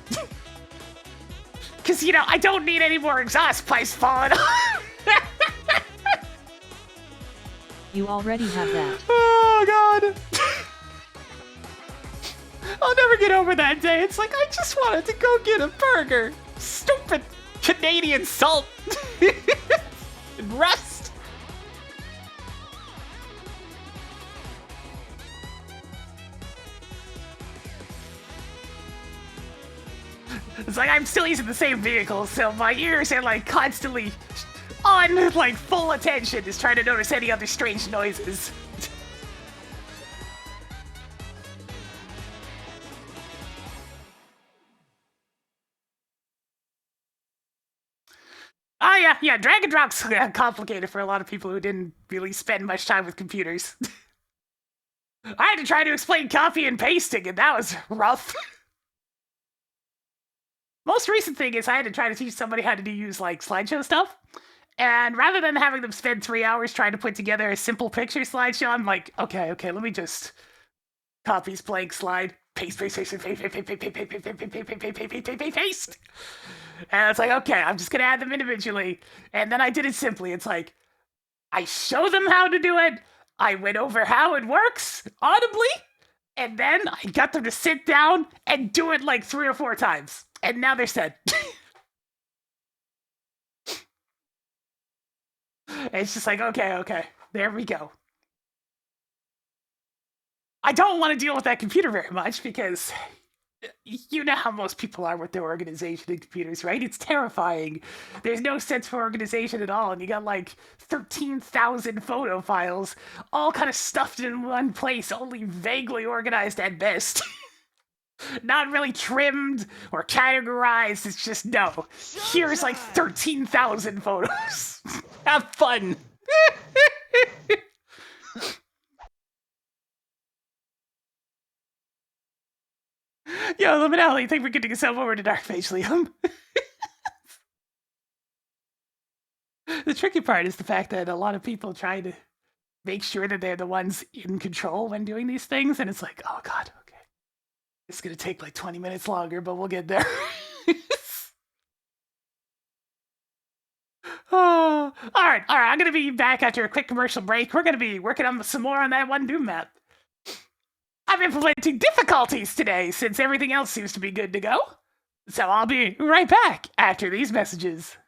Because, you know, I don't need any more exhaust pipes falling off. You already have that. Oh, God. I'll never get over that day. It's like, I just wanted to go get a burger. Stupid Canadian salt. And rust. It's like I'm still using the same vehicle, so my ears are like constantly on like full attention, just trying to notice any other strange noises. Oh yeah, drag and drop's complicated for a lot of people who didn't really spend much time with computers. I had to try to explain copy and pasting, and that was rough. Most recent thing is I had to try to teach somebody how to use like slideshow stuff. And rather than having them spend 3 hours trying to put together a simple picture slideshow, I'm like, okay, let me just copy blank slide, paste. And it's like, okay, I'm just gonna add them individually. And then I did it simply. It's like, I show them how to do it. I went over how it works audibly. And then I got them to sit down and do it like 3 or 4 times. And now they're set. It's just like, okay, there we go. I don't want to deal with that computer very much because you know how most people are with their organization and computers, right? It's terrifying. There's no sense for organization at all, and you got like 13,000 photo files, all kind of stuffed in one place, only vaguely organized at best. Not really trimmed or categorized. It's just, no. Here's like 13,000 photos. Have fun. Yo, Liminality, think we're getting yourself over to Dark Mage, Liam. The tricky part is the fact that a lot of people try to make sure that they're the ones in control when doing these things, and it's like, oh god, okay. It's gonna take like 20 minutes longer, but we'll get there. Oh, all right. I'm gonna be back after a quick commercial break. We're gonna be working on some more on that one Doom map. I'm implementing difficulties today since everything else seems to be good to go. So I'll be right back after these messages.